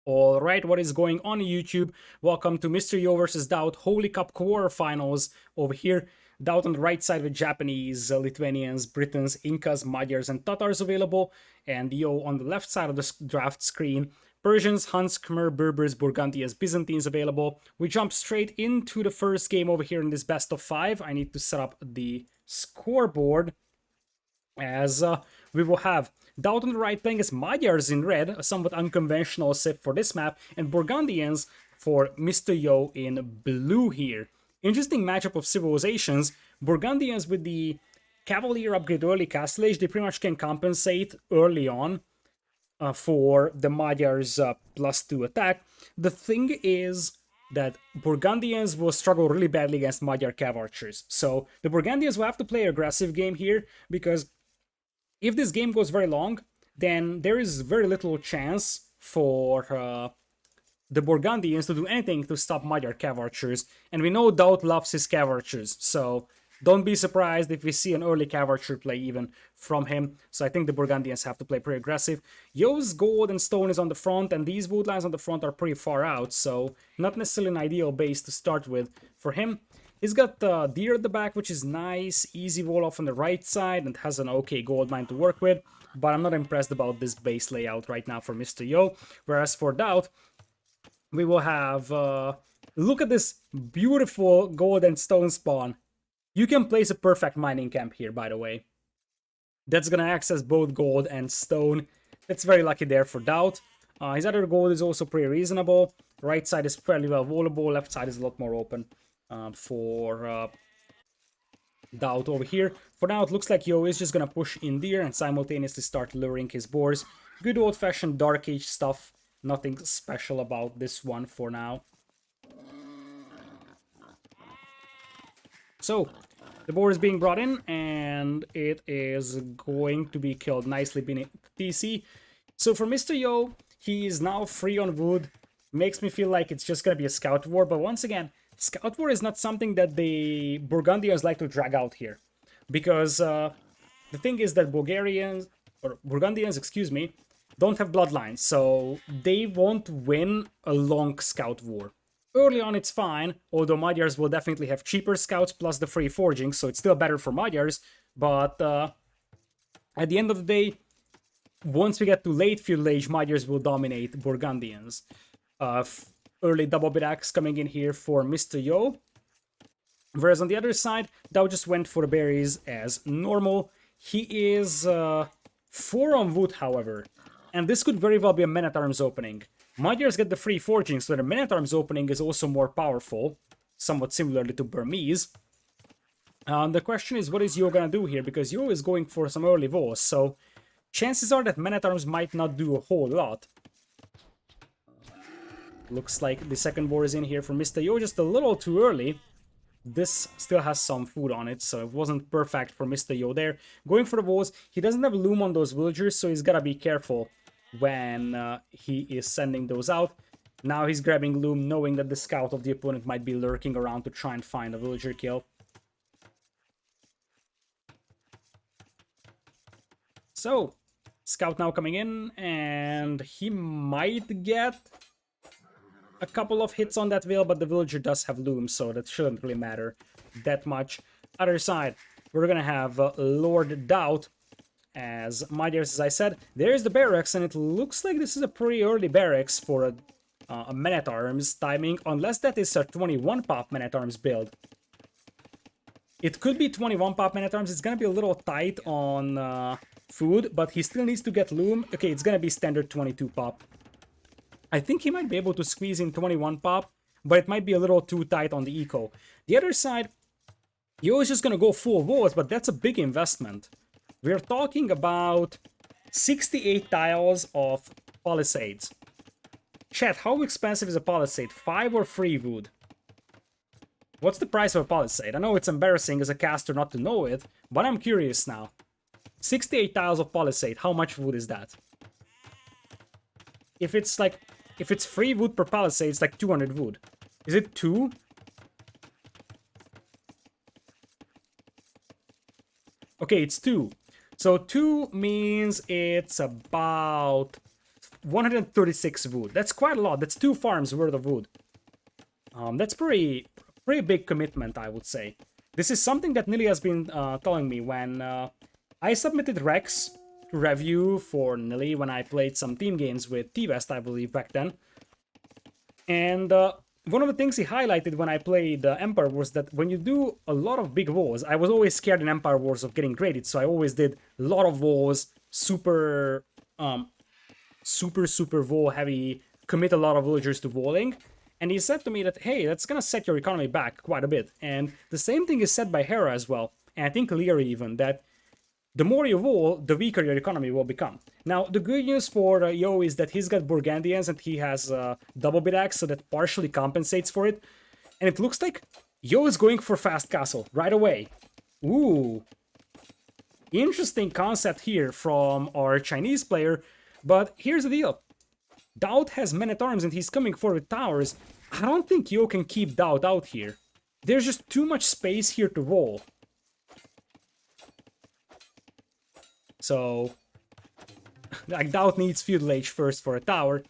Alright, what is going on YouTube? Welcome to Mr.Yo versus GL.TaToH Holy Cup quarterfinals over here. GL.TaToH on the right side with Japanese, Lithuanians, Britons, Incas, Magyars, and Tatars available. And Yo on the left side of the draft screen. Persians, Huns, Khmer, Berbers, Burgundians, Byzantines available. We jump straight into the first game over here in this best of 5. I need to set up the scoreboard as we will have GL.TaToH on the right playing as Magyars in red, a somewhat unconventional set for this map, and Burgundians for Mr.Yo in blue here. Interesting matchup of civilizations. Burgundians with the Cavalier upgrade early Castle Age, they pretty much can compensate early on for the Magyars +2 attack. The thing is that Burgundians will struggle really badly against Magyar Cav archers. So the Burgundians will have to play aggressive game here because if this game goes very long, then there is very little chance for the Burgundians to do anything to stop Magyar Cav archers, and we know GL.TaToH loves his Cav archers, so don't be surprised if we see an early Cav archer play even from him. So I think the Burgundians have to play pretty aggressive. Yo's gold and stone is on the front, and these wood lines on the front are pretty far out, so not necessarily an ideal base to start with for him. He's got the deer at the back, which is nice. Easy wall off on the right side and has an okay gold mine to work with. But I'm not impressed about this base layout right now for Mr.Yo. Whereas for GL.TaToH, we will have... look at this beautiful gold and stone spawn. You can place a perfect mining camp here, by the way. That's going to access both gold and stone. That's very lucky there for GL.TaToH. His other gold is also pretty reasonable. Right side is fairly well wallable. Left side is a lot more open. For GL.TaToH over here. For now, it looks like Yo is just gonna push in there and simultaneously start luring his boars. Good old-fashioned Dark Age stuff. Nothing special about this one for now. So, the boar is being brought in, and it is going to be killed nicely beneath TC. So for Mr.Yo, he is now free on wood. Makes me feel like it's just gonna be a scout war, but once again, Scout War is not something that the Burgundians like to drag out here. Because the thing is that Burgundians, excuse me, don't have bloodlines, so they won't win a long Scout War. Early on it's fine, although Magyars will definitely have cheaper scouts plus the free forging, so it's still better for Magyars, but at the end of the day, once we get to late feudal age, Magyars will dominate Burgundians. Early double bit axe coming in here for Mr.Yo. Whereas on the other side, GL.TaToH just went for the berries as normal. He is 4 on wood, however. And this could very well be a Man-at-Arms opening. Magyars get the free forging, so the Man-at-Arms opening is also more powerful. Somewhat similarly to Burmese. The question is, what is Yo gonna do here? Because Yo is going for some early wars, so chances are that Man-at-Arms might not do a whole lot. Looks like the second boar is in here for Mr.Yo, just a little too early. This still has some food on it, so it wasn't perfect for Mr.Yo there. Going for the walls, he doesn't have loom on those villagers, so he's gotta be careful when he is sending those out. Now he's grabbing loom, knowing that the scout of the opponent might be lurking around to try and find a villager kill. So, scout now coming in, and he might get a couple of hits on that veil, but the villager does have loom, so that shouldn't really matter that much. Other side, we're gonna have Lord GL.TaToH as Magyars, as I said. There's the barracks, and it looks like this is a pretty early barracks for a Man-at-Arms timing, unless that is a 21 pop Man-at-Arms build. It could be 21 pop Man-at-Arms. It's gonna be a little tight on food, but he still needs to get loom. Okay, it's gonna be standard 22 pop. I think he might be able to squeeze in 21 pop, but it might be a little too tight on the eco. The other side, Yo is just gonna go full walls, but that's a big investment. We're talking about 68 tiles of palisades. Chat, how expensive is a palisade? 5 or 3 wood? What's the price of a palisade? I know it's embarrassing as a caster not to know it, but I'm curious now. 68 tiles of palisade, how much wood is that? If it's 3 wood per palisade, it's like 200 wood. Is it 2? Okay, it's 2. So 2 means it's about 136 wood. That's quite a lot. That's 2 farms worth of wood. That's pretty big commitment, I would say. This is something that Nili has been telling me when I submitted Rex to review for Nili when I played some team games with T-West, I believe, back then. And one of the things he highlighted when I played Empire Wars that when you do a lot of big wars, I was always scared in Empire Wars of getting graded, so I always did a lot of wars, super wall heavy, commit a lot of villagers to walling. And he said to me that, hey, that's gonna set your economy back quite a bit. And the same thing is said by Hera as well, and I think Leary even, that the more you wall, the weaker your economy will become. Now, the good news for Yo is that he's got Burgundians and he has double bit axe, so that partially compensates for it. And it looks like Yo is going for fast castle right away. Ooh. Interesting concept here from our Chinese player, but here's the deal. DauT has men-at-arms and he's coming for with towers. I don't think Yo can keep DauT out here. There's just too much space here to wall. So, like, DauT needs Feudal Age first for a tower.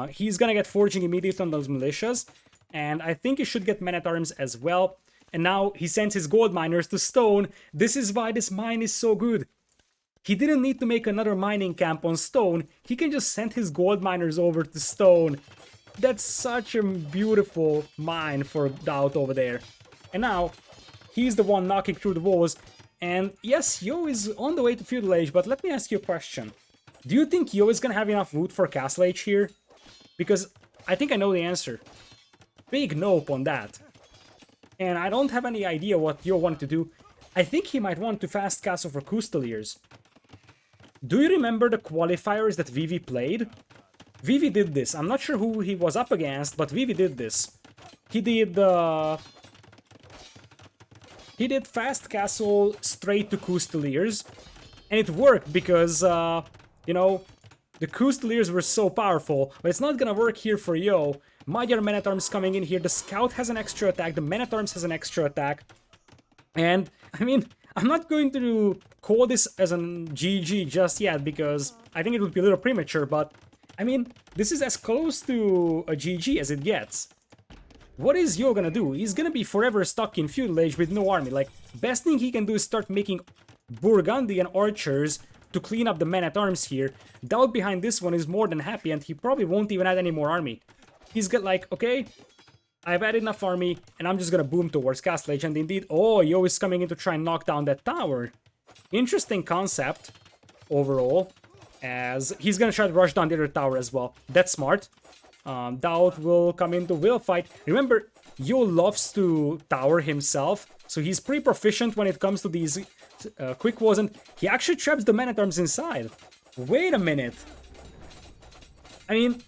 He's gonna get Forging immediately on those militias. And I think he should get men-at-arms as well. And now he sends his gold miners to stone. This is why this mine is so good. He didn't need to make another mining camp on stone. He can just send his gold miners over to stone. That's such a beautiful mine for DauT over there. And now, he's the one knocking through the walls. And yes, Yo is on the way to Feudal Age, but let me ask you a question. Do you think Yo is gonna have enough wood for Castle Age here? Because I think I know the answer. Big nope on that. And I don't have any idea what Yo wanted to do. I think he might want to fast castle for Custaliers. Do you remember the qualifiers that Vivi played? Vivi did this. I'm not sure who he was up against, but Vivi did this. He did fast castle straight to Custaliers, and it worked because you know, the Custaliers were so powerful. But it's not gonna work here for Yo. Magyar men-at-arms coming in here. The scout has an extra attack. The men-at-arms has an extra attack, and I mean, I'm not going to call this as a GG just yet because I think it would be a little premature, but I mean, this is as close to a GG as it gets. What is Yo gonna do? He's gonna be forever stuck in Feudal Age with no army. Like, best thing he can do is start making Burgundian archers to clean up the men-at-arms here. DauT behind this one is more than happy, and he probably won't even add any more army. He's got like, okay, I've added enough army, and I'm just gonna boom towards Castle Age, and indeed, oh, Yo is coming in to try and knock down that tower. Interesting concept, overall, as he's gonna try to rush down the other tower as well. That's smart. DauT will come into will fight. Remember, Yo loves to tower himself, so he's pretty proficient when it comes to these quick walls, and he actually traps the men-at-arms inside. Wait a minute. I mean,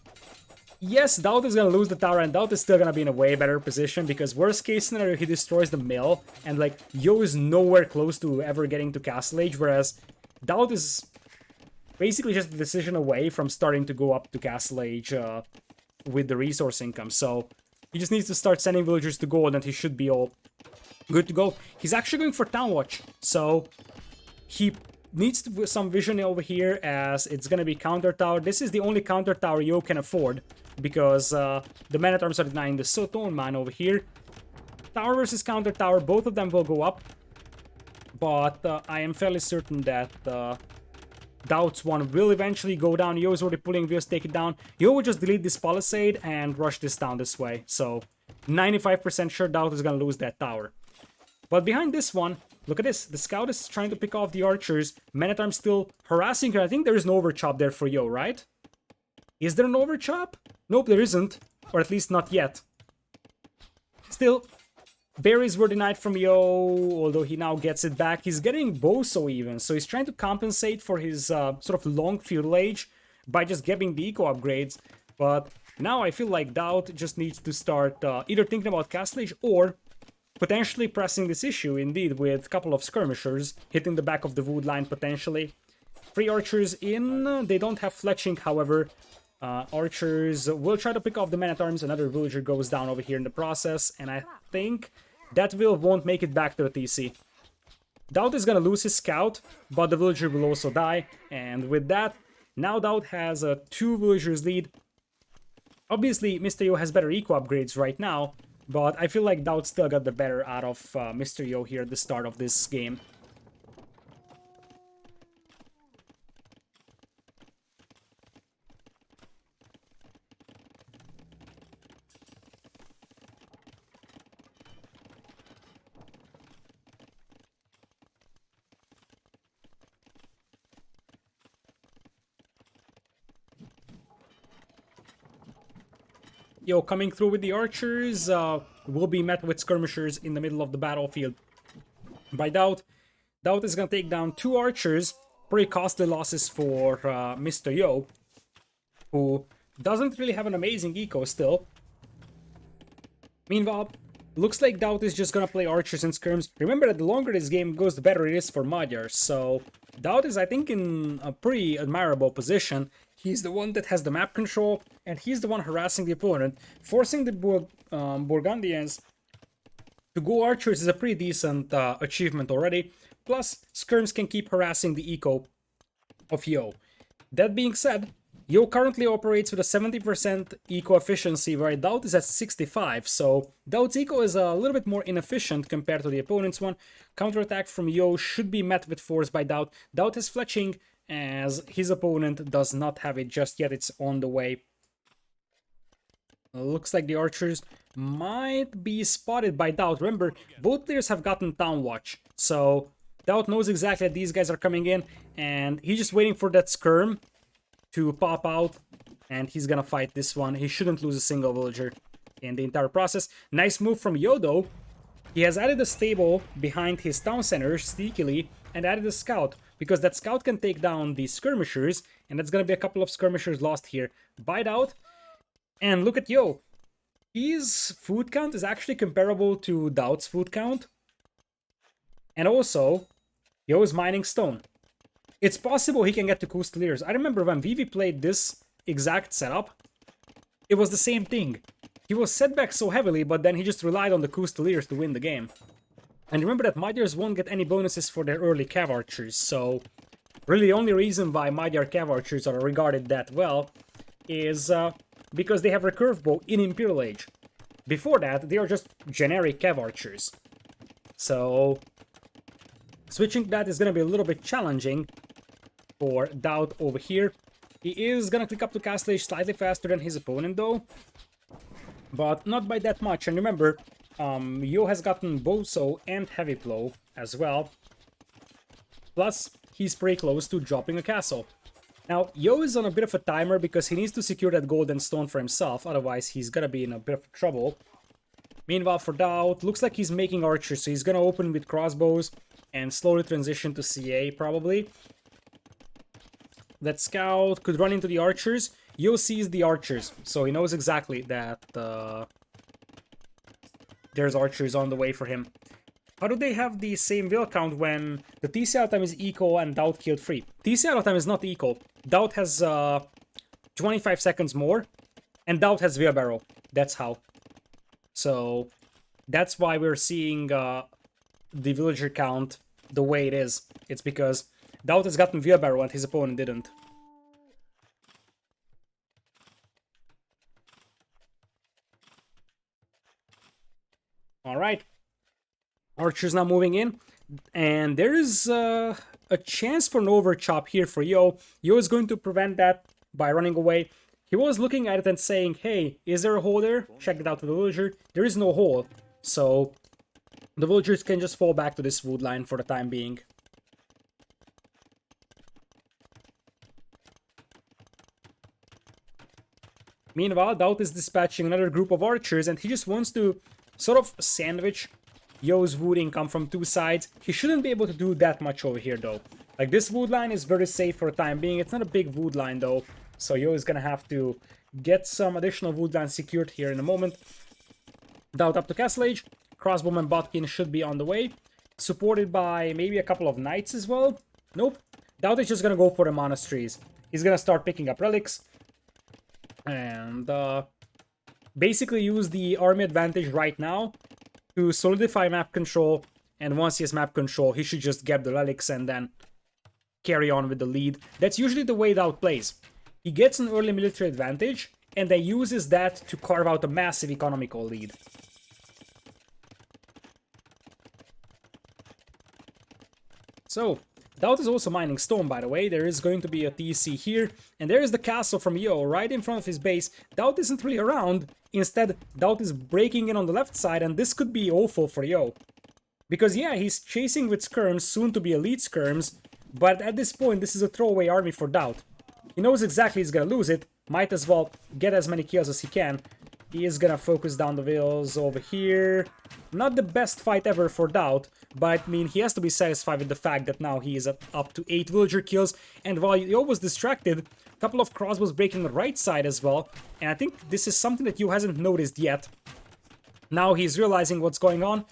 yes, DauT is gonna lose the tower, and DauT is still gonna be in a way better position, because worst case scenario, he destroys the mill, and like, Yo is nowhere close to ever getting to Castle Age, whereas DauT is basically just a decision away from starting to go up to Castle Age with the resource income. So he just needs to start sending villagers to gold, and he should be all good to go. He's actually going for Town Watch, so he needs to some vision over here, as it's gonna be counter tower. This is the only counter tower Yo can afford, because the men-at-arms are denying the Soton mine over here. Tower versus counter tower, both of them will go up, but I am fairly certain that DauT's one will eventually go down. Yo is already pulling Wheels, take it down. Yo will just delete this palisade and rush this down this way. So 95% sure DauT is gonna lose that tower. But behind this one, look at this. The scout is trying to pick off the archers. Men-at-arms still harassing her. I think there is an overchop there for Yo, right? Is there an overchop? Nope, there isn't. Or at least not yet. Still, berries were denied from Yo, although he now gets it back. He's getting Boso even, so he's trying to compensate for his sort of long Feudal Age by just getting the eco upgrades. But now I feel like DauT just needs to start either thinking about Castle Age or potentially pressing this issue, indeed, with a couple of skirmishers, hitting the back of the wood line potentially. 3 archers in, they don't have fletching, however. Archers will try to pick off the men-at-arms. Another villager goes down over here in the process, and I think that won't make it back to the TC. DauT is gonna lose his scout, but the villager will also die, and with that, Now DauT has a 2 villagers lead. Obviously, Mr.Yo has better eco upgrades right now, but I feel like DauT still got the better out of Mr.Yo here at the start of this game. Yo, coming through with the archers will be met with skirmishers in the middle of the battlefield by DauT. DauT is going to take down 2 archers. Pretty costly losses for Mr.Yo, who doesn't really have an amazing eco still. Meanwhile, looks like DauT is just going to play archers and skirms. Remember that the longer this game goes, the better it is for Magyars. So DauT is, I think, in a pretty admirable position. He's the one that has the map control, and he's the one harassing the opponent. Forcing the Burgundians to go archers is a pretty decent achievement already. Plus, skirms can keep harassing the eco of Yo. That being said, Yo currently operates with a 70% eco efficiency, where DauT is at 65, so DauT's eco is a little bit more inefficient compared to the opponent's one. Counterattack from Yo should be met with force by DauT. DauT is fletching, as his opponent does not have it just yet. It's on the way. Looks like the archers might be spotted by DauT. Remember, both players have gotten Town Watch, so DauT knows exactly that these guys are coming in, and he's just waiting for that skirm to pop out, and he's gonna fight this one. He shouldn't lose a single villager in the entire process. Nice move from Yo, though. He has added a stable behind his town center sneakily, and added a scout, because that scout can take down the skirmishers, and that's gonna be a couple of skirmishers lost here. Bite out, and look at Yo. His food count is actually comparable to DauT's food count. And also, Yo is mining stone. It's possible he can get to Coastaliers. I remember when Vivi played this exact setup, it was the same thing. He was set back so heavily, but then he just relied on the Coastaliers to win the game. And remember that Magyars won't get any bonuses for their early Cav Archers, so really the only reason why Magyar Cav Archers are regarded that well is because they have Recurve Bow in Imperial Age. Before that, they are just generic Cav Archers. So switching to that is going to be a little bit challenging for DauT over here. He is going to click up to Castle Age slightly faster than his opponent though, but not by that much. And remember, Yo has gotten Boso and Heavy Blow as well. Plus, he's pretty close to dropping a castle. Now, Yo is on a bit of a timer because he needs to secure that golden stone for himself, otherwise he's gonna be in a bit of trouble. Meanwhile, for DauT, looks like he's making archers, so he's gonna open with crossbows and slowly transition to CA, probably. That scout could run into the archers. Yo sees the archers, so he knows exactly that there's archers on the way for him. How do they have the same will count when the TC time is equal and DauT killed free? TC time is not equal. DauT has 25 seconds more, and DauT has wheelbarrow. That's how. So that's why we're seeing the villager count the way it is. It's because DauT has gotten wheelbarrow and his opponent didn't. Alright. Archers now moving in. And there is a chance for an overchop here for Yo. Yo is going to prevent that by running away. He was looking at it and saying, hey, is there a hole there? Check it out with the villager. There is no hole. So the villagers can just fall back to this wood line for the time being. Meanwhile, DauT is dispatching another group of archers, and he just wants to sort of sandwich Yo's wood income from two sides. He shouldn't be able to do that much over here, though. Like, this wood line is very safe for the time being. It's not a big wood line, though, so Yo is gonna have to get some additional wood line secured here in a moment. DauT up to Castle Age. Crossbowman Botkin should be on the way. Supported by maybe a couple of knights as well. Nope. DauT is just gonna go for the monasteries. He's gonna start picking up relics. And basically use the army advantage right now to solidify map control. And once he has map control, he should just get the relics and then carry on with the lead. That's usually the way DauT plays. He gets an early military advantage, and then uses that to carve out a massive economical lead. So, DauT is also mining stone, by the way. There is going to be a TC here, and there is the castle from Yo right in front of his base. DauT isn't really around. Instead, DauT is breaking in on the left side, and this could be awful for Yo. Because yeah, he's chasing with skirms, soon to be elite skirms, but at this point, this is a throwaway army for DauT. He knows exactly he's gonna lose it, might as well get as many kills as he can. He is gonna focus down the vills over here. Not the best fight ever for DauT, but I mean, he has to be satisfied with the fact that now he is at up to 8 villager kills, and while Yo was distracted, a couple of crossbows breaking the right side as well, and I think this is something that Yo hasn't noticed yet. Now he's realizing what's going on.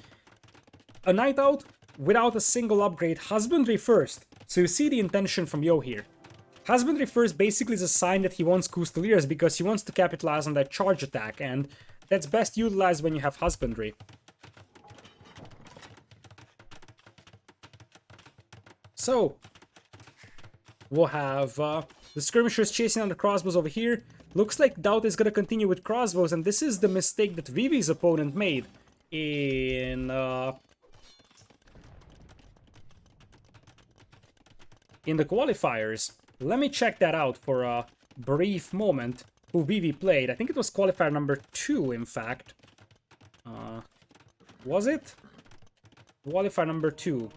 A night out without a single upgrade, husbandry first. So you see the intention from Yo here. Husbandry first basically is a sign that he wants Custodiers because he wants to capitalize on that charge attack, and that's best utilized when you have husbandry. So, we'll have the skirmishers chasing on the crossbows over here. Looks like DauT is going to continue with crossbows, and this is the mistake that Vivi's opponent made in the qualifiers. Let me check that out for a brief moment, who Vivi played. I think it was qualifier number 2, in fact. Was it? Qualifier number 2.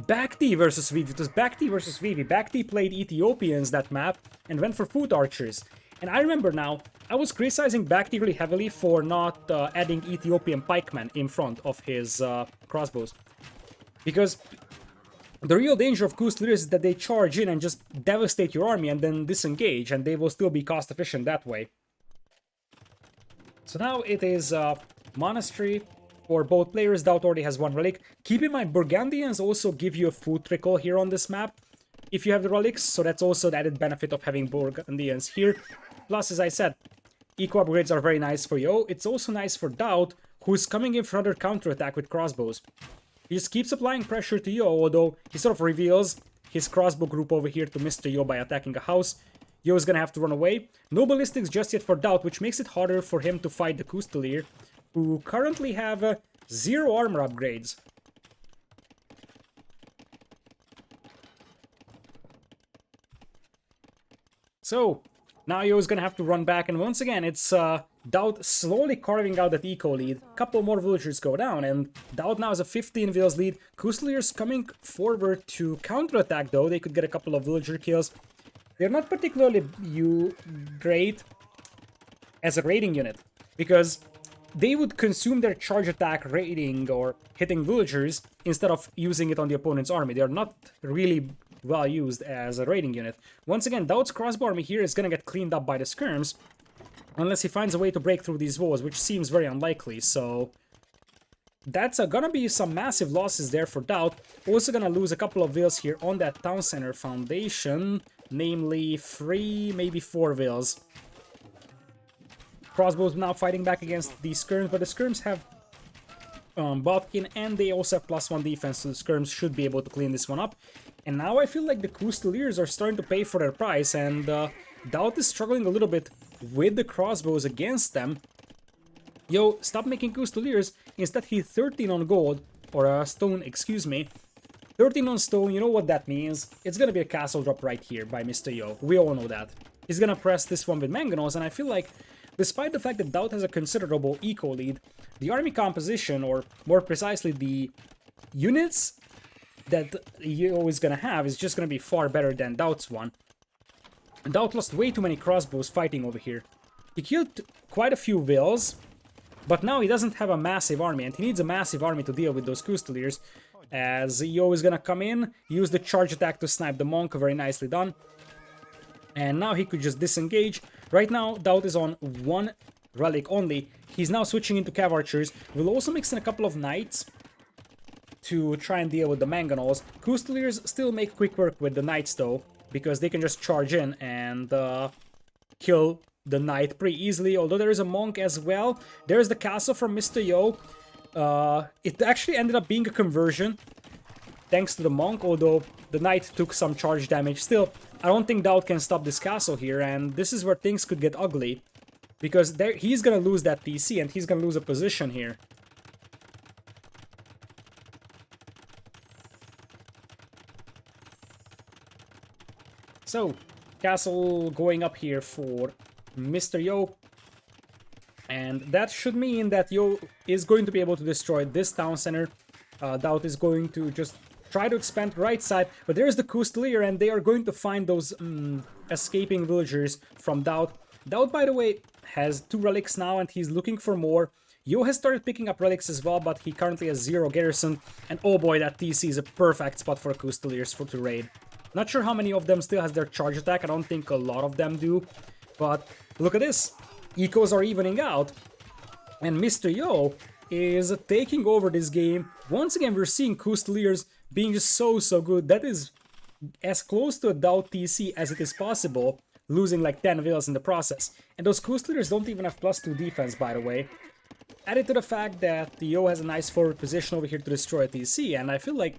GL.TaToH versus Vivi. It was GL.TaToH versus Vivi. GL.TaToH played Ethiopians that map and went for foot archers. And I remember now, I was criticizing GL.TaToH really heavily for not adding Ethiopian pikemen in front of his crossbows. Because the real danger of Custodiers is that they charge in and just devastate your army and then disengage, and they will still be cost efficient that way. So now it is Monastery for both players. DauT already has 1 relic. Keep in mind, Burgundians also give you a food trickle here on this map if you have the relics, so that's also the added benefit of having Burgundians here. Plus, as I said, eco upgrades are very nice for Yo. It's also nice for DauT, who's coming in for another counterattack with crossbows. He just keeps applying pressure to Yo, although he sort of reveals his crossbow group over here to Mr.Yo by attacking a house. Yo is gonna have to run away. No ballistics just yet for DauT, which makes it harder for him to fight the Custodier, who currently have 0 armor upgrades. So, now Yo is gonna have to run back, and once again, it's DauT slowly carving out that eco lead. Couple more villagers go down, and DauT now has a 15 vills lead. Custodiers coming forward to counterattack, though. They could get a couple of villager kills. They're not particularly great as a raiding unit, because they would consume their charge attack raiding or hitting villagers instead of using it on the opponent's army. They're not really well used as a raiding unit. Once again, DauT's crossbow army here is gonna get cleaned up by the skirms, unless he finds a way to break through these walls, which seems very unlikely, so that's gonna be some massive losses there for DauT. Also gonna lose a couple of vills here on that town center foundation, namely 3, maybe 4 vills. Crossbows now fighting back against the skirms, but the skirms have Botkin, and they also have +1 defense, so the skirms should be able to clean this one up. And now I feel like the Custodiers are starting to pay for their price, and DauT is struggling a little bit with the crossbows against them. Yo, stop making Custodiers. Instead, he's 13 on gold, or stone, excuse me. 13 on stone, you know what that means? It's gonna be a castle drop right here by Mr.Yo. We all know that. He's gonna press this one with mangonels, and I feel like, despite the fact that DauT has a considerable eco lead, the army composition, or more precisely the units that Yo is gonna have, is just gonna be far better than DauT's one. DauT lost way too many crossbows fighting over here. He killed quite a few vills, but now he doesn't have a massive army, and he needs a massive army to deal with those Custodiers, as Yo is gonna come in, use the charge attack to snipe the monk, very nicely done. And now he could just disengage. Right now, DauT is on 1 relic only. He's now switching into cav archers. We'll also mix in a couple of knights to try and deal with the mangonels. Custodiers still make quick work with the knights, though, because they can just charge in and kill the knight pretty easily, although there is a monk as well. There's the castle from Mr.Yo. It actually ended up being a conversion. thanks to the Monk, although the Knight took some charge damage. Still, I don't think DauT can stop this castle here, and this is where things could get ugly. Because he's gonna lose that TC, and he's gonna lose a position here. So, castle going up here for Mr.Yo. And that should mean that Yo is going to be able to destroy this town center. DauT is going to just try to expand right side, but there's the Custelier, and they are going to find those escaping villagers from DauT. DauT, by the way, has 2 relics now, and he's looking for more. Yo has started picking up relics as well, but he currently has 0 garrison, and oh boy, that TC is a perfect spot for Custeliers to raid. Not sure how many of them still has their charge attack, I don't think a lot of them do, but look at this. Ecos are evening out, and Mr.Yo is taking over this game. Once again, we're seeing Custeliers being just so good. That is as close to a DauT TC as it is possible, losing like 10 vills in the process. And those Custeliers don't even have +2 defense, by the way. Added to the fact that Yo has a nice forward position over here to destroy a TC, and I feel like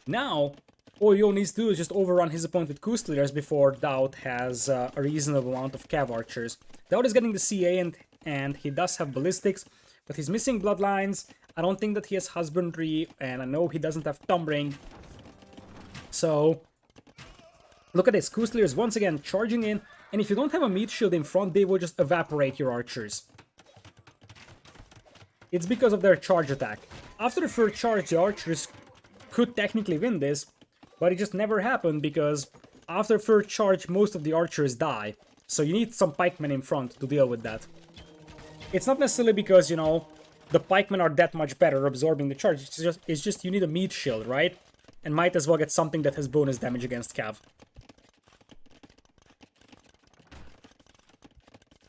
now all Yo needs to do is just overrun his opponent with Custeliers before DauT has a reasonable amount of Cav archers. DauT is getting the CA, and he does have ballistics, but he's missing bloodlines. I don't think that he has husbandry, and I know he doesn't have Thumbring. So, look at this. Custeliers once again charging in, and if you don't have a meat shield in front, they will just evaporate your archers. It's because of their charge attack. After the first charge, the archers could technically win this, but it just never happened because after first charge, most of the archers die. So you need some pikemen in front to deal with that. It's not necessarily because, you know, the pikemen are that much better absorbing the charge. It's just you need a meat shield, right? And might as well get something that has bonus damage against Cav.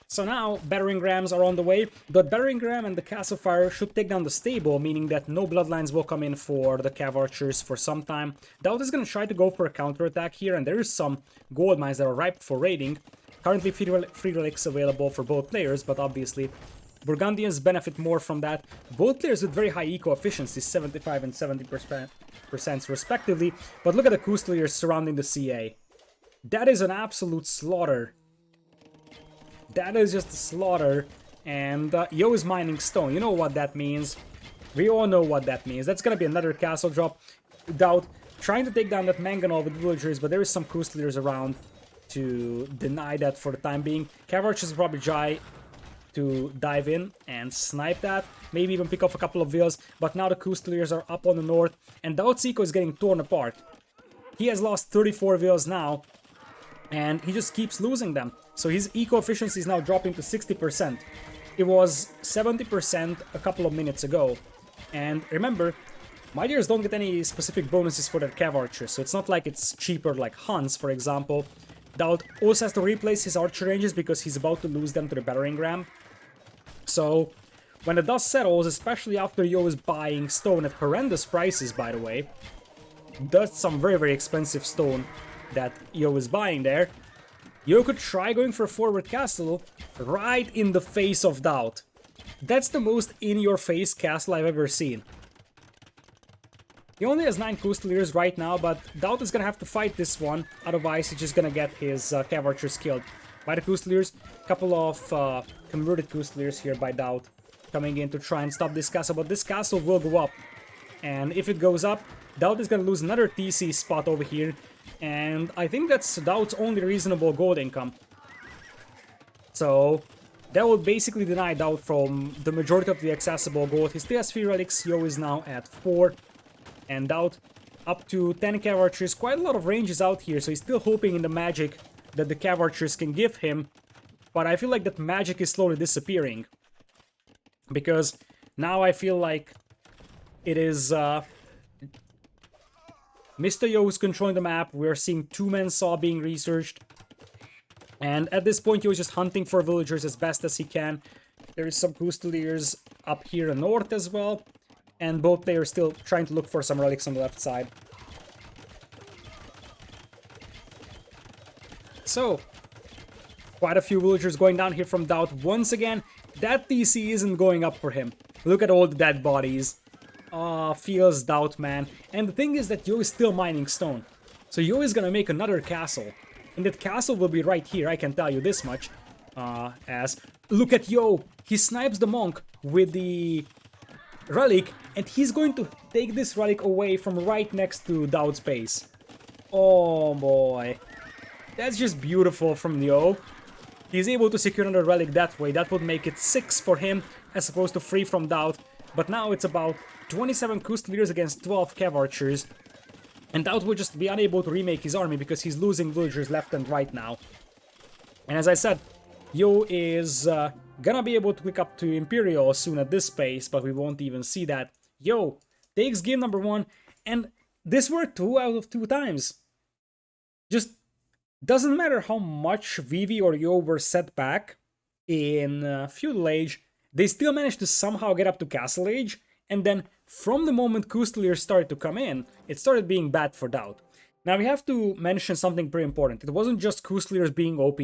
So now, battering rams are on the way. The battering ram and the castle fire should take down the stable, meaning that no bloodlines will come in for the Cav archers for some time. DauT is going to try to go for a counterattack here, and there is some gold mines that are ripe for raiding. Currently free relics available for both players, but obviously Burgundians benefit more from that. Both players with very high eco efficiency, 75 and 70% respectively. But look at the Custeliers surrounding the CA. That is an absolute slaughter. That is just a slaughter. And Yo is mining stone. You know what that means. We all know what that means. That's gonna be another castle drop. DauT trying to take down that Mangonel with villagers, but there is some Custeliers around to deny that for the time being. Cav archers will probably try to dive in and snipe that, maybe even pick off a couple of vills, but now the Custeliers are up on the north, and DauT's eco is getting torn apart. He has lost 34 vills now, and he just keeps losing them. So his eco efficiency is now dropping to 60%. It was 70% a couple of minutes ago. And remember, Magyars don't get any specific bonuses for their Cav archers, so it's not like it's cheaper like Huns, for example. DauT also has to replace his archer ranges because he's about to lose them to the battering ram. So, when the dust settles, especially after Yo is buying stone at horrendous prices, by the way, that's some very expensive stone that Yo is buying there, Yo could try going for a forward castle right in the face of DauT. That's the most in-your-face castle I've ever seen. He only has 9 Custeliers right now, but DauT is gonna have to fight this one, otherwise he's just gonna get his Cav archers killed by the Custeliers. A couple of converted Custeliers here by DauT coming in to try and stop this castle, but this castle will go up. And if it goes up, DauT is gonna lose another TC spot over here, and I think that's DauT's only reasonable gold income. So that will basically deny DauT from the majority of the accessible gold. He still has 3 relics, Yo is now at 4. And DauT up to 10 Cav archers, quite a lot of ranges out here, so he's still hoping in the magic that the Cav archers can give him. But I feel like that magic is slowly disappearing. Because now I feel like it is Mr.Yo who's controlling the map. We're seeing 2-man saw being researched. And at this point, he was just hunting for villagers as best as he can. There is some Custeliers up here in the north as well. And both players still trying to look for some relics on the left side. So, quite a few villagers going down here from DauT. Once again, that TC isn't going up for him. Look at all the dead bodies. feels DauT, man. And the thing is that Yo is still mining stone. So Yo is gonna make another castle. And that castle will be right here, I can tell you this much. As, look at Yo! He snipes the monk with the relic, and he's going to take this relic away from right next to DauT's base. Oh boy. That's just beautiful from Yo. He's able to secure another relic that way. That would make it 6 for him, as opposed to 3 from DauT. But now it's about 27 Custodians against 12 Cav Archers. And DauT will just be unable to remake his army because he's losing villagers left and right now. And as I said, Yo is gonna be able to click up to Imperial soon at this pace, but we won't even see that. Yo takes game number 1, and this worked 2 out of 2 times. Just doesn't matter how much Vivi or Yo were set back in Feudal Age, they still managed to somehow get up to Castle Age, and then from the moment Custodians started to come in, it started being bad for DauT. Now we have to mention something pretty important. It wasn't just Custodians being OP.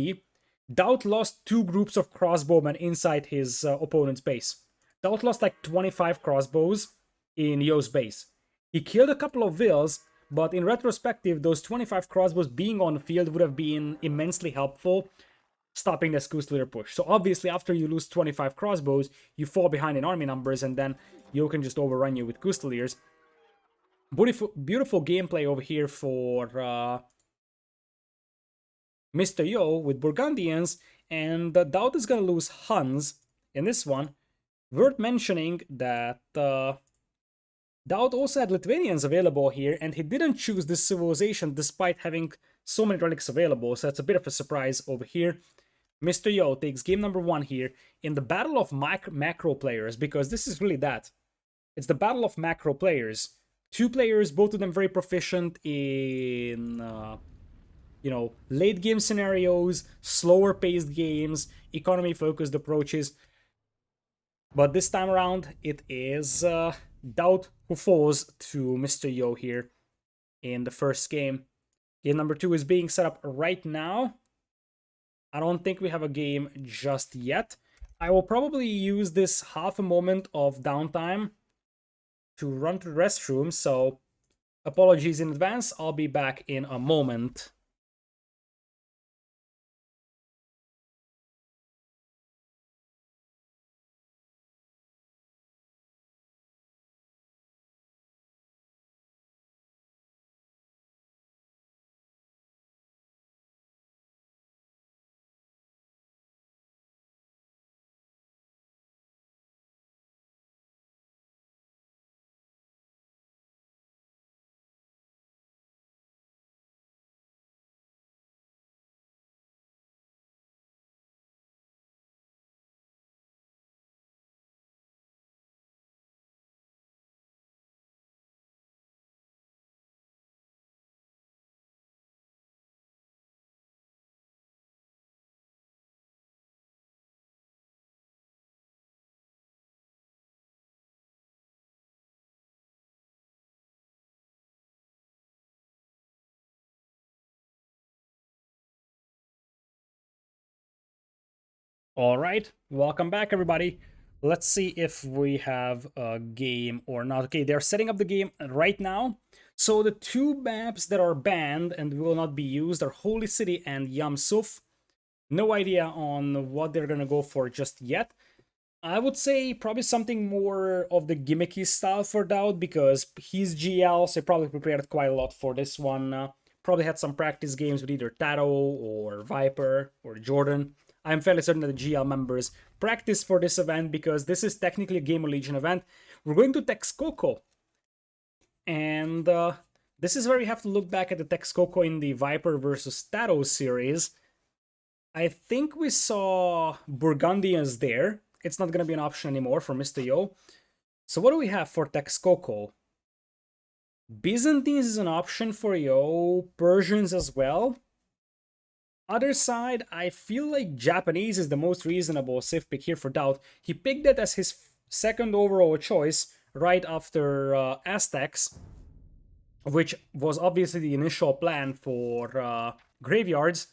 DauT lost 2 groups of crossbowmen inside his opponent's base. DauT lost like 25 crossbows in Yo's base. He killed a couple of Vills, but in retrospective, those 25 crossbows being on the field would have been immensely helpful, stopping this Custodian push. So obviously, after you lose 25 crossbows, you fall behind in army numbers, and then Yo can just overrun you with Custodians. Beautiful gameplay over here for Mr.Yo with Burgundians, and DauT is gonna lose Huns in this one. Worth mentioning that DauT also had Lithuanians available here, and he didn't choose this civilization despite having so many relics available, so that's a bit of a surprise over here. Mr.Yo takes game number 1 here in the battle of macro players, because this is really that. It's the battle of macro players. 2 players, both of them very proficient in, late game scenarios, slower paced games, economy focused approaches. But this time around, it is DauT who falls to Mr.Yo here in the first game. Game number 2 is being set up right now. I don't think we have a game just yet. I will probably use this half a moment of downtime to run to the restroom, so apologies in advance. I'll be back in a moment. All right, welcome back, everybody. Let's see if we have a game or not. Okay, they're setting up the game right now. So the 2 maps that are banned and will not be used are Holy City and Yamsuf. No idea on what they're gonna go for just yet. I would say probably something more of the gimmicky style for DauT, because he's GL, so he probably prepared quite a lot for this one. Probably had some practice games with either TaToH or Viper or Jordan. I'm fairly certain that the GL members practice for this event, because this is technically a Game of Legion event. We're going to Texcoco. And this is where we have to look back at the Texcoco in the Viper versus TaToH series. I think we saw Burgundians there. It's not going to be an option anymore for Mr.Yo. So what do we have for Texcoco? Byzantines is an option for Yo. Persians as well. Other side, I feel like Japanese is the most reasonable safe pick here for DauT. He picked that as his second overall choice right after Aztecs, which was obviously the initial plan for graveyards.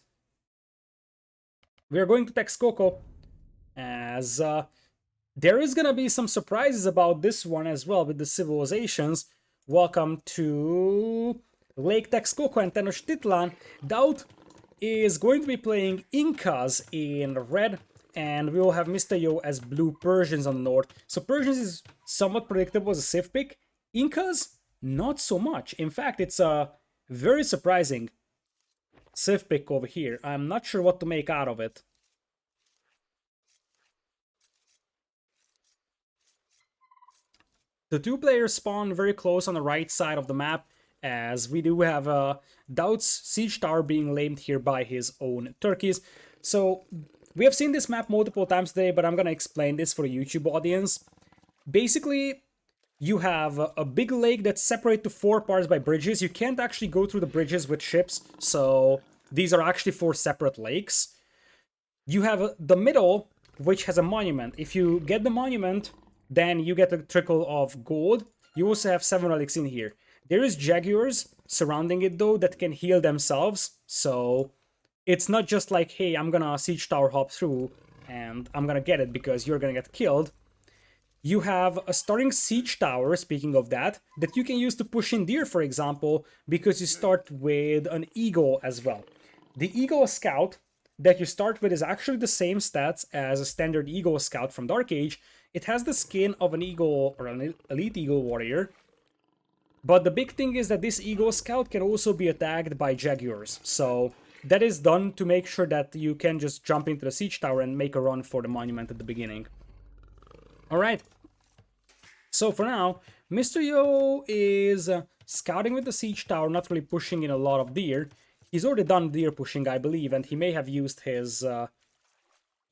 We are going to Texcoco as There is gonna be some surprises about this one as well with the civilizations. Welcome to Lake Texcoco and Tenochtitlan. DauT is going to be playing Incas in red, and we will have Mr.Yo as blue Persians on the north. So Persians is somewhat predictable as a safe pick. Incas, not so much. In fact, it's a very surprising safe pick over here. I'm not sure what to make out of it. The two players spawn very close on the right side of the map, as we do have DauT's siege tower being lamed here by his own turkeys. So we have seen this map multiple times today, but I'm gonna explain this for the YouTube audience. Basically, you have a big lake that's separated to 4 parts by bridges. You can't actually go through the bridges with ships, so these are actually 4 separate lakes. You have the middle, which has a monument. If you get the monument, then you get a trickle of gold. You also have 7 relics in here. There is jaguars surrounding it though that can heal themselves, so it's not just like, hey, I'm gonna siege tower hop through and I'm gonna get it because you're gonna get killed. You have a starting siege tower, speaking of that you can use to push in deer, for example, because you start with an eagle as well. The eagle scout that you start with is actually the same stats as a standard eagle scout from Dark Age. It has the skin of an eagle or an elite eagle warrior. But the big thing is that this eagle scout can also be attacked by jaguars. So that is done to make sure that you can just jump into the siege tower and make a run for the monument at the beginning. Alright. So for now, Mr.Yo is scouting with the siege tower, not really pushing in a lot of deer. He's already done deer pushing, I believe, and he may have used his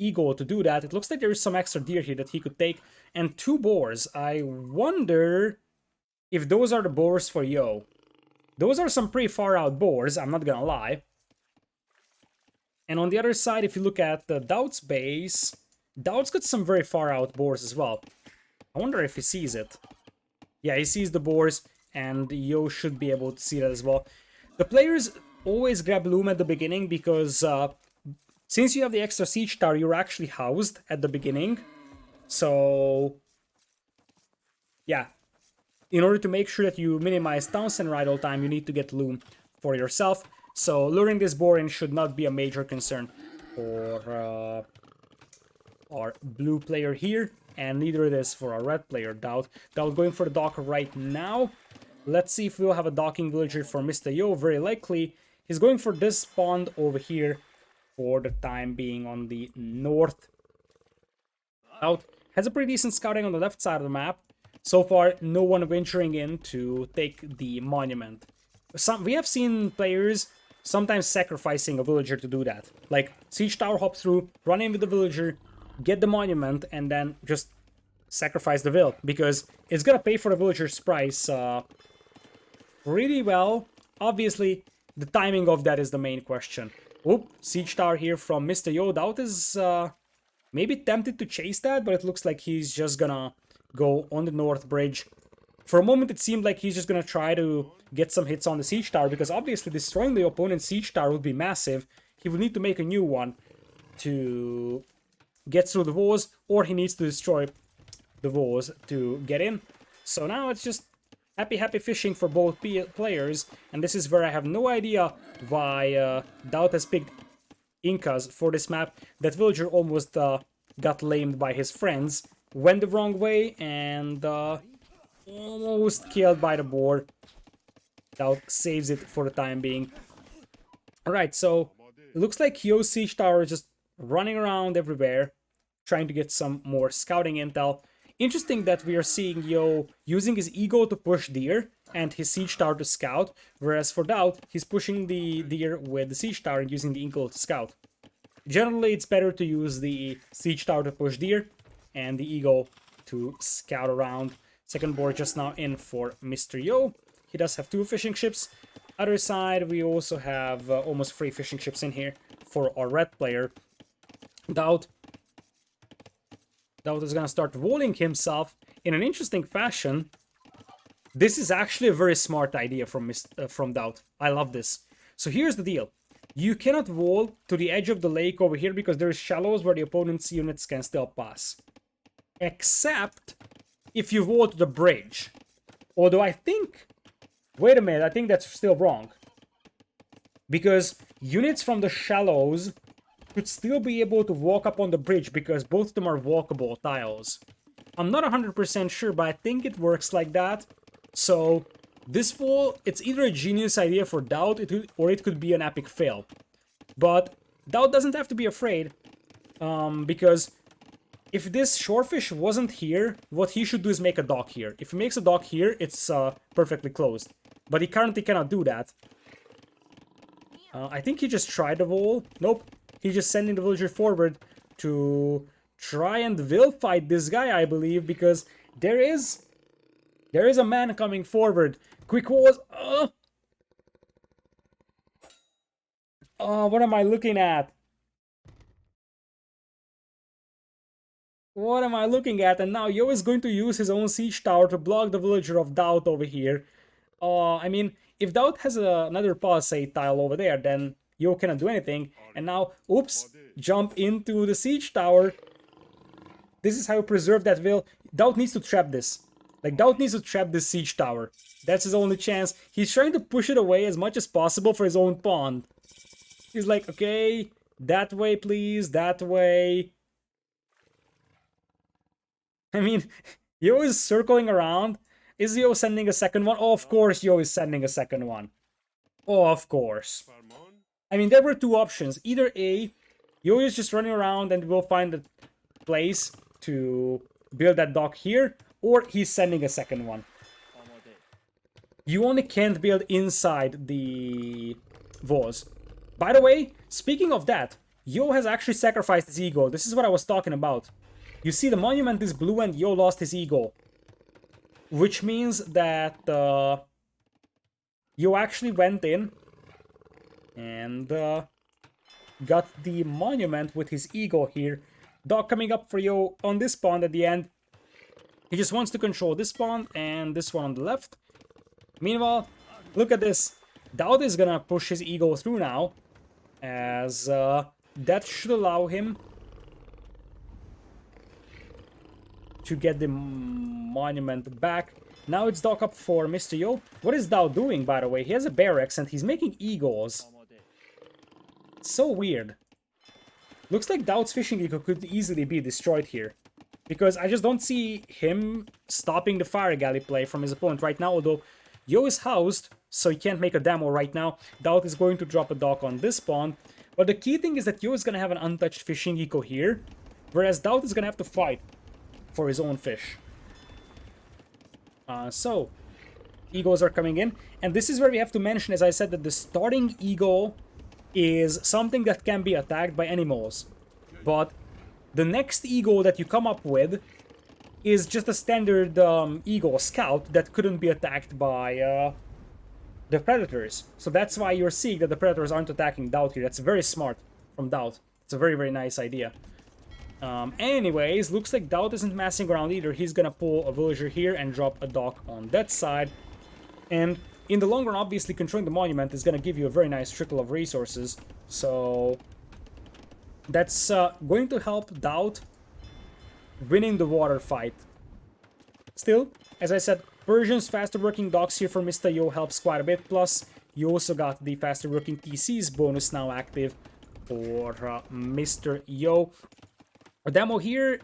eagle to do that. It looks like there is some extra deer here that he could take, and 2 boars. I wonder if those are the boars for Yo. Those are some pretty far out boars, I'm not gonna lie. And on the other side, if you look at the DauT's base, DauT's got some very far out boars as well. I wonder if he sees it. Yeah, he sees the boars, and Yo should be able to see that as well. The players always grab loom at the beginning because since you have the extra siege tower, you're actually housed at the beginning. So yeah, in order to make sure that you minimize Townsend idle time, you need to get loom for yourself. So luring this boar in should not be a major concern for our blue player here, and neither it is for our red player, DauT. DauT going for the dock right now. Let's see if we'll have a docking villager for Mr.Yo. Very likely. He's going for this pond over here for the time being on the north. DauT has a pretty decent scouting on the left side of the map. So far, no one venturing in to take the monument. We have seen players sometimes sacrificing a villager to do that. Like, siege tower hop through, run in with the villager, get the monument, and then just sacrifice the vill. Because it's gonna pay for the villager's price really well. Obviously, the timing of that is the main question. Oop, siege tower here from Mr.Yo. DauT is maybe tempted to chase that, but it looks like he's just gonna go on the north bridge. For a moment, it seemed like he's just gonna try to get some hits on the siege tower, because obviously destroying the opponent's siege tower would be massive. He would need to make a new one to get through the walls, or he needs to destroy the walls to get in. So now it's just happy fishing for both players, and this is where I have no idea why DauT has picked Incas for this map. That villager almost got lamed by his friends, went the wrong way, and almost killed by the boar. DauT saves it for the time being. Alright, so it looks like Yo's siege tower is just running around everywhere, trying to get some more scouting intel. Interesting that we are seeing Yo using his eagle to push deer and his siege tower to scout, whereas for DauT, he's pushing the deer with the siege tower and using the eagle to scout. Generally, it's better to use the siege tower to push deer and the eagle to scout around. Second board just now in for Mr.Yo. He does have 2 fishing ships. Other side, we also have almost 3 fishing ships in here for our red player. DauT is gonna start walling himself in an interesting fashion. This is actually a very smart idea from DauT. I love this. So here's the deal. You cannot wall to the edge of the lake over here because there's shallows where the opponent's units can still pass. except if you go to the bridge. Although I think... Wait a minute, I think that's still wrong. Because units from the shallows could still be able to walk up on the bridge because both of them are walkable tiles. I'm not 100% sure, but I think it works like that. So this wall, it's either a genius idea for DauT or it could be an epic fail. But DauT doesn't have to be afraid, because if this shorefish wasn't here, what he should do is make a dock here. If he makes a dock here, it's perfectly closed. But he currently cannot do that. I think he just tried the wall. Nope. He's just sending the villager forward to try and will fight this guy, I believe, because there is a man coming forward. Quick walls. What am I looking at? What am I looking at? And now Yo is going to use his own siege tower to block the villager of DauT over here. I mean, if DauT has another palisade tile over there, then Yo cannot do anything. And now, oops, jump into the siege tower. This is how you preserve that will. DauT needs to trap this. Like, DauT needs to trap this siege tower. That's his only chance. He's trying to push it away as much as possible for his own pawn. He's like, okay, that way, please, that way. I mean, Yo is circling around. Is Yo sending a second one? Oh, of course Yo is sending a second one. Oh, of course. I mean, there were two options. Either A, Yo is just running around and will find a place to build that dock here, or he's sending a second one. You only can't build inside the walls. By the way, speaking of that, Yo has actually sacrificed his ego. This is what I was talking about. You see, the monument is blue and Yo lost his ego. Which means that Yo actually went in and got the monument with his ego here. Dock coming up for Yo on this pawn at the end. He just wants to control this pawn and this one on the left. Meanwhile, look at this. DauT is gonna push his ego through now, as that should allow him to get the monument back. Now it's dock up for Mr.Yo. What is DauT doing, by the way? He has a barracks and he's making eagles. So weird. Looks like DauT's fishing eagle could easily be destroyed here, because I just don't see him stopping the fire galley play from his opponent right now, although Yo is housed, so he can't make a demo right now. DauT is going to drop a dock on this pawn, but the key thing is that Yo is going to have an untouched fishing eco here, whereas DauT is going to have to fight for his own fish. So, egos are coming in, and this is where we have to mention, as I said, that the starting ego is something that can be attacked by animals, but the next ego that you come up with is just a standard ego scout that couldn't be attacked by the predators. So that's why you're seeing that the predators aren't attacking DauT here. That's very smart from DauT. It's a very, very nice idea. Anyways, looks like DauT isn't messing around either. He's gonna pull a villager here and drop a dock on that side. And in the long run, obviously, controlling the monument is gonna give you a very nice trickle of resources. So that's going to help DauT winning the water fight. Still, as I said, Persian's faster working docks here for Mr.Yo helps quite a bit. Plus, you also got the faster working TCs bonus now active for Mr.Yo. A demo here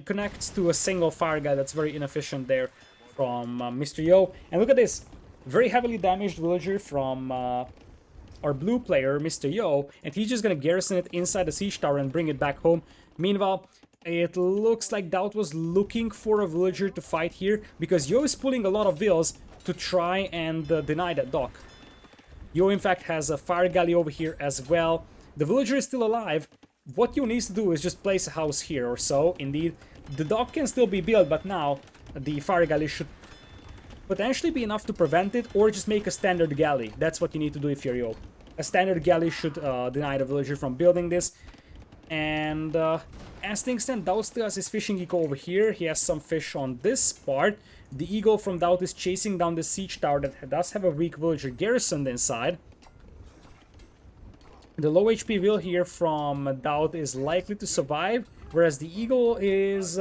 connects to a single fire guy that's very inefficient there from Mr.Yo. And look at this, very heavily damaged villager from our blue player, Mr.Yo, and he's just gonna garrison it inside the siege tower and bring it back home. Meanwhile, it looks like DauT was looking for a villager to fight here, because Yo is pulling a lot of vills to try and deny that dock. Yo, in fact, has a fire galley over here as well. The villager is still alive. What Yo needs to do is just place a house here or so. Indeed, the dock can still be built, but now the fire galley should potentially be enough to prevent it, or just make a standard galley. That's what you need to do if you're Yo. A standard galley should deny the villager from building this. And as things stand, DauT still has his fishing eco over here. He has some fish on this part. The eagle from DauT is chasing down the siege tower that does have a weak villager garrisoned inside. The low HP will here from DauT is likely to survive, whereas the Eagle is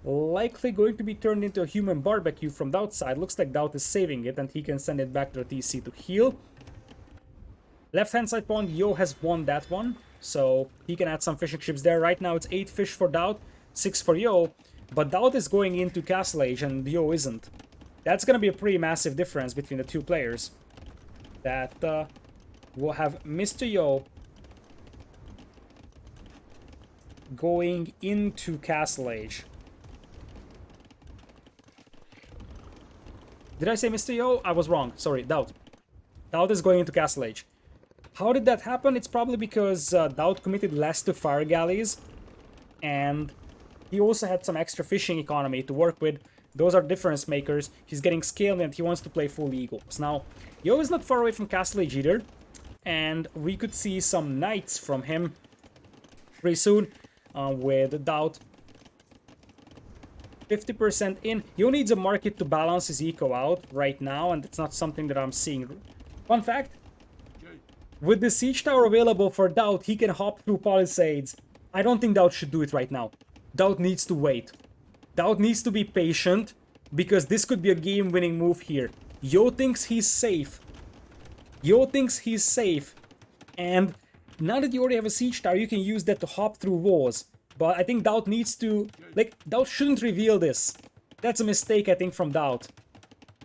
likely going to be turned into a human barbecue from DauT side. Looks like DauT is saving it, and he can send it back to the TC to heal. Left-hand side pawn, Yo has won that one, so he can add some fishing ships there. Right now it's 8 fish for DauT, 6 for Yo, but DauT is going into Castle Age and Yo isn't. That's going to be a pretty massive difference between the two players. That will have Mr.Yo going into Castle Age. Did I say Mr.Yo? I was wrong. Sorry, DauT. DauT is going into Castle Age. How did that happen? It's probably because DauT committed less to fire galleys, and he also had some extra fishing economy to work with. Those are difference makers. He's getting scaled and he wants to play full Eagles. Now, Yo is not far away from Castle Age either, and we could see some knights from him pretty soon with DauT 50% in. Yo needs a market to balance his eco out right now, and it's not something that I'm seeing. Fun fact, with the siege tower available for DauT, he can hop through palisades. I don't think DauT should do it right now. DauT needs to wait. DauT needs to be patient, because this could be a game-winning move here. Yo thinks he's safe. Yo thinks he's safe. And now that you already have a siege tower, you can use that to hop through walls. But I think DauT needs to... Like, DauT shouldn't reveal this. That's a mistake, I think, from DauT.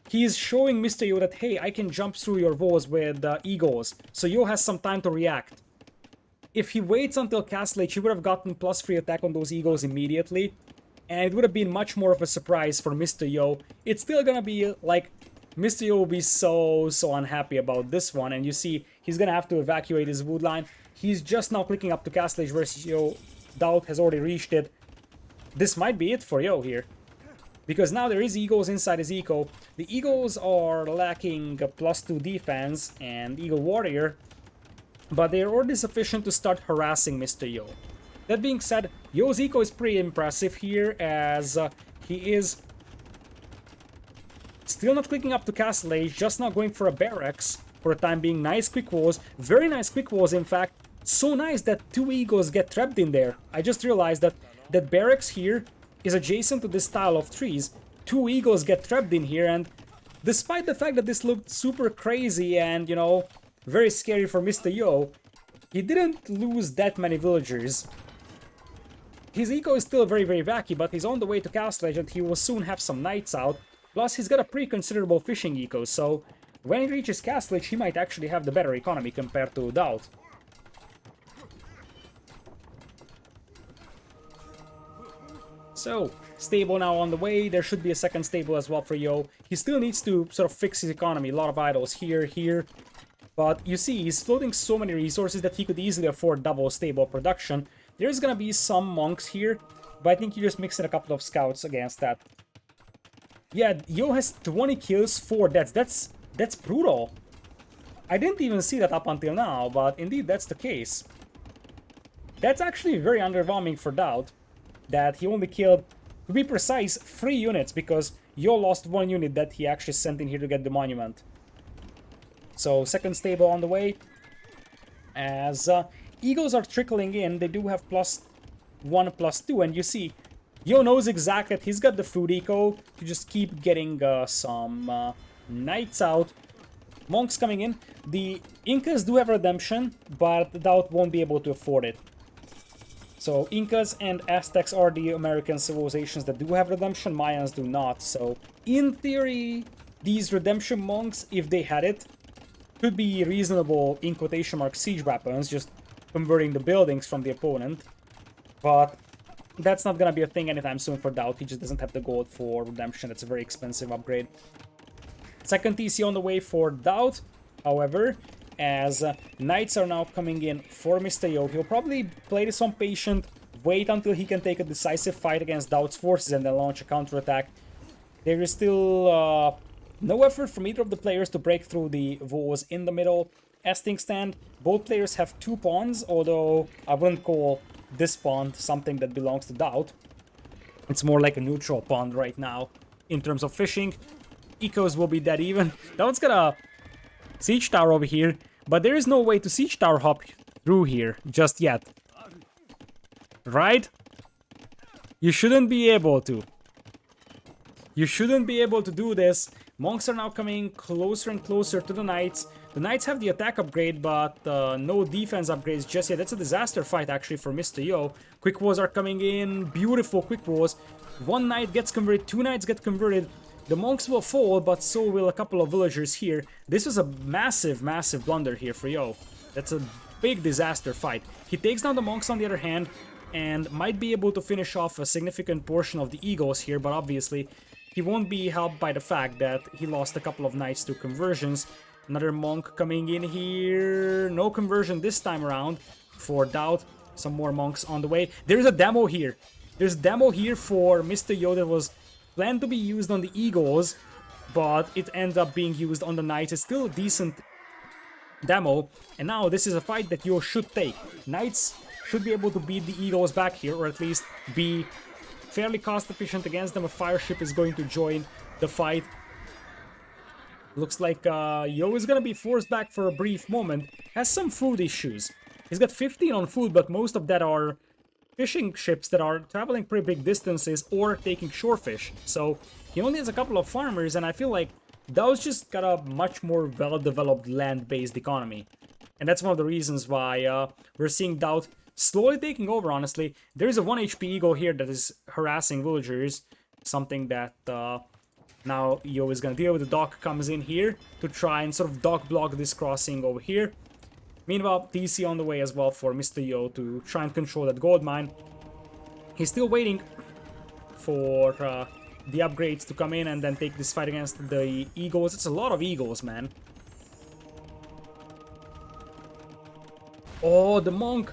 He is showing Mr.Yo that, hey, I can jump through your walls with Eagles. So Yo has some time to react. If he waits until Castle Age, he would have gotten +3 attack on those Eagles immediately. And it would have been much more of a surprise for Mr.Yo. It's still gonna be, like, Mr.Yo will be so unhappy about this one. And you see, he's gonna have to evacuate his wood line. He's just now clicking up to Castle Age versus Yo. DauT has already reached it. This might be it for Yo here. Because now there is Eagles inside his eco. The Eagles are lacking a +2 defense and Eagle Warrior, but they are already sufficient to start harassing Mr.Yo. That being said, Yo's eco is pretty impressive here, as he is still not clicking up to Castle Age, just not going for a barracks for the time being. Nice quick walls, very nice quick walls in fact. So nice that 2 Eagles get trapped in there. I just realized that that barracks here is adjacent to this style of trees. 2 Eagles get trapped in here, and despite the fact that this looked super crazy and, you know, very scary for Mr.Yo, he didn't lose that many villagers. His eco is still very vacky, but he's on the way to Castle Age and he will soon have some knights out. Plus, he's got a pretty considerable fishing eco, so when he reaches Castle Age, he might actually have the better economy compared to DauT. So, stable now on the way. There should be a second stable as well for Yo. He still needs to sort of fix his economy. A lot of idols here. But you see, he's floating so many resources that he could easily afford double stable production. There's gonna be some monks here, but I think you just mix in a couple of scouts against that. Yeah, Yo has 20 kills, 4 deaths. That's brutal. I didn't even see that up until now, but indeed that's the case. That's actually very underwhelming for DauT. That he only killed, to be precise, 3 units, because Yo lost 1 unit that he actually sent in here to get the monument. So, second stable on the way. As Eagles are trickling in, they do have +1, +2, and you see, Yo knows exactly that he's got the food eco to just keep getting some knights out. Monks coming in. The Incas do have redemption, but DauT won't be able to afford it. So, Incas and Aztecs are the American civilizations that do have redemption, Mayans do not. So, in theory, these redemption monks, if they had it, could be reasonable, in quotation marks, siege weapons, just converting the buildings from the opponent. But that's not gonna be a thing anytime soon for DauT. He just doesn't have the gold for redemption. It's a very expensive upgrade. Second TC on the way for DauT, however, as knights are now coming in for Mr.Yo. He'll probably play this on patient, wait until he can take a decisive fight against DauT's forces and then launch a counterattack. There is still no effort from either of the players to break through the walls in the middle. As things stand, both players have 2 pawns, although I wouldn't call this pawn something that belongs to DauT. It's more like a neutral pawn right now in terms of fishing. Ecos will be dead even. DauT's got a siege tower over here, but there is no way to siege tower hop through here just yet. Right? You shouldn't be able to. You shouldn't be able to do this. Monks are now coming closer and closer to the Knights. The Knights have the attack upgrade, but no defense upgrades just yet. That's a disaster fight, actually, for Mr.Yo. Quick Wars are coming in. Beautiful Quick Wars. One Knight gets converted. Two Knights get converted. The Monks will fall, but so will a couple of villagers here. This was a massive, massive blunder here for Yo. That's a big disaster fight. He takes down the Monks on the other hand, and might be able to finish off a significant portion of the Eagles here, but obviously he won't be helped by the fact that he lost a couple of Knights to conversions. Another Monk coming in here. No conversion this time around for GL.TaToH. Some more Monks on the way. There's a demo here. There's a demo here for Mr.Yo that was planned to be used on the Eagles, but it ended up being used on the Knights. It's still a decent demo, and now this is a fight that Yo should take. Knights should be able to beat the Eagles back here, or at least be fairly cost efficient against them. A fire ship is going to join the fight. Looks like Yo is gonna be forced back for a brief moment. Has some food issues. He's got 15 on food, but most of that are fishing ships that are traveling pretty big distances or taking shorefish. So he only has a couple of farmers, and I feel like GL.TaToH's just got a much more well-developed land-based economy. And that's one of the reasons why we're seeing GL.TaToH slowly taking over, honestly. There's a 1 HP eagle here that is harassing villagers. Something that now Yo is gonna deal with. The dock comes in here to try and sort of dock block this crossing over here. Meanwhile, TC on the way as well for Mr.Yo to try and control that gold mine. He's still waiting for the upgrades to come in and then take this fight against the Eagles. It's a lot of Eagles, man. Oh, the Monk.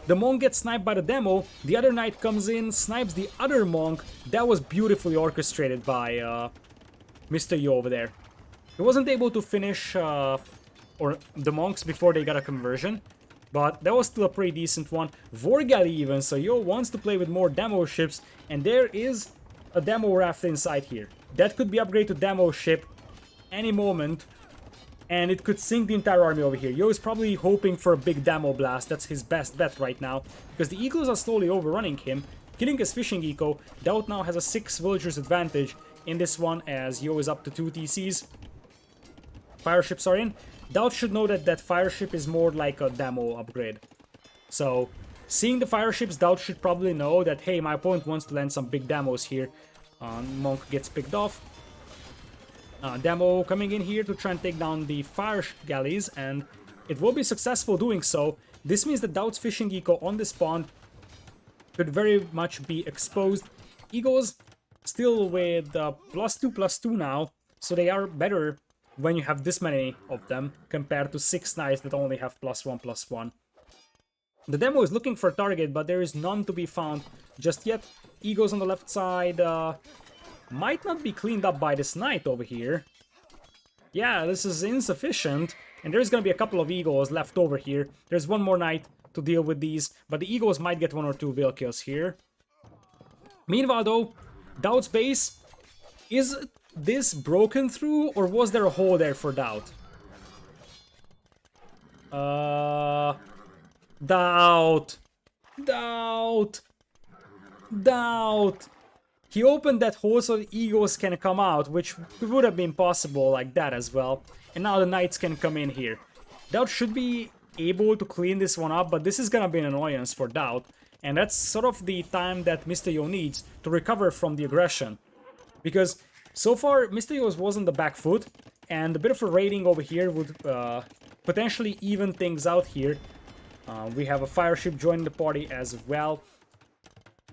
The Monk gets sniped by the demo. The other Knight comes in, snipes the other Monk. That was beautifully orchestrated by Mr.Yo over there. He wasn't able to finish or the Monks before they got a conversion, but that was still a pretty decent one. Vorgal even, so Yo wants to play with more demo ships, and there is a demo raft inside here. That could be upgraded to demo ship any moment, and it could sink the entire army over here. Yo is probably hoping for a big demo blast. That's his best bet right now, because the Eagles are slowly overrunning him, killing his fishing eco. GL.TaToH now has a 6 villagers advantage in this one, as Yo is up to 2 TCs. Fire ships are in. GL.TaToH should know that that fire ship is more like a demo upgrade. So, seeing the fire ships, GL.TaToH should probably know that, hey, my opponent wants to land some big demos here. Monk gets picked off. Demo coming in here to try and take down the fire galleys, and it will be successful doing so. This means that GL.TaToH's fishing eco on this spawn could very much be exposed. Eagles still with +2/+2 now, so they are better when you have this many of them compared to 6 Knights that only have +1/+1. The demo is looking for a target, but there is none to be found just yet. Eagles on the left side might not be cleaned up by this Knight over here. Yeah, this is insufficient, and there's gonna be a couple of Eagles left over here. There's one more Knight to deal with these, but the Eagles might get 1 or 2 veil kills here. Meanwhile though, GL.TaToH's base, is this broken through, or was there a hole there for GL.TaToH? GL.TaToH. He opened that hole so the Eagles can come out, which would have been possible like that as well. And now the Knights can come in here. GL.TaToH should be able to clean this one up, but this is gonna be an annoyance for GL.TaToH. And that's sort of the time that Mr.Yo needs to recover from the aggression. Because so far, Mr.Yo was on the back foot, and a bit of a raiding over here would potentially even things out here. We have a fire ship joining the party as well.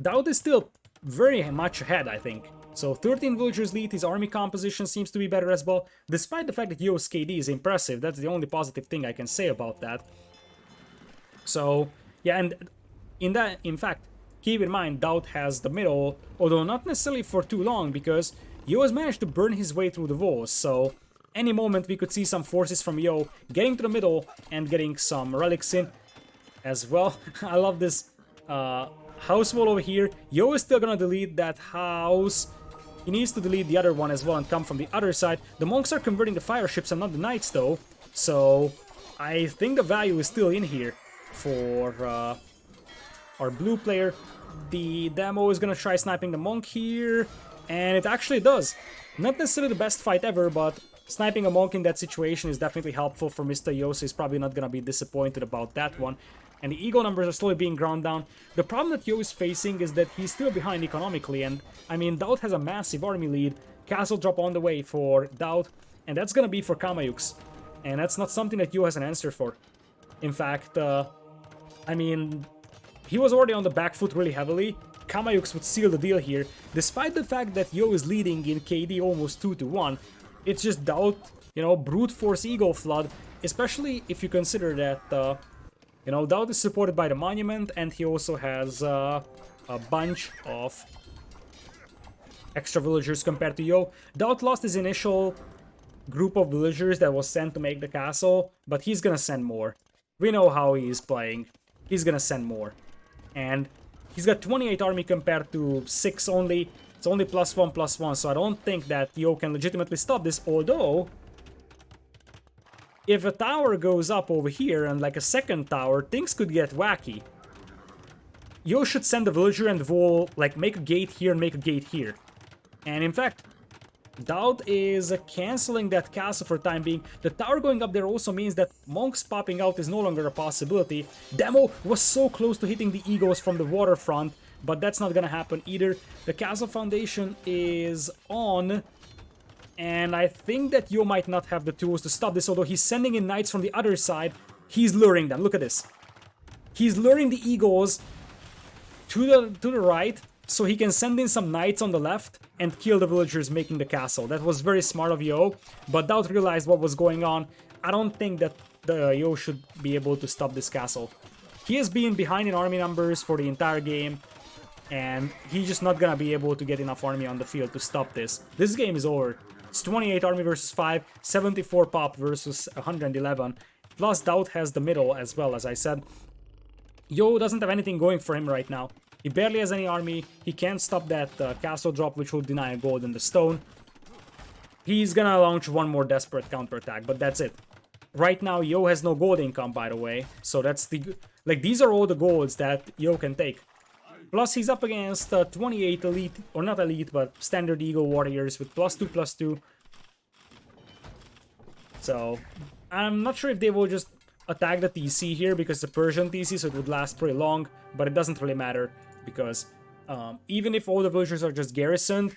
GL.TaToH is still very much ahead, I think. So 13 villagers lead, his army composition seems to be better as well. Despite the fact that Yo's KD is impressive, that's the only positive thing I can say about that. So, yeah, and in fact, keep in mind, GL.TaToH has the middle, although not necessarily for too long, because Yo has managed to burn his way through the walls, so any moment we could see some forces from Yo getting to the middle and getting some relics in as well. I love this house wall over here. Yo is still gonna delete that house. He needs to delete the other one as well and come from the other side. The Monks are converting the fire ships and not the Knights though, so I think the value is still in here for our blue player. The demo is gonna try sniping the monk here, and it actually does. Not necessarily the best fight ever, but sniping a monk in that situation is definitely helpful for Mr.Yo, so he's probably not gonna be disappointed about that one. And the ego numbers are slowly being ground down. The problem that Yo is facing is that he's still behind economically, and I mean, DauT has a massive army lead. Castle drop on the way for DauT, and that's gonna be for Kamayuks. And that's not something that Yo has an answer for. In fact, I mean, he was already on the back foot really heavily. Kamayuks would seal the deal here. Despite the fact that Yo is leading in KD almost 2-1, it's just DauT, you know, brute force ego flood, especially if you consider that, you know, DauT is supported by the monument, and he also has a bunch of extra villagers compared to Yo. DauT lost his initial group of villagers that was sent to make the castle, but he's gonna send more. We know how he's playing. He's gonna send more. And he's got 28 army compared to 6 only. It's only +1/+1, so I don't think that Yo can legitimately stop this, although if a tower goes up over here and like a second tower, things could get wacky. Yo should send a villager and will like make a gate here and make a gate here. And in fact, DauT is canceling that castle for the time being. The tower going up there also means that monks popping out is no longer a possibility. Demo was so close to hitting the egos from the waterfront, but that's not gonna happen either. The castle foundation is on, and I think that Yo might not have the tools to stop this, although he's sending in knights from the other side. He's luring them. Look at this. He's luring the egos to the right, so he can send in some knights on the left and kill the villagers making the castle. That was very smart of Yo, but DauT realized what was going on. I don't think that the Yo should be able to stop this castle. He has been behind in army numbers for the entire game, and he's just not gonna be able to get enough army on the field to stop this. This game is over. It's 28 army versus 5, 74 pop versus 111. Plus DauT has the middle as well, as I said. Yo doesn't have anything going for him right now. He barely has any army. He can't stop that castle drop, which will deny a gold in the stone. He's gonna launch one more desperate counterattack, but that's it. Right now, Yo has no gold income, by the way. So that's the... like, these are all the golds that Yo can take. Plus, he's up against 28 elite, or not elite, but standard Eagle warriors with +2/+2. So, I'm not sure if they will just attack the TC here because it's a Persian TC, so it would last pretty long, but it doesn't really matter. Because even if all the villagers are just garrisoned,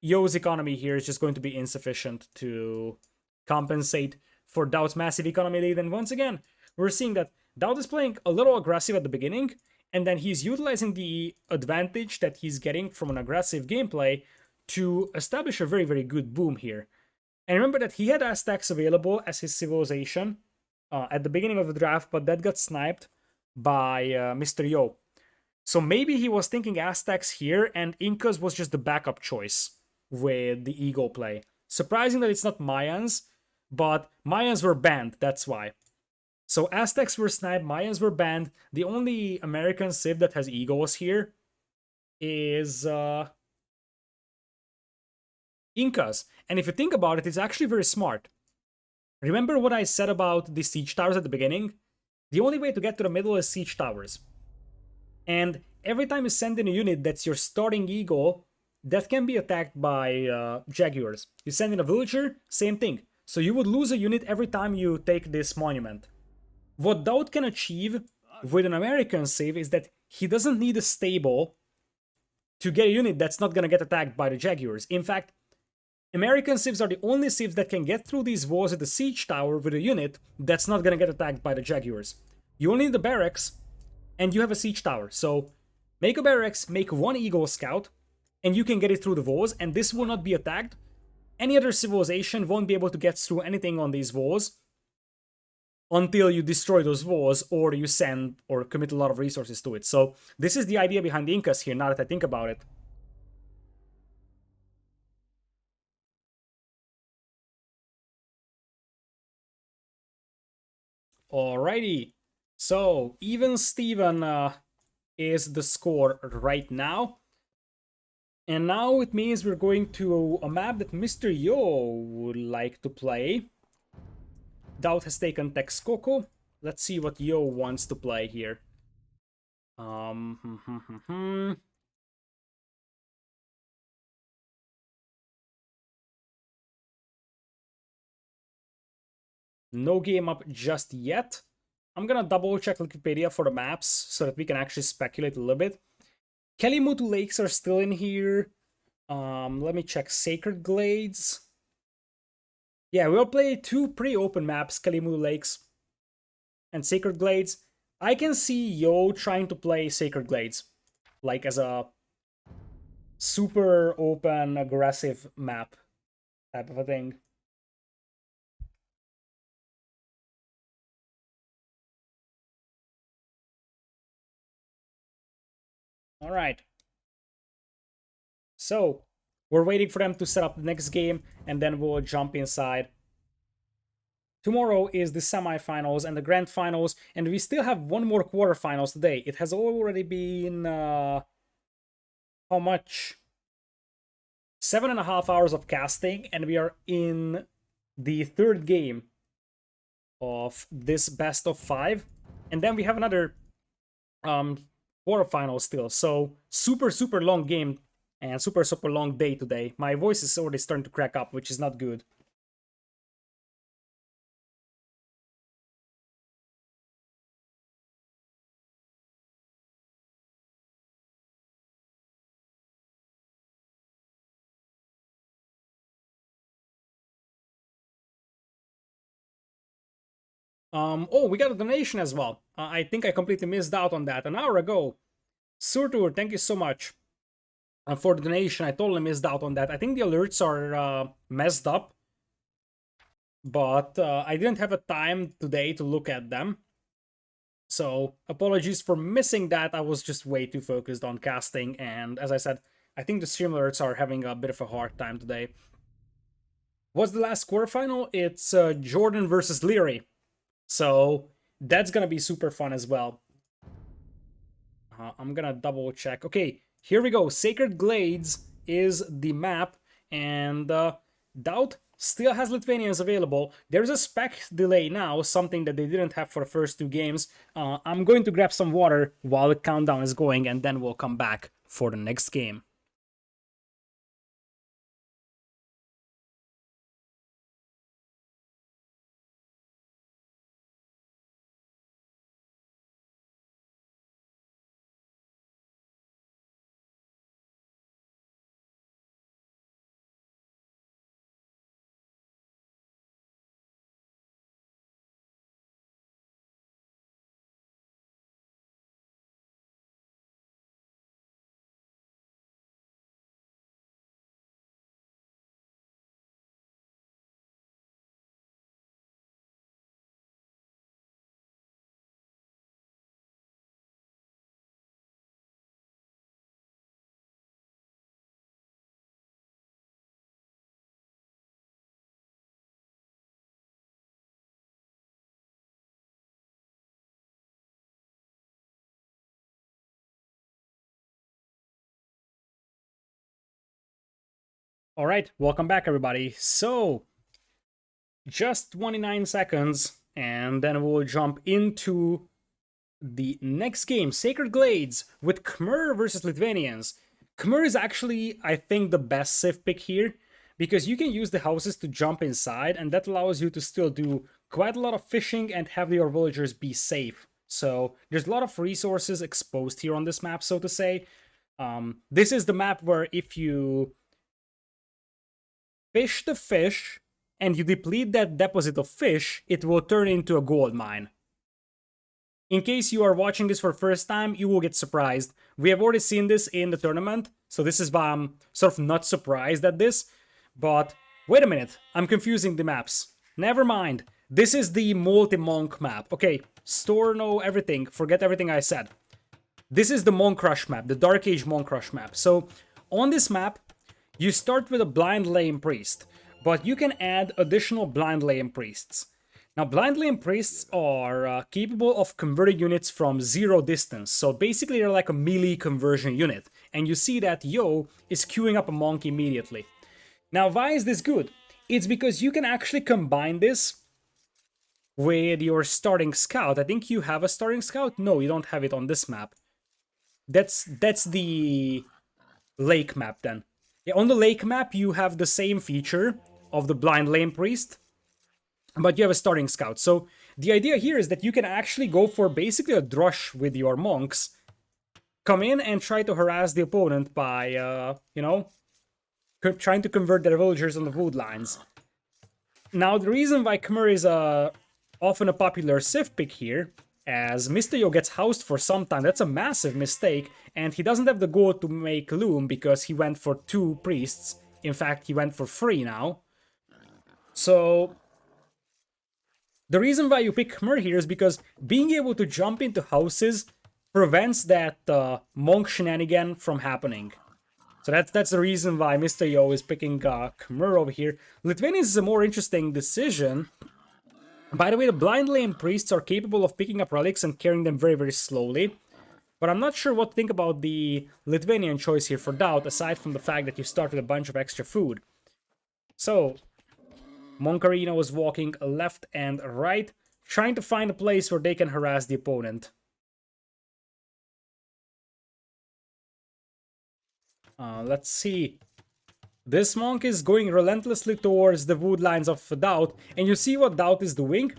Yo's economy here is just going to be insufficient to compensate for DauT's massive economy lead. And once again, we're seeing that DauT is playing a little aggressive at the beginning, and then he's utilizing the advantage that he's getting from an aggressive gameplay to establish a very, very good boom here. And remember that he had Aztecs available as his civilization at the beginning of the draft, but that got sniped by Mr.Yo. So maybe he was thinking Aztecs here, and Incas was just the backup choice with the Eagle play. Surprising that it's not Mayans, but Mayans were banned, that's why. So Aztecs were sniped, Mayans were banned. The only American civ that has Eagles here is Incas. And if you think about it, it's actually very smart. Remember what I said about the siege towers at the beginning? The only way to get to the middle is siege towers. And every time you send in a unit that's your starting Eagle, that can be attacked by Jaguars. You send in a villager, same thing. So you would lose a unit every time you take this monument. What DauT can achieve with an American save is that he doesn't need a stable to get a unit that's not going to get attacked by the Jaguars. In fact, American civs are the only civs that can get through these walls at the siege tower with a unit that's not going to get attacked by the Jaguars. You only need the barracks, and you have a siege tower. So make a barracks, make one Eagle Scout, and you can get it through the walls, and this will not be attacked. Any other civilization won't be able to get through anything on these walls until you destroy those walls or you send or commit a lot of resources to it. So this is the idea behind the Incas here, now that I think about it. Alrighty, so even Steven is the score right now. And now it means we're going to a map that Mr.Yo would like to play. DauT has taken Texcoco. Let's see what Yo wants to play here. Um, No game up just yet. I'm gonna double check Wikipedia for the maps so that we can actually speculate a little bit. Kelimutu Lakes are still in here. Let me check Sacred Glades. Yeah, we'll play two pretty open maps, Kelimutu Lakes and Sacred Glades. I can see Yo trying to play Sacred Glades, like as a super open, aggressive map type of a thing. All right. So we're waiting for them to set up the next game, and then we'll jump inside. Tomorrow is the semifinals and the grand finals, and we still have one more quarterfinals today. It has already been how much? 7.5 hours of casting, and we are in the third game of this best of 5, and then we have another um quarterfinal still. So super long game and super long day today. My voice is already starting to crack up, which is not good. Oh, we got a donation as well. I think I completely missed out on that an hour ago. Surtur, thank you so much for the donation. I totally missed out on that. I think the alerts are messed up, but I didn't have a time today to look at them. So apologies for missing that. I was just way too focused on casting, and as I said, I think the stream alerts are having a bit of a hard time today. What's the last quarterfinal? It's Jordan versus Leary. So that's gonna be super fun as well. I'm gonna double check. Okay, here we go. Sacred Glades is the map, and DauT still has Lithuanians available. There's a spec delay now, something that they didn't have for the first two games. I'm going to grab some water while the countdown is going, and then we'll come back for the next game. All right, welcome back, everybody. So, just 29 seconds, and then we'll jump into the next game, Sacred Glades, with Khmer versus Lithuanians. Khmer is actually, I think, the best civ pick here, because you can use the houses to jump inside, and that allows you to still do quite a lot of fishing and have your villagers be safe. So there's a lot of resources exposed here on this map, so to say. This is the map where if you fish the fish and you deplete that deposit of fish, it will turn into a gold mine. In case you are watching this for the first time, you will get surprised. We have already seen this in the tournament, so this is why I'm sort of not surprised at this. But wait a minute, I'm confusing the maps. Never mind. This is the multi-monk map. Okay, store no everything. Forget everything I said. This is the Monk Rush map, the Dark Age Monk Rush map. So on this map, you start with a blind lame priest, but you can add additional blind lame priests. Now, blind lame priests are capable of converting units from zero distance, so basically they're like a melee conversion unit, and you see that Yo is queuing up a monk immediately. Now, why is this good? It's because you can actually combine this with your starting scout. I think you have a starting scout? No, you don't have it on this map. That's the lake map then. Yeah, on the lake map, you have the same feature of the blind lane priest, but you have a starting scout. So the idea here is that you can actually go for basically a drush with your monks, come in and try to harass the opponent by, trying to convert their villagers on the wood lines. Now, the reason why Khmer is often a popular Civ pick here, as Mr.Yo gets housed for some time, that's a massive mistake, and he doesn't have the goal to make Loom because he went for 2 priests. In fact, he went for 3 now. So, the reason why you pick Khmer here is because being able to jump into houses prevents that monk shenanigan from happening. So that's the reason why Mr.Yo is picking Khmer over here. Lithuanians is a more interesting decision. By the way, the blind lane priests are capable of picking up relics and carrying them very, very slowly. But I'm not sure what to think about the Lithuanian choice here for DauT, aside from the fact that you start with a bunch of extra food. So, Moncarino is walking left and right, trying to find a place where they can harass the opponent. Let's see. This monk is going relentlessly towards the wood lines of DauT, and you see what DauT is doing?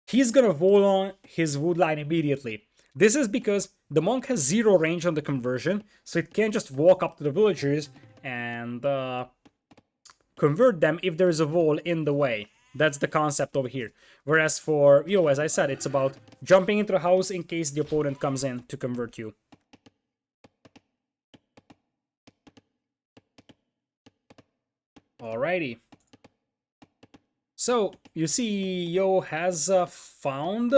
He's gonna wall on his wood line immediately. This is because the monk has 0 range on the conversion, so it can't just walk up to the villagers and convert them if there is a wall in the way. That's the concept over here. Whereas for Yo, as I said, it's about jumping into the house in case the opponent comes in to convert you. Alrighty. So, you see, Yo has found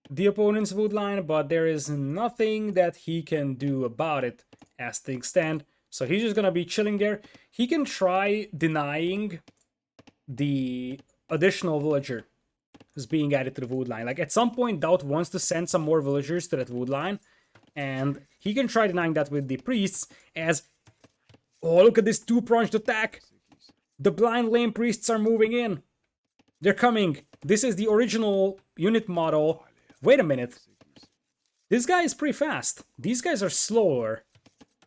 the opponent's wood line, but there is nothing that he can do about it as things stand. So he's just gonna be chilling there. He can try denying the additional villager who's being added to the wood line. Like, at some point, DauT wants to send some more villagers to that wood line, and he can try denying that with the priests, as... Oh, look at this 2-pronged attack! The blind lane priests are moving in. They're coming. This is the original unit model. Wait a minute. This guy is pretty fast. These guys are slower.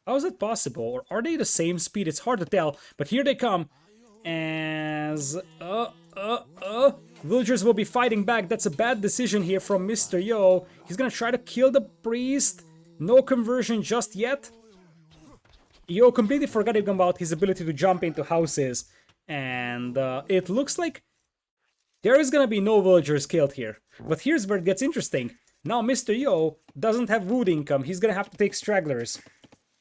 How is that possible? Or are they the same speed? It's hard to tell. But here they come. As... Villagers will be fighting back. That's a bad decision here from Mr.Yo. He's gonna try to kill the priest. No conversion just yet. Yo completely forgot about his ability to jump into houses. And it looks like there is gonna be no villagers killed here. But here's where it gets interesting. Now Mr.Yo doesn't have wood income. He's gonna have to take stragglers.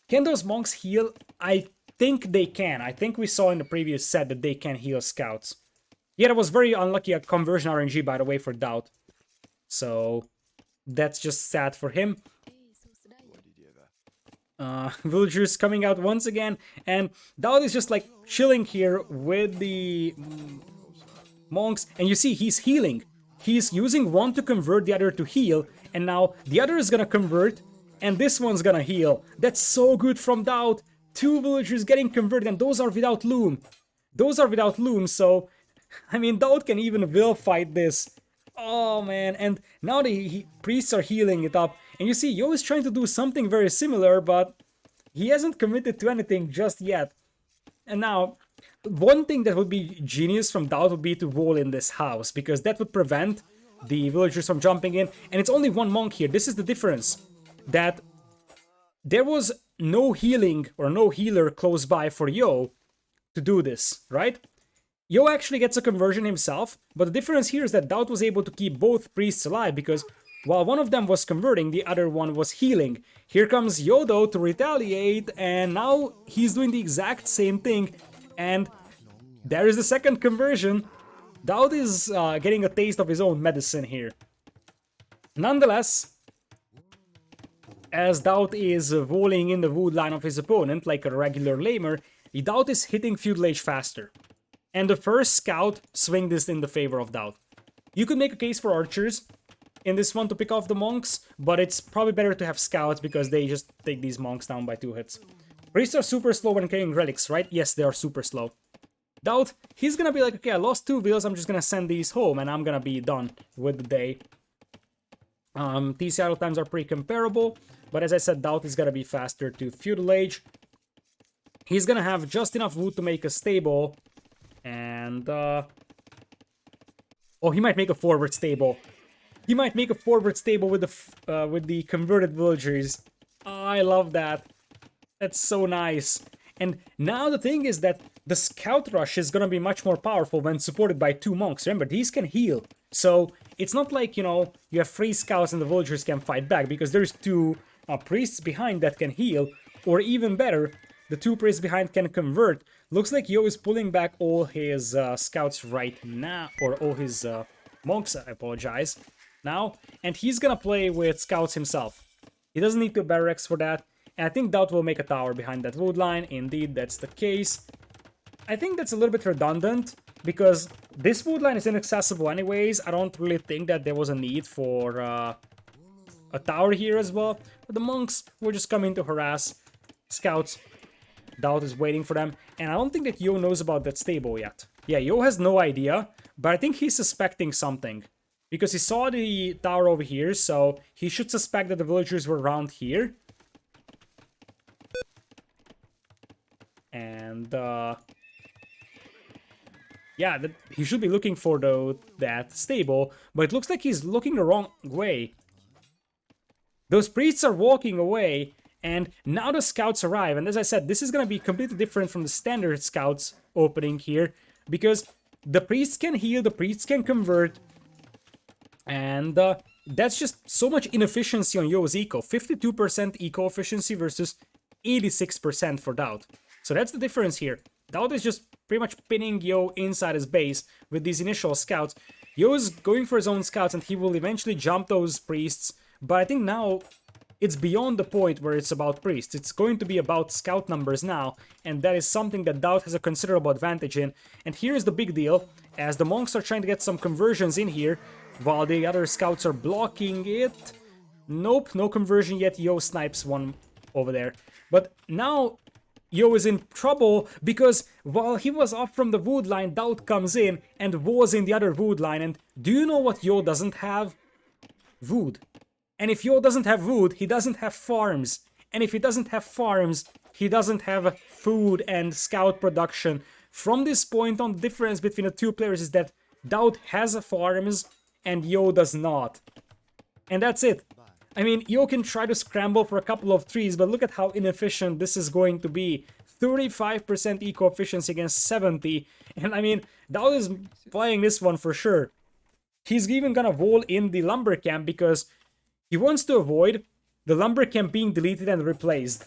Can those monks heal? I think they can. I think we saw in the previous set that they can heal scouts. Yeah, that was very unlucky a conversion RNG, by the way, for DauT. So that's just sad for him. Villagers coming out once again, and DauT is just like chilling here with the monks, and you see he's healing. He's using one to convert, the other to heal, and now the other is gonna convert, and this one's gonna heal. That's so good from DauT. 2 villagers getting converted, and those are without loom. Those are without loom, so I mean, DauT can even will fight this. Oh man, and now the priests are healing it up. And you see, Yo is trying to do something very similar, but he hasn't committed to anything just yet. And now, one thing that would be genius from DauT would be to wall in this house, because that would prevent the villagers from jumping in. And it's only 1 monk here. This is the difference. That there was no healing or no healer close by for Yo to do this, right? Yo actually gets a conversion himself, but the difference here is that DauT was able to keep both priests alive, because while one of them was converting, the other one was healing. Here comes Yo though to retaliate, and now he's doing the exact same thing, and there is the second conversion. DauT is getting a taste of his own medicine here. Nonetheless, as DauT is walling in the wood line of his opponent like a regular lamer, DauT is hitting Feudal Age faster. And the first scout swing this in the favor of DauT. You could make a case for archers in this one to pick off the monks, but it's probably better to have scouts because they just take these monks down by 2 hits. Priests are super slow when carrying relics, right? Yes, they are super slow. DauT, he's gonna be like, okay, I lost 2 wheels, I'm just gonna send these home and I'm gonna be done with the day. TC idle times are pretty comparable. But as I said, DauT is gonna be faster to Feudal Age. He's gonna have just enough wood to make a stable. And, oh, he might make a forward stable. He might make a forward stable with the converted villagers. Oh, I love that. That's so nice. And now the thing is that the Scout Rush is gonna be much more powerful when supported by 2 monks. Remember, these can heal. So it's not like, you know, you have 3 scouts and the villagers can fight back, because there's 2 priests behind that can heal. Or even better, the 2 priests behind can convert. Looks like Yo is pulling back all his scouts right now, or all his monks, I apologize, now. And he's gonna play with scouts himself. He doesn't need to barracks for that. And I think DauT will make a tower behind that wood line. Indeed, that's the case. I think that's a little bit redundant, because this wood line is inaccessible anyways. I don't really think that there was a need for a tower here as well. But the monks were just coming to harass scouts. DauT is waiting for them. And I don't think that Yo knows about that stable yet. Yeah, Yo has no idea, but I think he's suspecting something. Because he saw the tower over here, so he should suspect that the villagers were around here. And, yeah, he should be looking for that stable, but it looks like he's looking the wrong way. Those priests are walking away, and now the scouts arrive. And as I said, this is going to be completely different from the standard scouts opening here, because the priests can heal, the priests can convert, and that's just so much inefficiency on Yo's eco. 52% eco efficiency versus 86% for DauT. So that's the difference here. DauT is just pretty much pinning Yo inside his base with these initial scouts. Yo is going for his own scouts, and he will eventually jump those priests. But I think now it's beyond the point where it's about priests. It's going to be about scout numbers now, and that is something that DauT has a considerable advantage in. And here's the big deal, as the monks are trying to get some conversions in here, while the other scouts are blocking it. Nope, no conversion yet. Yo snipes one over there. But now Yo is in trouble, because while he was off from the wood line, DauT comes in and was in the other wood line. And do you know what Yo doesn't have? Wood. And if Yo doesn't have wood, he doesn't have farms. And if he doesn't have farms, he doesn't have food and scout production. From this point on, the difference between the 2 players is that DauT has farms and Yo does not. And that's it. I mean, Yo can try to scramble for a couple of trees, but look at how inefficient this is going to be. 35% eco efficiency against 70. And I mean, DauT is playing this one for sure. He's even gonna wall in the lumber camp, because he wants to avoid the lumber camp being deleted and replaced.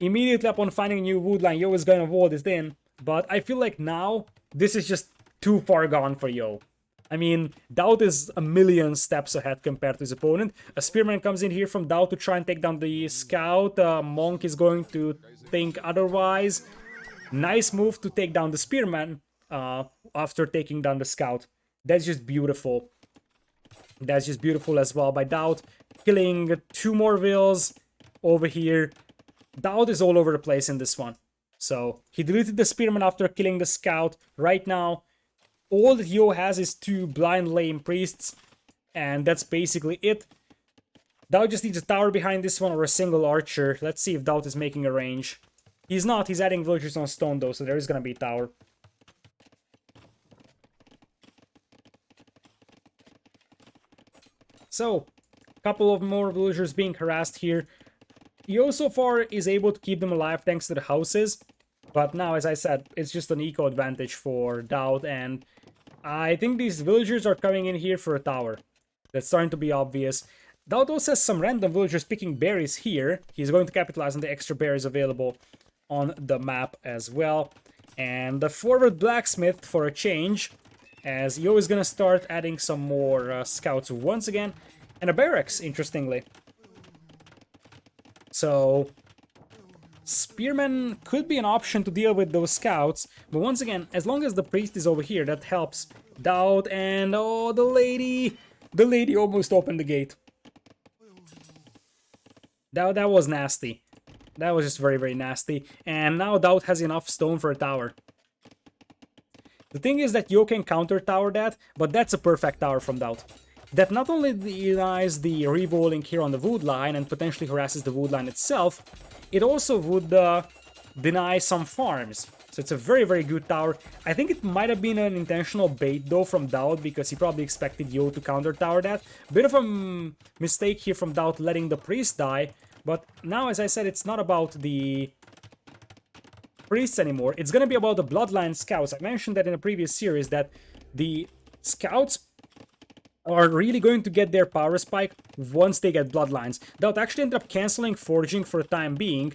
Immediately upon finding a new wood line, Yo is gonna wall this in. But I feel like now, this is just too far gone for Yo. I mean, DauT is a million steps ahead compared to his opponent. A spearman comes in here from DauT to try and take down the scout. Monk is going to think otherwise. Nice move to take down the spearman after taking down the scout. That's just beautiful. That's just beautiful as well by DauT. Killing 2 more vills over here. DauT is all over the place in this one. So, he deleted the spearman after killing the scout. Right now, all that Yo has is 2 blind lame priests, and that's basically it. DauT just needs a tower behind this one or a single archer. Let's see if DauT is making a range. He's not, he's adding villagers on stone though, so there is gonna be a tower. So, a couple of more villagers being harassed here. Yo so far is able to keep them alive thanks to the houses. But now, as I said, it's just an eco advantage for DauT, and I think these villagers are coming in here for a tower. That's starting to be obvious. DauT also has some random villagers picking berries here. He's going to capitalize on the extra berries available on the map as well. And the forward blacksmith for a change, as Yo is going to start adding some more scouts once again. And a barracks, interestingly. So spearmen could be an option to deal with those scouts, but once again, as long as the priest is over here, that helps DauT. And oh, the lady almost opened the gate. That was nasty. That was just very, very nasty. And now DauT has enough stone for a tower. The thing is that Yo can counter tower that, but that's a perfect tower from DauT. that not only denies the revooling here on the wood line and potentially harasses the wood line itself, it also would deny some farms. So it's a very, very good tower. I think it might have been an intentional bait though from DauT, because he probably expected Yo to counter tower that. Bit of a mistake here from DauT letting the priest die, but now, as I said, it's not about the priests anymore. It's gonna be about the bloodline scouts. I mentioned that in a previous series that the scouts are really going to get their power spike once they get bloodlines. DauT actually ended up canceling forging for the time being,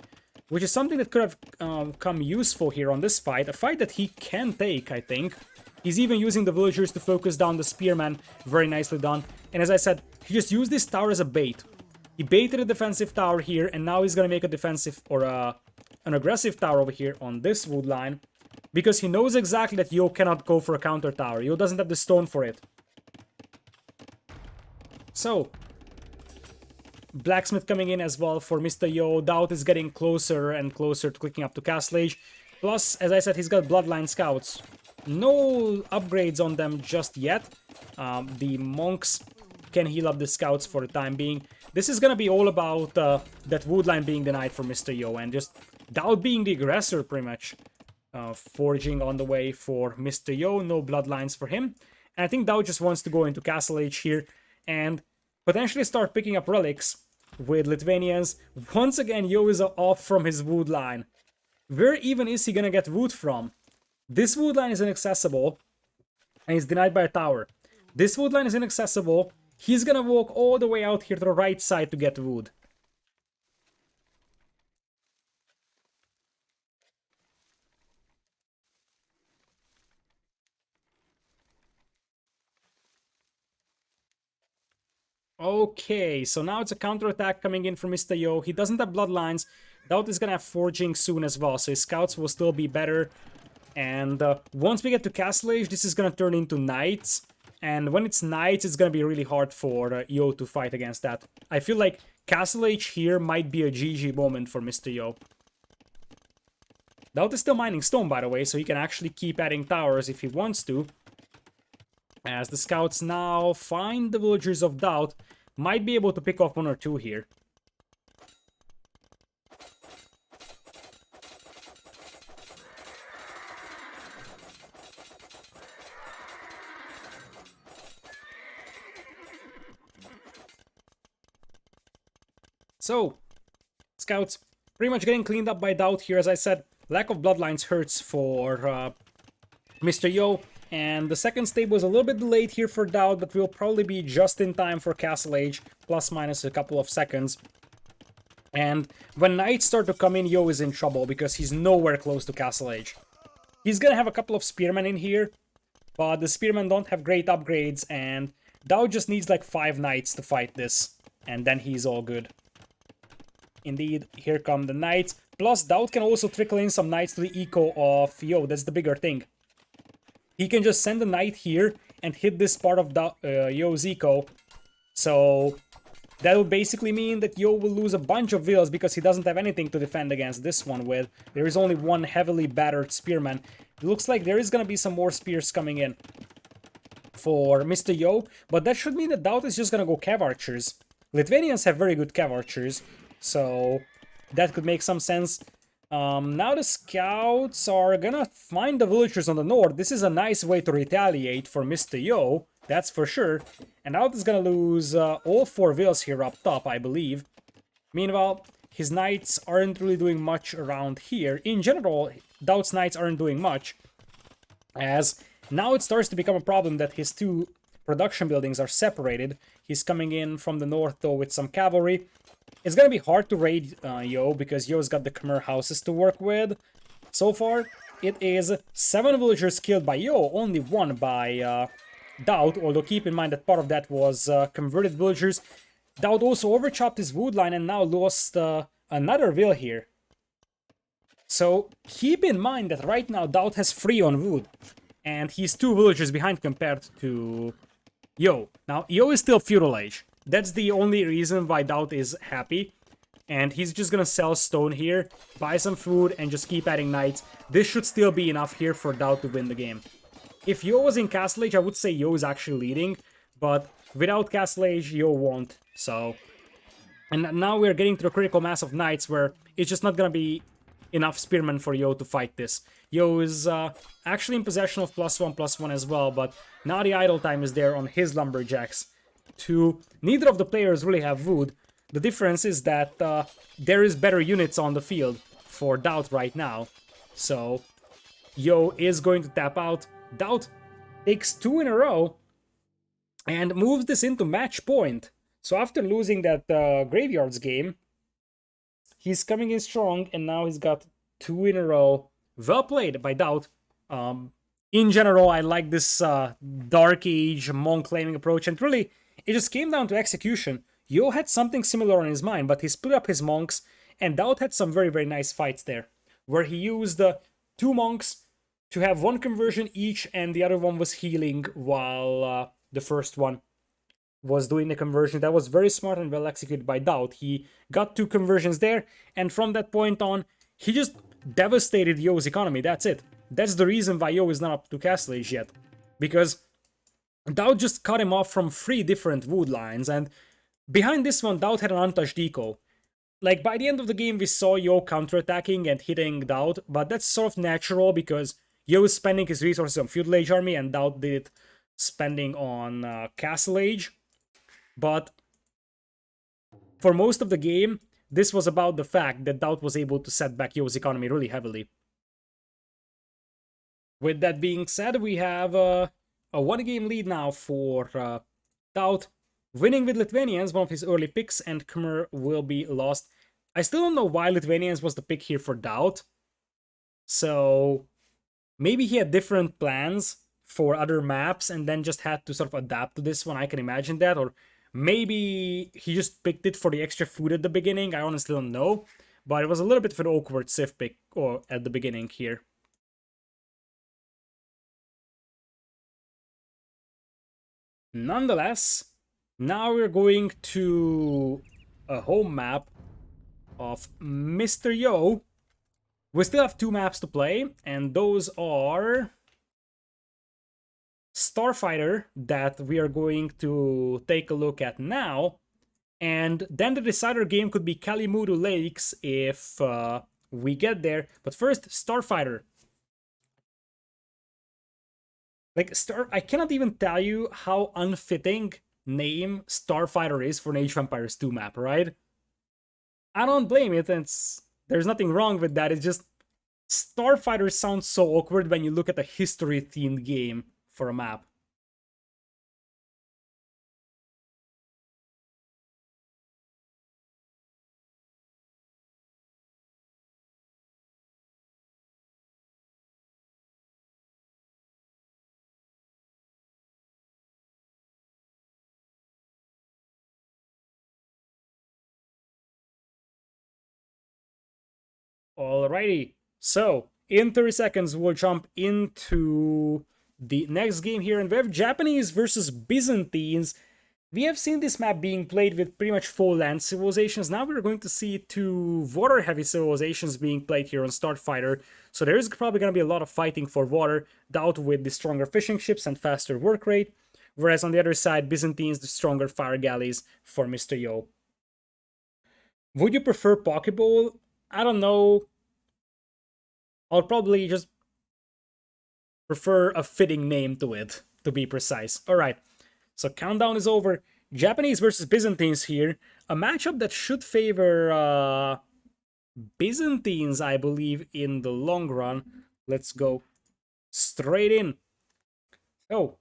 which is something that could have come useful here on this fight. A fight that he can take, I think. He's even using the villagers to focus down the spearman. Very nicely done. And as I said, he just used this tower as a bait. He baited a defensive tower here, and now he's gonna make a defensive or an aggressive tower over here on this wood line, because he knows exactly that Yo cannot go for a counter tower. Yo doesn't have the stone for it. So, Blacksmith coming in as well for Mr.Yo. DauT is getting closer and closer to clicking up to Castle Age. Plus, as I said, he's got Bloodline Scouts. No upgrades on them just yet. The monks can heal up the scouts for the time being. This is gonna be all about that wood line being denied for Mr.Yo and just DauT being the aggressor pretty much. Forging on the way for Mr.Yo, no bloodlines for him. And I think DauT just wants to go into Castle Age here and potentially start picking up relics with Lithuanians. Once again, Yo is off from his wood line. Where even is he gonna get wood from? This wood line is inaccessible and he's denied by a tower. This wood line is inaccessible. He's gonna walk all the way out here to the right side to get wood. Okay, so now it's a counterattack coming in from Mr.Yo. He doesn't have bloodlines. DauT is gonna have forging soon as well, so his scouts will still be better. And once we get to Castle Age, this is gonna turn into knights. And when it's knights, it's gonna be really hard for Yo to fight against that. I feel like Castle Age here might be a GG moment for Mr.Yo. DauT is still mining stone, by the way, so he can actually keep adding towers if he wants to. As the scouts now find the villagers of DauT, might be able to pick off one or two here. So, scouts pretty much getting cleaned up by DauT here. As I said, lack of bloodlines hurts for Mr.Yo. And the second stage was a little bit delayed here for DauT, but will probably be just in time for Castle Age, plus minus a couple of seconds. And when knights start to come in, Yo is in trouble because he's nowhere close to Castle Age. He's gonna have a couple of spearmen in here, but the spearmen don't have great upgrades, and DauT just needs like 5 knights to fight this, and then he's all good. Indeed, here come the knights. Plus, DauT can also trickle in some knights to the eco of Yo. That's the bigger thing. He can just send a knight here and hit this part of Yo's eco. So that will basically mean that Yo will lose a bunch of villas because he doesn't have anything to defend against this one with. There is only one heavily battered spearman. It looks like there is going to be some more spears coming in for Mr.Yo, but that should mean that DauT is just going to go cav archers. Lithuanians have very good cav archers, so that could make some sense. Now the scouts are gonna find the villagers on the north. This is a nice way to retaliate for Mr.Yo, that's for sure. And DauT is gonna lose all 4 villas here up top, I believe. Meanwhile, his knights aren't really doing much around here. In general, DauT's knights aren't doing much, as now it starts to become a problem that his 2 production buildings are separated. He's coming in from the north though with some cavalry. It's gonna be hard to raid Yo because Yo's got the Khmer houses to work with. So far, it is 7 villagers killed by Yo, only 1 by DauT, although keep in mind that part of that was converted villagers. DauT also overchopped his wood line and now lost another villa here. So keep in mind that right now DauT has 3 on wood, and he's 2 villagers behind compared to Yo. Now, Yo is still feudal age. That's the only reason why DauT is happy. And he's just gonna sell stone here, buy some food, and just keep adding knights. This should still be enough here for DauT to win the game. If Yo was in Castle Age, I would say Yo is actually leading. But without Castle Age, Yo won't. So, and now we're getting to the critical mass of knights where it's just not gonna be enough spearmen for Yo to fight this. Yo is actually in possession of +1/+1 as well, but now the idle time is there on his lumberjacks. Neither of the players really have wood. The difference is that there is better units on the field for DauT right now. So Yo is going to tap out. DauT takes 2 in a row and moves this into match point. So after losing that Graveyards game, he's coming in strong, and now he's got 2 in a row. Well played by DauT. In general, I like this Dark Age monk claiming approach, and really, it just came down to execution. Yo had something similar on his mind, but he split up his monks, and DauT had some very, very nice fights there, where he used 2 monks to have 1 conversion each, and the other one was healing while the first one was doing the conversion. That was very smart and well executed by DauT. He got 2 conversions there, and from that point on, he just devastated Yo's economy. That's it. That's the reason why Yo is not up to Castle Age yet. Because DauT just cut him off from 3 different wood lines, and behind this one, DauT had an untouched eco. Like, by the end of the game, we saw Yo counterattacking and hitting DauT, but that's sort of natural because Yo is spending his resources on Feudal Age army, and DauT did it spending on Castle Age. But for most of the game, this was about the fact that DauT was able to set back Yo's economy really heavily. With that being said, we have a 1-game lead now for DauT, winning with Lithuanians, one of his early picks, and Khmer will be lost. I still don't know why Lithuanians was the pick here for DauT. So maybe he had different plans for other maps and then just had to sort of adapt to this one. I can imagine that. Or maybe he just picked it for the extra food at the beginning. I honestly don't know. But it was a little bit of an awkward Civ pick at the beginning here. Nonetheless, now we're going to a home map of Mr.Yo. We still have 2 maps to play, and those are Starfighter, that we are going to take a look at now, and then the decider game could be Kalimudu Lakes if we get there. But first, Starfighter. Like, I cannot even tell you how unfitting name Starfighter is for an Age of Empires 2 map, right? I don't blame it, and there's nothing wrong with that. It's just Starfighter sounds so awkward when you look at a history-themed game for a map. Alrighty, so in 30 seconds we'll jump into the next game here, and we have Japanese versus Byzantines. We have seen this map being played with pretty much full land civilizations. Now we're going to see 2 water-heavy civilizations being played here on Starfighter. So there is probably going to be a lot of fighting for water, DauT with the stronger fishing ships and faster work rate. Whereas on the other side, Byzantines, the stronger fire galleys for Mr.Yo. Would you prefer Pokeball? I don't know. I'll probably just prefer a fitting name to it, to be precise. Alright, so countdown is over. Japanese versus Byzantines here. A matchup that should favor Byzantines, I believe, in the long run. Let's go straight in. So,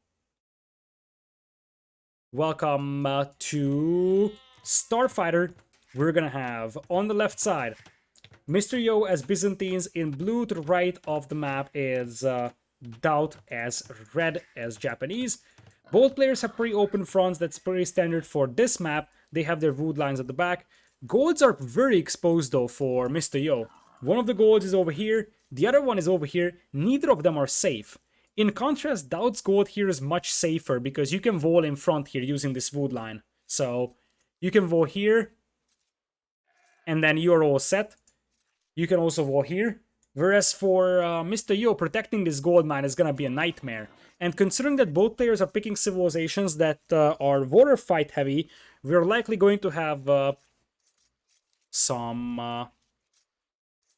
welcome to Starfighter. We're gonna have, on the left side, Mr.Yo as Byzantines. In blue to the right of the map is DauT as red as Japanese. Both players have pretty open fronts. That's pretty standard for this map. They have their wood lines at the back. Golds are very exposed though for Mr.Yo. One of the golds is over here, the other one is over here. Neither of them are safe. In contrast, DauT's gold here is much safer because you can wall in front here using this wood line. So you can wall here, and then you're all set. You can also wall here, Whereas for Mr.Yo, protecting this gold mine is gonna be a nightmare. And considering that both players are picking civilizations that are water fight heavy, we're likely going to have some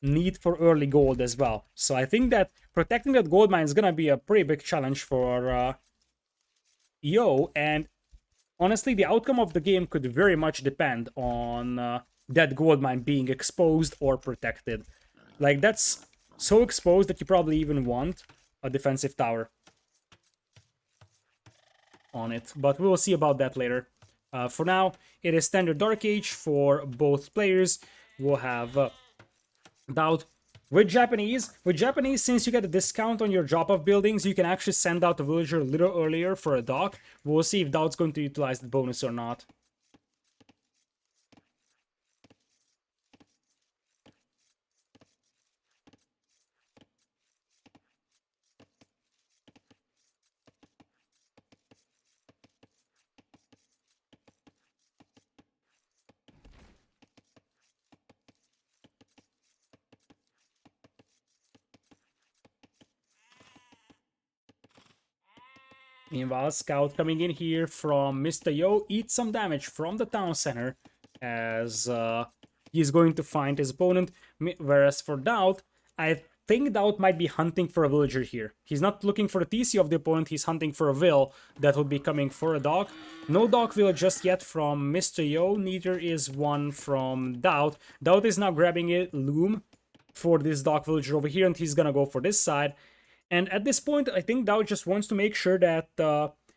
need for early gold as well. So I think that protecting that gold mine is gonna be a pretty big challenge for Yo, and honestly, the outcome of the game could very much depend on that gold mine being exposed or protected. Like, that's so exposed that you probably even want a defensive tower on it. But we'll see about that later. For now, it is standard Dark Age for both players. We'll have DauT with Japanese. With Japanese, since you get a discount on your drop-off buildings, you can actually send out a villager a little earlier for a dock. We'll see if DauT's going to utilize the bonus or not. Meanwhile, Scout coming in here from Mr.Yo eats some damage from the town center as he's going to find his opponent. Whereas for DauT, I think DauT might be hunting for a villager here. He's not looking for the TC of the opponent, he's hunting for a Will that would be coming for a dock. No dock Will just yet from Mr.Yo, neither is one from DauT. DauT is now grabbing a loom for this dock villager over here, and he's gonna go for this side. And at this point, I think DauT just wants to make sure that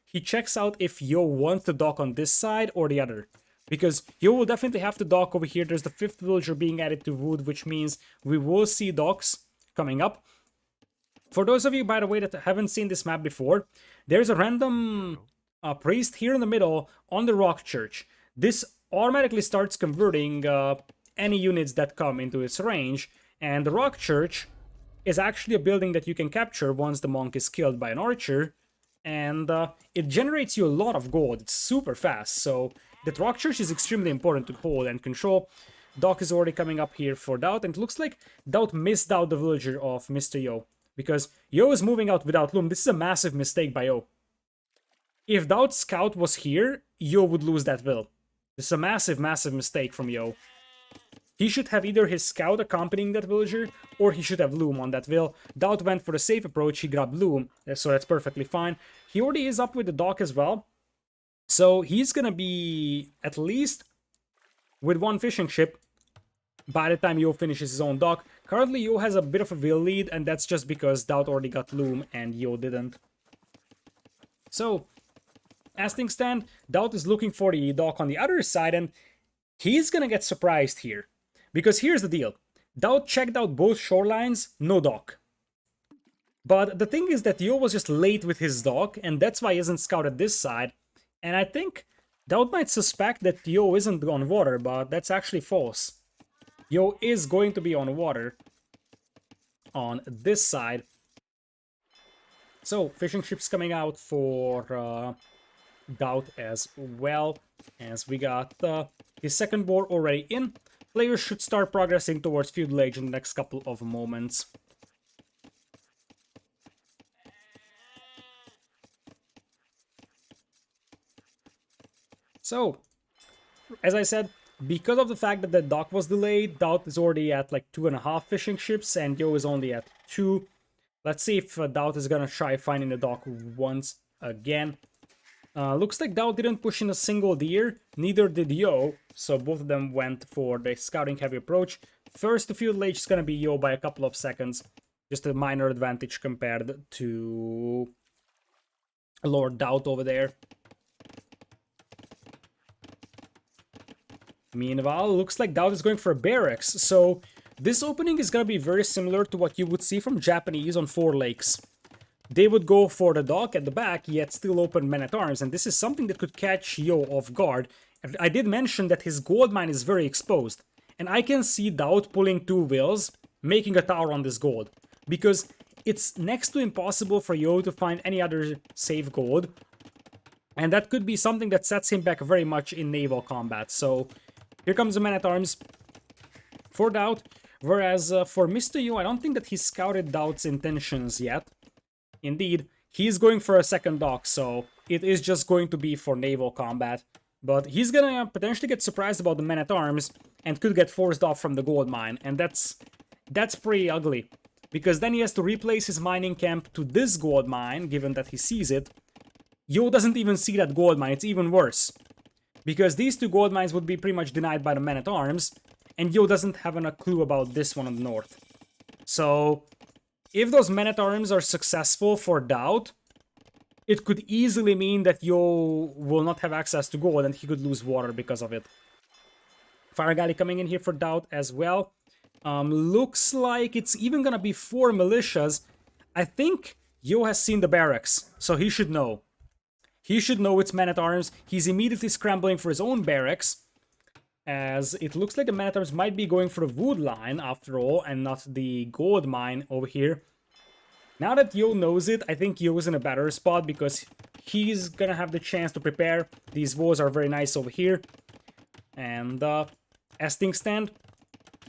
he checks out if Yo wants to dock on this side or the other. Because Yo will definitely have to dock over here. There's the 5th villager being added to Wood, which means we will see docks coming up. For those of you, by the way, that haven't seen this map before, there's a random priest here in the middle on the Rock Church. This automatically starts converting any units that come into its range, and the Rock Church is actually a building that you can capture once the monk is killed by an archer, and it generates you a lot of gold. It's super fast, so that Rock Church is extremely important to hold and control. Dock is already coming up here for DauT, and it looks like DauT missed out the villager of Mr.Yo, because Yo is moving out without loom. This is a massive mistake by Yo. If DauT's scout was here, Yo would lose that will. This is a massive, massive mistake from Yo. He should have either his scout accompanying that villager, or he should have loom on that will. DauT went for the safe approach, he grabbed loom, so that's perfectly fine. He already is up with the dock as well, so he's gonna be at least with one fishing ship by the time Yo finishes his own dock. Currently, Yo has a bit of a will lead, and that's just because DauT already got loom and Yo didn't. So, as things stand, DauT is looking for the dock on the other side, and he's gonna get surprised here. Because here's the deal. DauT checked out both shorelines, no dock. But the thing is that Yo was just late with his dock, and that's why he isn't scouted this side. And I think DauT might suspect that Yo isn't on water, but that's actually false. Yo is going to be on water on this side. So, fishing ships coming out for DauT as well, as we got his second board already in. Players should start progressing towards Feudal Age in the next couple of moments. So, as I said, because of the fact that the dock was delayed, DauT is already at like 2.5 fishing ships, and Yo is only at 2. Let's see if DauT is gonna try finding the dock once again. Looks like DauT didn't push in a single deer, neither did Yo, so both of them went for the scouting heavy approach. First to Feudal Age is gonna be Yo by a couple of seconds, just a minor advantage compared to Lord DauT over there. Meanwhile, looks like DauT is going for a barracks, so this opening is gonna be very similar to what you would see from Japanese on 4 lakes. They would go for the dock at the back, yet still open men-at-arms, and this is something that could catch Yo off guard. And I did mention that his gold mine is very exposed, and I can see DauT pulling 2 wills, making a tower on this gold, because it's next to impossible for Yo to find any other safe gold, and that could be something that sets him back very much in naval combat. So here comes the men-at-arms for DauT. Whereas for Mr.Yo, I don't think that he scouted DauT's intentions yet. Indeed, he's going for a second dock, so it is just going to be for naval combat. But he's gonna potentially get surprised about the men-at-arms and could get forced off from the gold mine, and that's pretty ugly. Because then he has to replace his mining camp to this gold mine, given that he sees it. Yo doesn't even see that gold mine, it's even worse. Because these two gold mines would be pretty much denied by the men-at-arms, and Yo doesn't have a clue about this one on the north. So, if those men-at-arms are successful for DauT, it could easily mean that Yo will not have access to gold and he could lose water because of it. Fire Galley coming in here for DauT as well. Looks like it's even gonna be 4 militias. I think Yo has seen the barracks, so he should know. He should know it's men-at-arms. He's immediately scrambling for his own barracks, as it looks like the men-at-arms might be going for the wood line after all, and not the gold mine over here. Now that Yo knows it, I think Yo is in a better spot because he's gonna have the chance to prepare. These walls are very nice over here. And as things stand,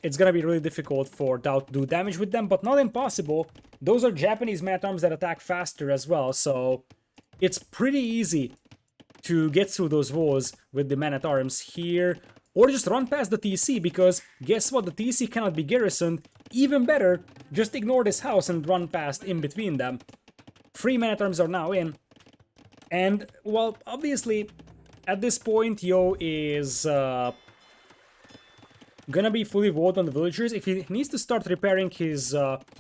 it's gonna be really difficult for DauT to do damage with them, but not impossible. Those are Japanese men-at-arms that attack faster as well, so it's pretty easy to get through those walls with the men-at-arms here. Or just run past the TC, because guess what? The TC cannot be garrisoned. Even better, just ignore this house and run past in between them. 3 men-at-arms are now in. And, well, obviously, at this point, Yo is gonna be fully walled on the villagers. If he needs to start repairing his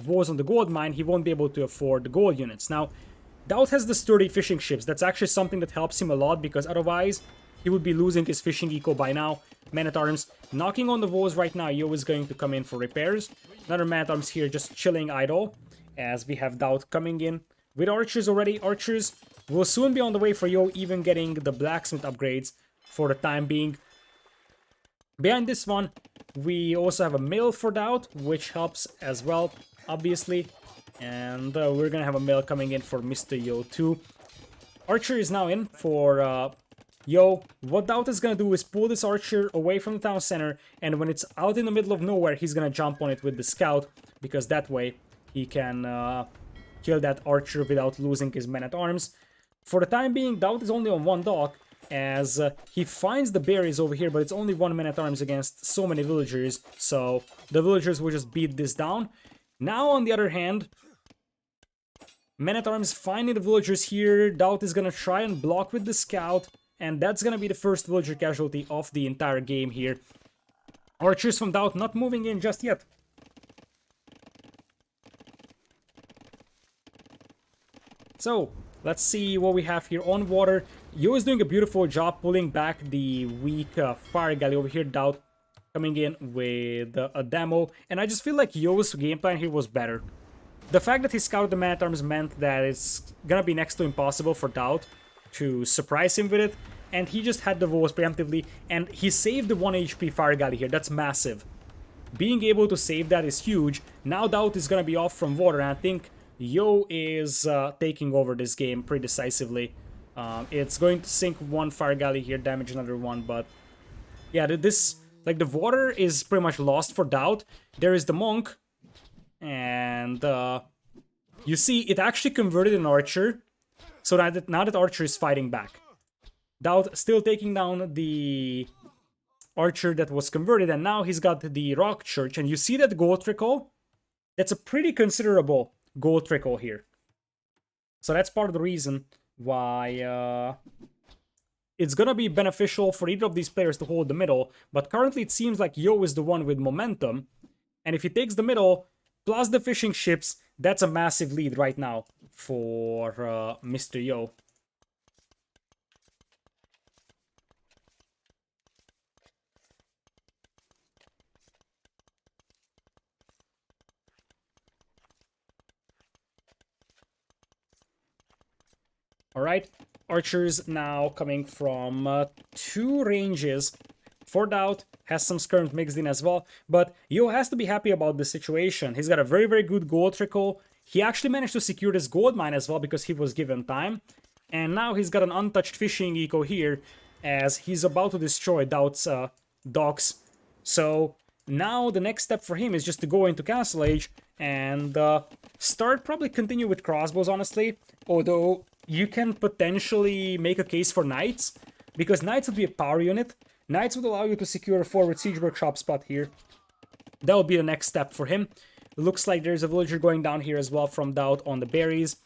walls on the gold mine, he won't be able to afford the gold units. Now, DauT has the sturdy fishing ships. That's actually something that helps him a lot, because otherwise he would be losing his fishing eco by now. Men-at-arms knocking on the walls right now. Yo is going to come in for repairs. Another men-at-arms here just chilling idle, as we have DauT coming in with archers already. Archers will soon be on the way for Yo, even getting the blacksmith upgrades for the time being. Behind this one, we also have a mill for DauT, which helps as well, obviously. And we're gonna have a mill coming in for Mr.Yo too. Archer is now in for Yo. What DauT is gonna do is pull this archer away from the town center, and when it's out in the middle of nowhere, he's gonna jump on it with the scout, because that way he can kill that archer without losing his men-at-arms. For the time being, DauT is only on 1 dock, as he finds the berries over here, but it's only 1 men-at-arms against so many villagers, so the villagers will just beat this down. Now, on the other hand, men-at-arms finding the villagers here. DauT is gonna try and block with the scout, and that's gonna be the first villager casualty of the entire game here. Archers from DauT not moving in just yet. So, let's see what we have here on water. Yo is doing a beautiful job pulling back the weak fire galley over here. DauT coming in with a demo, and I just feel like Yo's game plan here was better. The fact that he scouted the men-at-arms meant that it's gonna be next to impossible for DauT to surprise him with it, and he just had the walls preemptively, and he saved the 1 HP fire galley here. That's massive. Being able to save that is huge. Now DauT is gonna be off from water, and I think Yo is taking over this game pretty decisively. It's going to sink 1 fire galley here, damage another 1, but yeah, this, like, the water is pretty much lost for DauT. There is the monk, and you see, it actually converted an archer, so that now that archer is fighting back. DauT still taking down the archer that was converted, and now he's got the rock church, and you see that gold trickle? That's a pretty considerable gold trickle here. So that's part of the reason why it's gonna be beneficial for either of these players to hold the middle, but currently it seems like Yo is the one with momentum, and if he takes the middle, plus the fishing ships, that's a massive lead right now for Mr.Yo. Alright, archers now coming from 2 ranges. For DauT, has some skirms mixed in as well, but Yo has to be happy about the situation. He's got a very, very good gold trickle. He actually managed to secure this gold mine as well because he was given time. And now he's got an untouched fishing eco here, as he's about to destroy DauT's docks. So Now the next step for him is just to go into Castle Age and start probably continue with crossbows, honestly. Although you can potentially make a case for knights, because knights would be a power unit. Knights would allow you to secure a forward siege workshop spot here. That would be the next step for him. Looks like there's a villager going down here as well from DauT on the berries.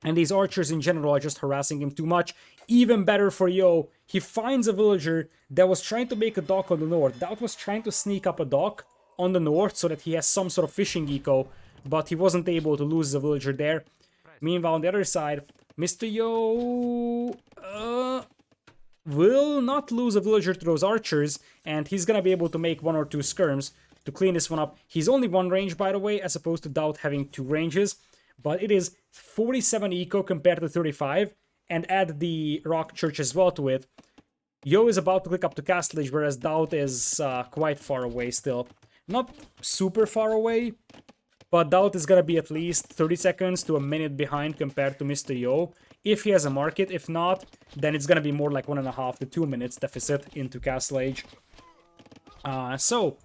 And these archers in general are just harassing him too much. Even better for Yo, he finds a villager that was trying to make a dock on the north. DauT was trying to sneak up a dock on the north so that he has some sort of fishing eco, but he wasn't able to lose the villager there. Meanwhile, on the other side, Mr.Yo will not lose a villager to those archers, and he's gonna be able to make 1 or 2 skirms to clean this one up. He's only 1 range, by the way, as opposed to DauT having 2 ranges, but it is 47 eco compared to 35, and add the rock church as well to it. Yo is about to click up to Castle Age, whereas DauT is quite far away still. Not super far away, but DauT is gonna be at least 30 seconds to a minute behind compared to Mr.Yo. If he has a market, if not, then it's gonna be more like 1.5 to 2 minutes deficit into Castle Age. So,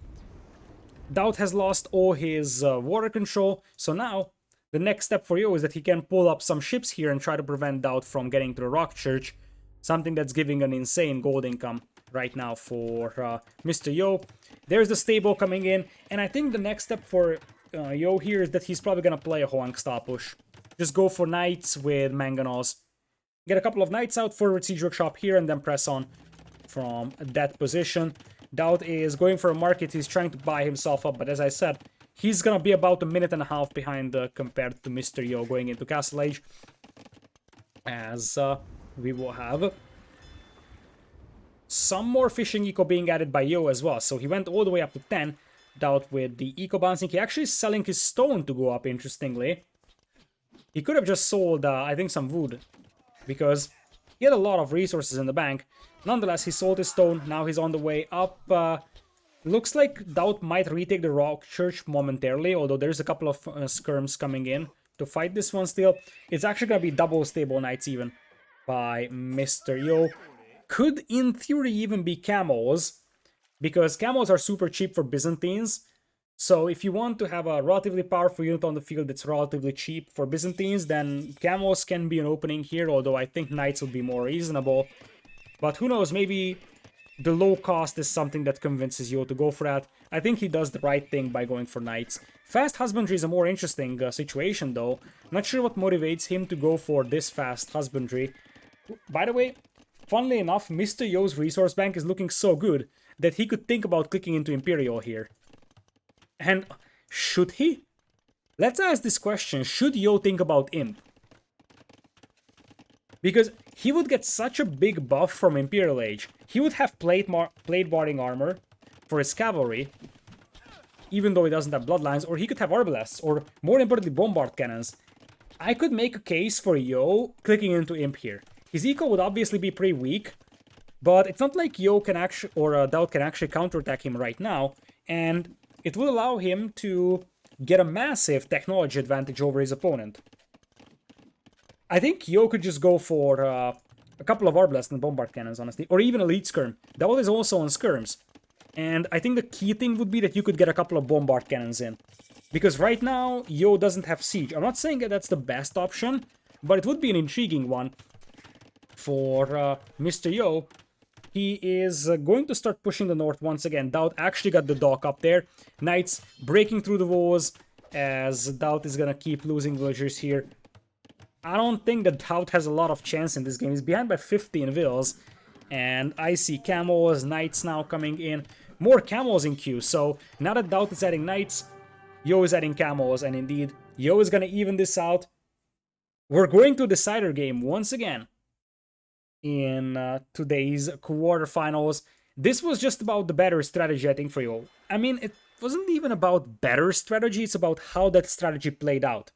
DauT has lost all his water control, so now the next step for Yo is that he can pull up some ships here and try to prevent DauT from getting to the Rock Church, something that's giving an insane gold income right now for Mr.Yo. There's the stable coming in, and I think the next step for Yo here is that he's probably gonna play a Hoang style push. Just go for knights with mangonels. Get a couple of knights out, forward siege workshop here, and then press on from that position. DauT is going for a market, he's trying to buy himself up, but as I said, he's gonna be about 1.5 minutes behind compared to Mr.Yo going into Castle Age. As we will have some more fishing eco being added by Yo as well. So he went all the way up to 10. DauT with the eco bouncing. He actually is selling his stone to go up, interestingly. He could have just sold, I think, some wood, because he had a lot of resources in the bank. Nonetheless, he sold his stone. Now he's on the way up. Looks like DauT might retake the Rock Church momentarily, although there's a couple of skirms coming in to fight this one still. It's actually going to be double stable knights even by Mr.Yo. Could, in theory, even be camels, because camels are super cheap for Byzantines. So if you want to have a relatively powerful unit on the field that's relatively cheap for Byzantines, then camels can be an opening here, although I think knights would be more reasonable. But who knows, maybe the low cost is something that convinces Yo to go for that. I think he does the right thing by going for knights. Fast husbandry is a more interesting situation though. Not sure what motivates him to go for this fast husbandry. By the way, funnily enough, Mr.Yo's resource bank is looking so good that he could think about clicking into Imperial here. And should he? Let's ask this question. Should Yo think about Imp? Because he would get such a big buff from Imperial Age. He would have plate warding armor for his cavalry, even though he doesn't have bloodlines, or he could have arbalests, or more importantly, bombard cannons. I could make a case for Yo clicking into Imp here. His eco would obviously be pretty weak, but it's not like Yo can actually, or DauT can actually counterattack him right now, and it will allow him to get a massive technology advantage over his opponent. I think Yo could just go for a couple of arbalests and bombard cannons, honestly, or even elite skirm. DauT is also on skirms, and I think the key thing would be that you could get a couple of bombard cannons in, because right now Yo doesn't have siege. I'm not saying that that's the best option, but it would be an intriguing one for Mr.Yo. He is going to start pushing the north once again. DauT actually got the dock up there. Knights breaking through the walls, as DauT is gonna keep losing villagers here. I don't think that DauT has a lot of chance in this game. He's behind by 15 vills, and I see camels, knights now coming in. More camels in queue, so now that DauT is adding knights, Yo is adding camels, and indeed, Yo is gonna even this out. We're going to the decider game once again in today's quarterfinals. This was just about the better strategy, I think, for Yo. I mean, it wasn't even about better strategy, it's about how that strategy played out.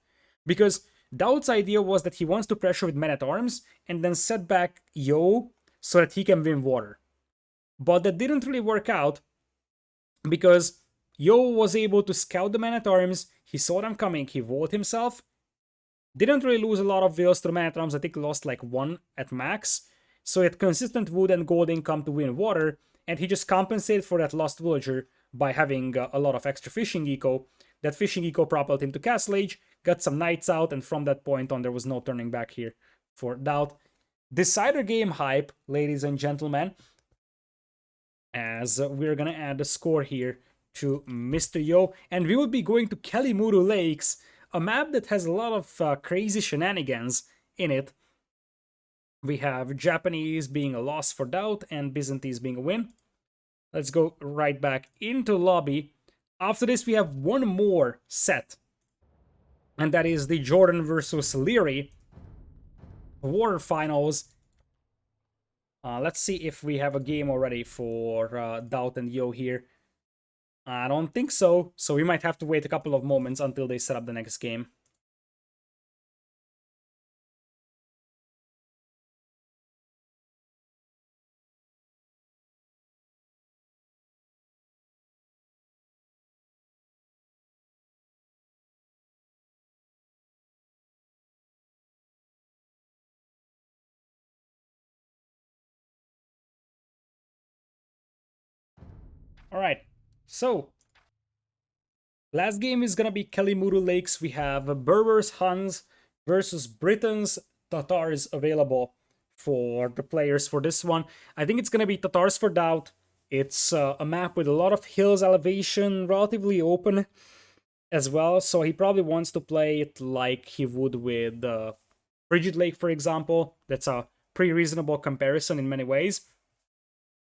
Because DauT's idea was that he wants to pressure with men-at-arms and then set back Yo so that he can win water. But that didn't really work out, because Yo was able to scout the men-at-arms, he saw them coming, he walled himself, didn't really lose a lot of vills to the men-at-arms, I think lost like 1 at max, so he had consistent wood and gold income to win water, and he just compensated for that lost villager by having a lot of extra fishing eco. That fishing eco propelled him to Castle Age, got some knights out, and from that point on, there was no turning back here for DauT. Decider game hype, ladies and gentlemen, as we're gonna add a score here to Mr.Yo, and we will be going to Kalimuru Lakes, a map that has a lot of crazy shenanigans in it. We have Japanese being a loss for DauT and Byzantines being a win. Let's go right back into lobby. After this, we have one more set, and that is the Jordan versus Leary Quarterfinals. Let's see if we have a game already for DauT and Yo here. I don't think so, so we might have to wait a couple of moments until they set up the next game. Alright, so last game is gonna be Kalimuru Lakes. We have Berbers Huns versus Britons Tatars available for the players for this one. I think it's gonna be Tatars for DauT. It's a map with a lot of hills, elevation, relatively open as well, so he probably wants to play it like he would with Frigid Lake, for example. That's a pretty reasonable comparison in many ways.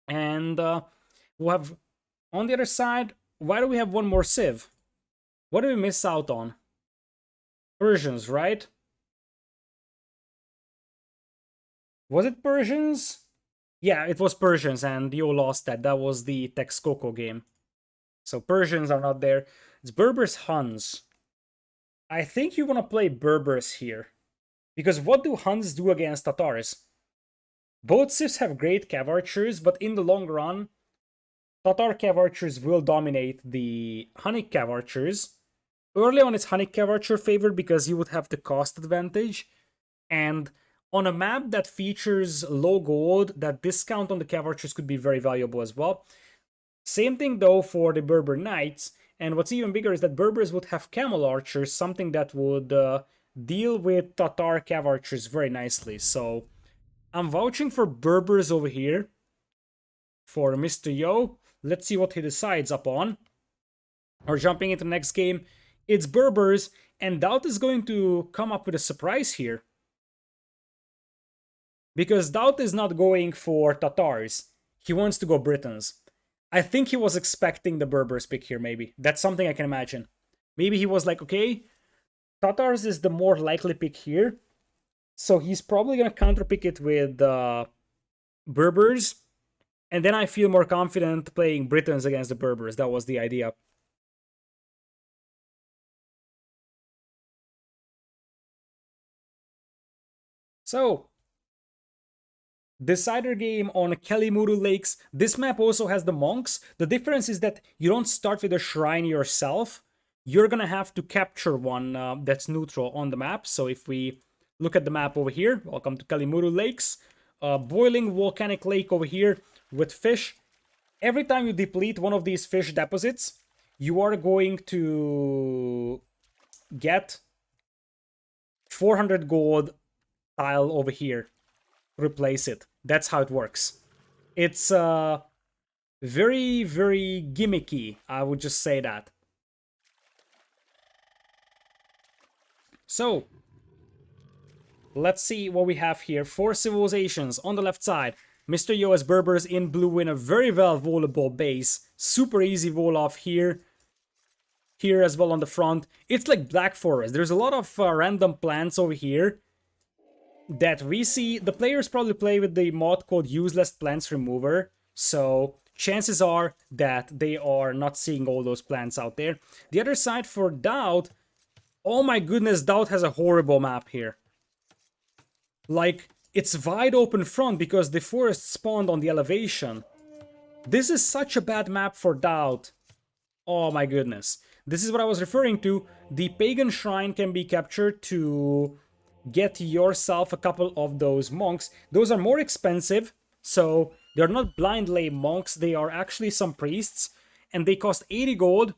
And we'll have, on the other side, why do we have one more Civ? What did we miss out on? Persians, right? Was it Persians? Yeah, it was Persians, and Yo lost that. That was the Texcoco game. So Persians are not there. It's Berbers Huns. I think you want to play Berbers here. Because what do Huns do against Tatars? Both civs have great cav archers, but in the long run, Tatar cav archers will dominate the Hunnic cav archers. Early on, it's Hunnic cav archer favored because you would have the cost advantage. And on a map that features low gold, that discount on the cav archers could be very valuable as well. Same thing though for the Berber Knights. And what's even bigger is that Berbers would have camel archers, something that would deal with Tatar cav archers very nicely. So I'm vouching for Berbers over here for Mr.Yo. Let's see what he decides upon. Or jumping into the next game, it's Berbers, and DauT is going to come up with a surprise here. Because DauT is not going for Tatars. He wants to go Britons. I think he was expecting the Berbers pick here, maybe. That's something I can imagine. Maybe he was like, okay, Tatars is the more likely pick here. So he's probably going to counterpick it with Berbers. And then I feel more confident playing Britons against the Berbers. That was the idea. So, decider game on Kalimuru Lakes. This map also has the monks. The difference is that you don't start with a shrine yourself. You're gonna have to capture one that's neutral on the map. So if we look at the map over here, welcome to Kalimuru Lakes. Boiling volcanic lake over here with fish. Every time you deplete one of these fish deposits, you are going to get 400 gold tile over here. Replace it. That's how it works. It's very, very gimmicky. I would just say that. So, let's see what we have here. 4 civilizations on the left side. Mr.Yo as Berbers in blue in a very well volable base. Super easy roll off here. Here as well on the front. It's like Black Forest. There's a lot of random plants over here that we see. The players probably play with the mod called Useless Plants Remover. So chances are that they are not seeing all those plants out there. The other side for DauT. Oh my goodness, DauT has a horrible map here. Like, it's wide open front because the forest spawned on the elevation. This is such a bad map for DauT. Oh my goodness. This is what I was referring to. The pagan shrine can be captured to get yourself a couple of those monks. Those are more expensive, so they're not blind lay monks. They are actually some priests. and they cost 80 gold,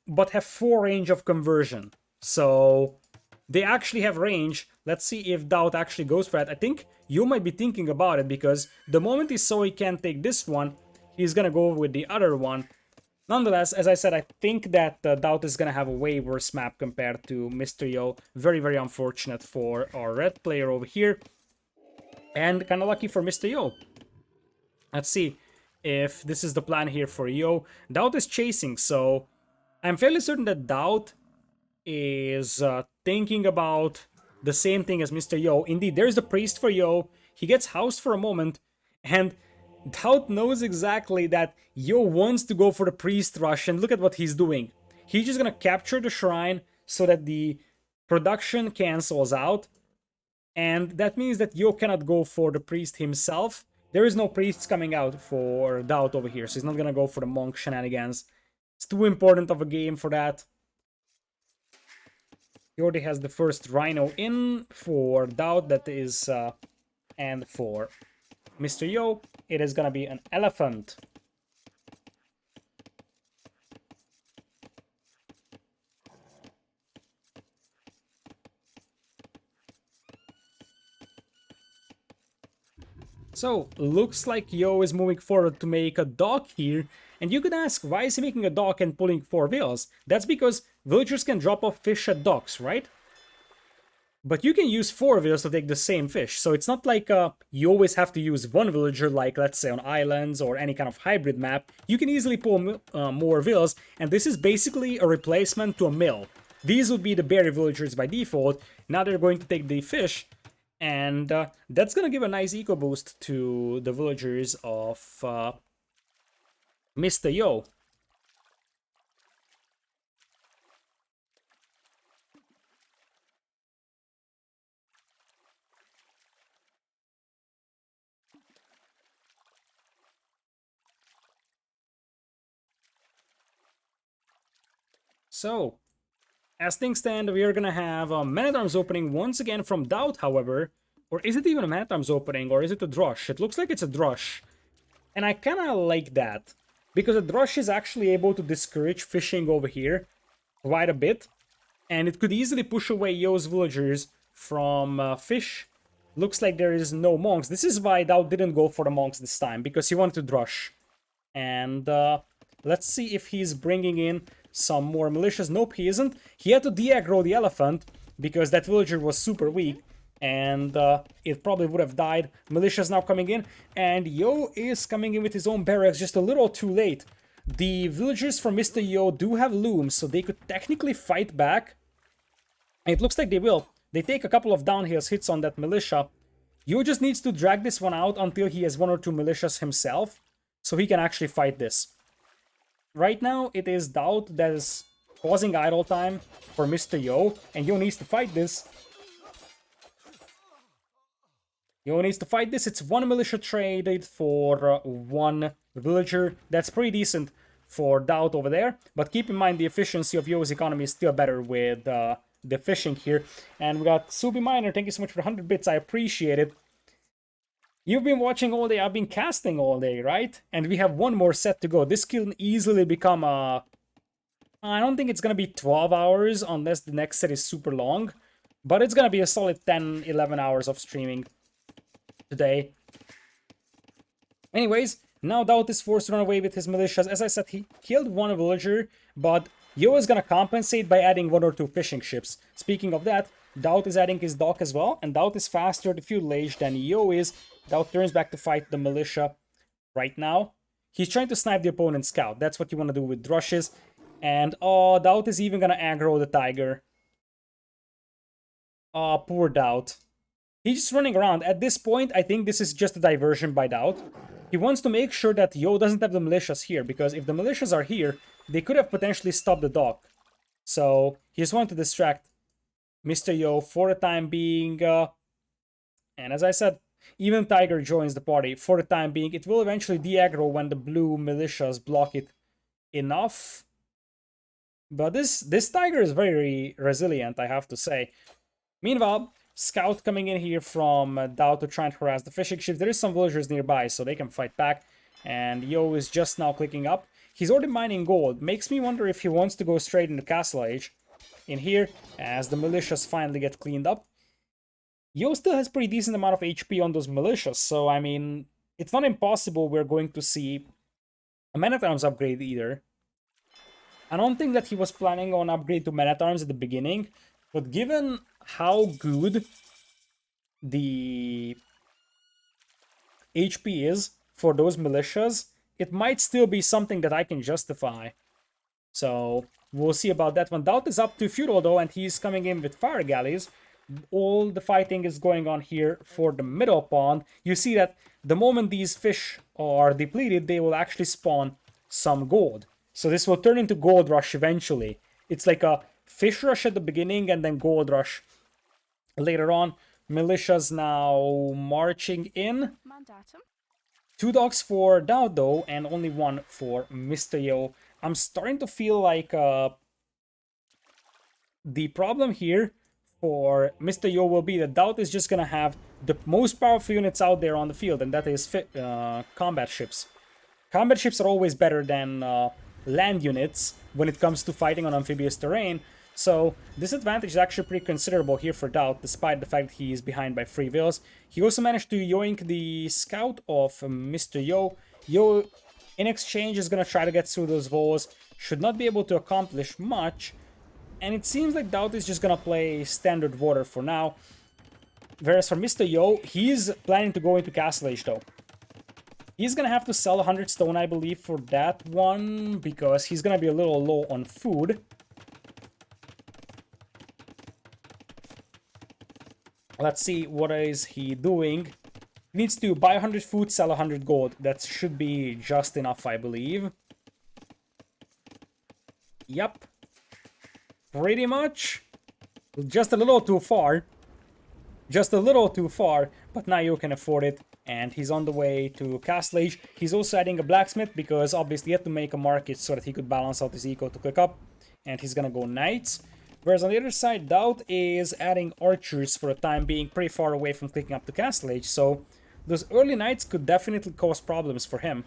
but have 4 range of conversion. So they actually have range. Let's see if DauT actually goes for that. I think you might be thinking about it, because the moment he saw he can't take this one, he's gonna go with the other one. Nonetheless, as I said, I think that DauT is gonna have a way worse map compared to Mr.Yo. Very, very unfortunate for our red player over here. And kind of lucky for Mr.Yo. Let's see if this is the plan here for Yo. DauT is chasing, so I'm fairly certain that DauT is thinking about the same thing as Mr.Yo. Indeed, there's the priest for Yo. He gets housed for a moment, and DauT knows exactly that Yo wants to go for the priest rush, and look at what he's doing. He's just gonna capture the shrine so that the production cancels out, and that means that Yo cannot go for the priest himself. There is no priests coming out for DauT over here, so he's not gonna go for the monk shenanigans. It's too important of a game for that. He already has the first rhino in for DauT, that is, and for Mr.Yo, it is gonna be an elephant. So, looks like Yo is moving forward to make a dock here, and you could ask, why is he making a dock and pulling 4 wheels? That's because villagers can drop off fish at docks, right? But you can use 4 wheels to take the same fish, so it's not like you always have to use one villager, like let's say on islands or any kind of hybrid map. You can easily pull more wheels, and this is basically a replacement to a mill. These would be the berry villagers by default. Now they're going to take the fish, and that's gonna give a nice eco boost to the villagers of Mr.Yo. So, as things stand, we are gonna have a Man-at-Arms opening once again from DauT, however. Or is it even a Man-at-Arms opening, or is it a Drush? It looks like it's a Drush. And I kinda like that, because a Drush is actually able to discourage fishing over here quite a bit. And it could easily push away Yo's villagers from fish. Looks like there is no monks. This is why DauT didn't go for the monks this time, because he wanted to Drush. And let's see if he's bringing in some more militias. Nope, he isn't. He had to de-aggro the elephant because that villager was super weak, and it probably would have died. Militia's now coming in, and Yo is coming in with his own barracks just a little too late. The villagers from Mr.Yo do have looms, so they could technically fight back. It looks like they will. They take a couple of downhills hits on that militia. Yo just needs to drag this one out until he has 1 or 2 militias himself, so he can actually fight this. Right now, it is DauT that is causing idle time for Mr.Yo, and Yo needs to fight this. Yo needs to fight this. It's 1 militia traded for 1 villager. That's pretty decent for DauT over there. But keep in mind, the efficiency of Yo's economy is still better with the fishing here. And we got Subi Miner. Thank you so much for 100 bits. I appreciate it. You've been watching all day, I've been casting all day, right? And we have 1 more set to go. This can easily become a... I don't think it's gonna be 12 hours unless the next set is super long. But it's gonna be a solid 10, 11 hours of streaming today. Anyways, now DauT is forced to run away with his militias. As I said, he killed 1 villager, but Yo is gonna compensate by adding 1 or 2 fishing ships. Speaking of that, DauT is adding his dock as well, and DauT is faster to fuel age than Yo is. DauT turns back to fight the militia right now. He's trying to snipe the opponent's scout. That's what you want to do with Drushes. And, oh, DauT is even gonna aggro the tiger. Oh, poor DauT. He's just running around. At this point, I think this is just a diversion by DauT. He wants to make sure that Yo doesn't have the militias here, because if the militias are here, they could have potentially stopped the dock. So, he just wanted to distract Mr.Yo for the time being. And as I said, even Tiger joins the party for the time being. It will eventually de-aggro when the blue militias block it enough. But this Tiger is very resilient, I have to say. Meanwhile, Scout coming in here from DauT to try and harass the fishing ships. There is some villagers nearby, so they can fight back. And Yo is just now clicking up. He's already mining gold. Makes me wonder if he wants to go straight into Castle Age in here, as the militias finally get cleaned up. Yo still has pretty decent amount of HP on those militias, so I mean, it's not impossible we're going to see a Man-at-Arms upgrade either. I don't think that he was planning on upgrade to Man-at-Arms at the beginning, but given how good the HP is for those militias, it might still be something that I can justify. So we'll see about that one. DauT is up to Feudal though, and he's coming in with Fire Galleys. All the fighting is going on here for the middle pond. You see that the moment these fish are depleted, they will actually spawn some gold. So this will turn into Gold Rush eventually. It's like a fish rush at the beginning and then Gold Rush later on. Militias now marching in. Mandatum. 2 dogs for DauT though, and only 1 for Mr.Yo. I'm starting to feel like the problem here for Mr.Yo will be that DauT is just gonna have the most powerful units out there on the field, and that is combat ships. Combat ships are always better than land units when it comes to fighting on amphibious terrain, so this advantage is actually pretty considerable here for DauT, despite the fact that he is behind by 3 vills. He also managed to yoink the scout of Mr.Yo. Yo, in exchange, is gonna try to get through those walls, should not be able to accomplish much, and it seems like DauT is just gonna play standard water for now. Whereas for Mr.Yo, he's planning to go into Castle Age though. He's gonna have to sell 100 stone, I believe, for that one, because he's gonna be a little low on food. Let's see, what is he doing? He needs to buy 100 food, sell 100 gold. That should be just enough, I believe. Yep. Pretty much. Just a little too far. Just a little too far, but now you can afford it. And he's on the way to Castle Age. He's also adding a blacksmith because obviously he had to make a market so that he could balance out his eco to click up. And he's gonna go knights. Whereas on the other side, DauT is adding archers for the time being, pretty far away from clicking up to Castle Age. So those early knights could definitely cause problems for him.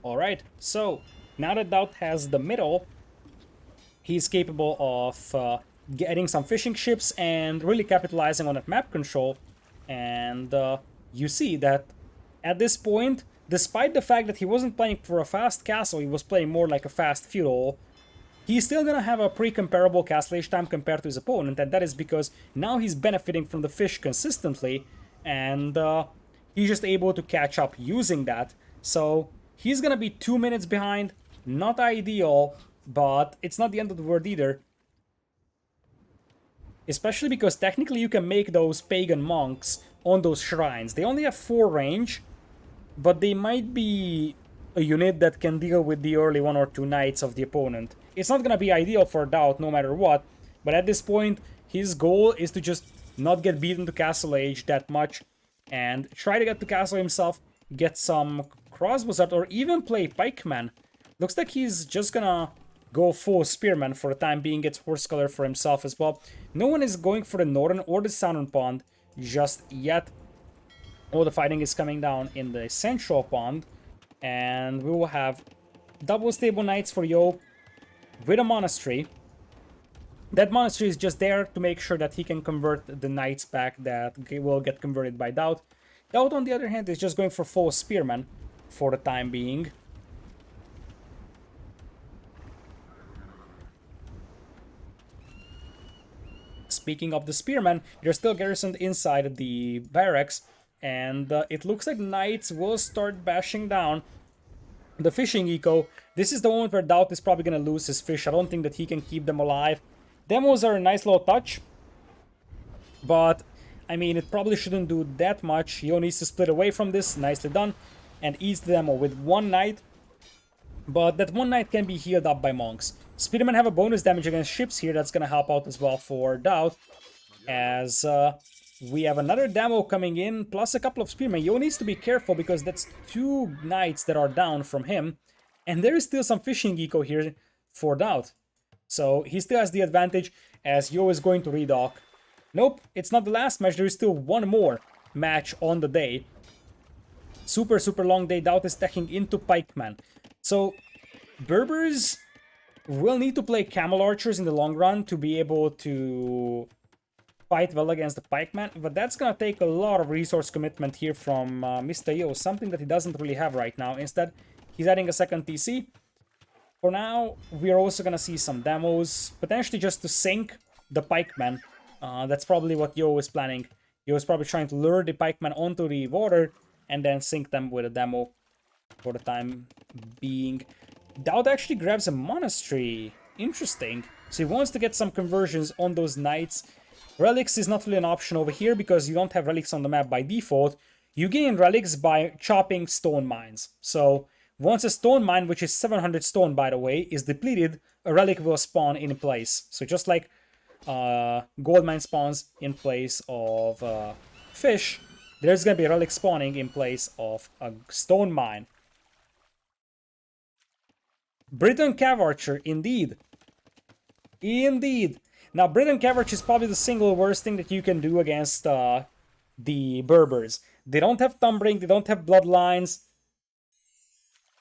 Alright, so now that DauT has the middle, he's capable of getting some fishing ships and really capitalizing on that map control. And you see that at this point, despite the fact that he wasn't playing for a fast castle, he was playing more like a fast feudal, he's still gonna have a pretty comparable castle age time compared to his opponent, and that is because now he's benefiting from the fish consistently, and he's just able to catch up using that. So he's gonna be 2 minutes behind, not ideal, but it's not the end of the world either. Especially because technically you can make those pagan monks on those shrines. They only have 4 range, but they might be a unit that can deal with the early 1 or 2 knights of the opponent. It's not gonna be ideal for DauT no matter what, but at this point, his goal is to just not get beaten to Castle Age that much, and try to get to Castle himself, get some crossbows out, or even play pikeman. Looks like he's just gonna go full spearman for the time being, gets horse color for himself as well. No one is going for the northern or the southern pond just yet. All the fighting is coming down in the central pond, and we will have double stable knights for Yo with a monastery. That monastery is just there to make sure that he can convert the knights back that will get converted by DauT. DauT, on the other hand, is just going for full spearman for the time being. Speaking of the spearmen, they're still garrisoned inside the barracks, and it looks like knights will start bashing down the fishing eco. This is the moment where DauT is probably going to lose his fish. I don't think that he can keep them alive. Demos are a nice little touch, but I mean, it probably shouldn't do that much. He only needs to split away from this, nicely done, and eats the demo with 1 knight. But that 1 knight can be healed up by monks. Spearmen have a bonus damage against ships here, that's gonna help out as well for DauT. as we have another demo coming in, plus a couple of spearmen. Yo needs to be careful because that's 2 knights that are down from him, and there is still some fishing eco here for DauT. So he still has the advantage as Yo is going to redock. Nope, it's not the last match. There is still one more match on the day. Super, super long day. DauT is stacking into pikeman. So Berbers will need to play camel archers in the long run to be able to fight well against the pikeman, but that's gonna take a lot of resource commitment here from Mr.Yo, something that he doesn't really have right now. Instead, he's adding a second TC. For now, we are also gonna see some demos, potentially just to sink the pikeman. That's probably what Yo is planning. Yo is probably trying to lure the pikeman onto the water and then sink them with a demo for the time being. DauT actually grabs a monastery. Interesting. So he wants to get some conversions on those knights. Relics is not really an option over here because you don't have relics on the map by default. You gain relics by chopping stone mines. So once a stone mine, which is 700 stone by the way, is depleted, a relic will spawn in place. So just like gold mine spawns in place of fish, there's going to be a relic spawning in place of a stone mine. Briton Cav Archer, indeed. Indeed. Now, Briton Cav Archer is probably the single worst thing that you can do against the Berbers. They don't have Thumbring, they don't have Bloodlines,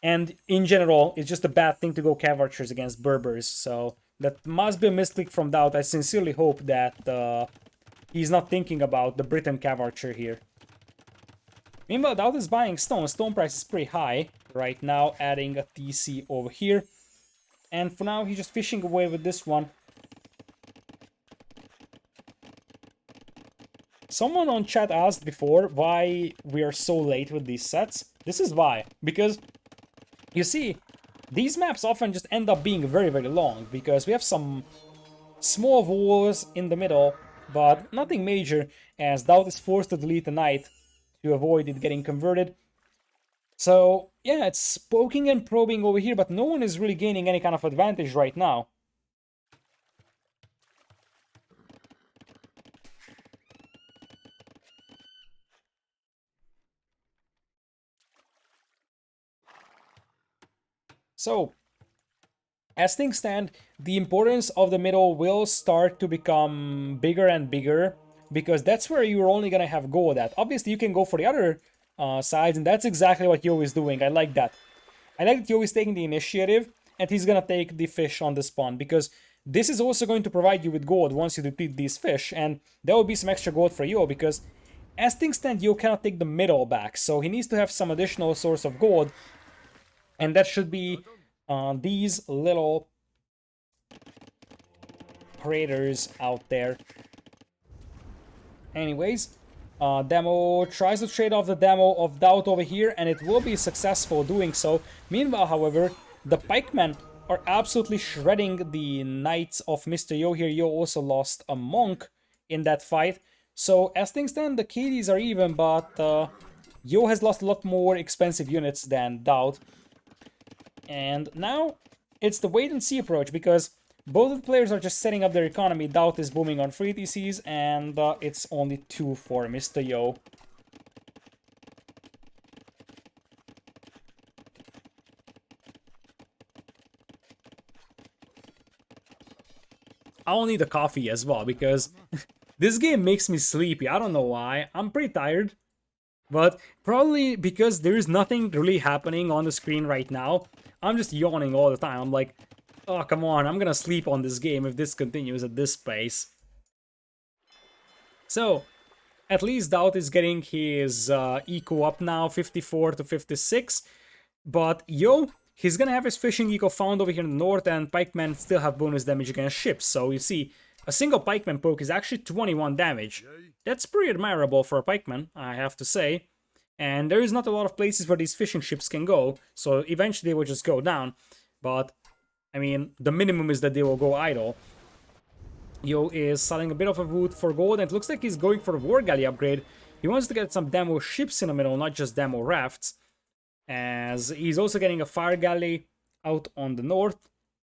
and in general, it's just a bad thing to go Cav Archers against Berbers, so that must be a misclick from DauT. I sincerely hope that he's not thinking about the Briton Cav Archer here. Meanwhile, DauT is buying stone. Stone price is pretty high right now, adding a TC over here. And for now, he's just fishing away with this one. Someone on chat asked before why we are so late with these sets. This is why. Because, you see, these maps often just end up being very, very long. Because we have some small walls in the middle, but nothing major, as DauT is forced to delete a knight to avoid it getting converted. So, yeah, it's poking and probing over here, but no one is really gaining any kind of advantage right now. So, as things stand, the importance of the middle will start to become bigger and bigger, because that's where you're only going to have gold at. Obviously, you can go for the other sides, and that's exactly what Yo is doing. I like that. I like that Yo is taking the initiative, and he's going to take the fish on the spawn, because this is also going to provide you with gold once you deplete these fish, and there will be some extra gold for Yo, because as things stand, Yo cannot take the middle back, so he needs to have some additional source of gold, and that should be these little craters out there. Anyways, demo tries to trade off the demo of DauT over here, and it will be successful doing so. Meanwhile, however, the pikemen are absolutely shredding the knights of Mr.Yo here. Yo also lost a monk in that fight. So as things stand, the KDs are even, but Yo has lost a lot more expensive units than DauT. And now it's the wait and see approach, because both of the players are just setting up their economy. DauT is booming on free TCs, and it's only 2 for Mr.Yo. I'll need a coffee as well, because this game makes me sleepy. I don't know why. I'm pretty tired. But probably because there is nothing really happening on the screen right now, I'm just yawning all the time. I'm like, oh, come on, I'm gonna sleep on this game if this continues at this pace. So, at least DauT is getting his eco up now, 54 to 56. But Yo, he's gonna have his fishing eco found over here in the north, and pikemen still have bonus damage against ships. So you see, a single pikeman poke is actually 21 damage. That's pretty admirable for a pikeman, I have to say. And there is not a lot of places where these fishing ships can go, so eventually they will just go down. But, I mean, the minimum is that they will go idle. Yo is selling a bit of a wood for gold, and it looks like he's going for a war galley upgrade. He wants to get some demo ships in the middle, not just demo rafts. As he's also getting a fire galley out on the north.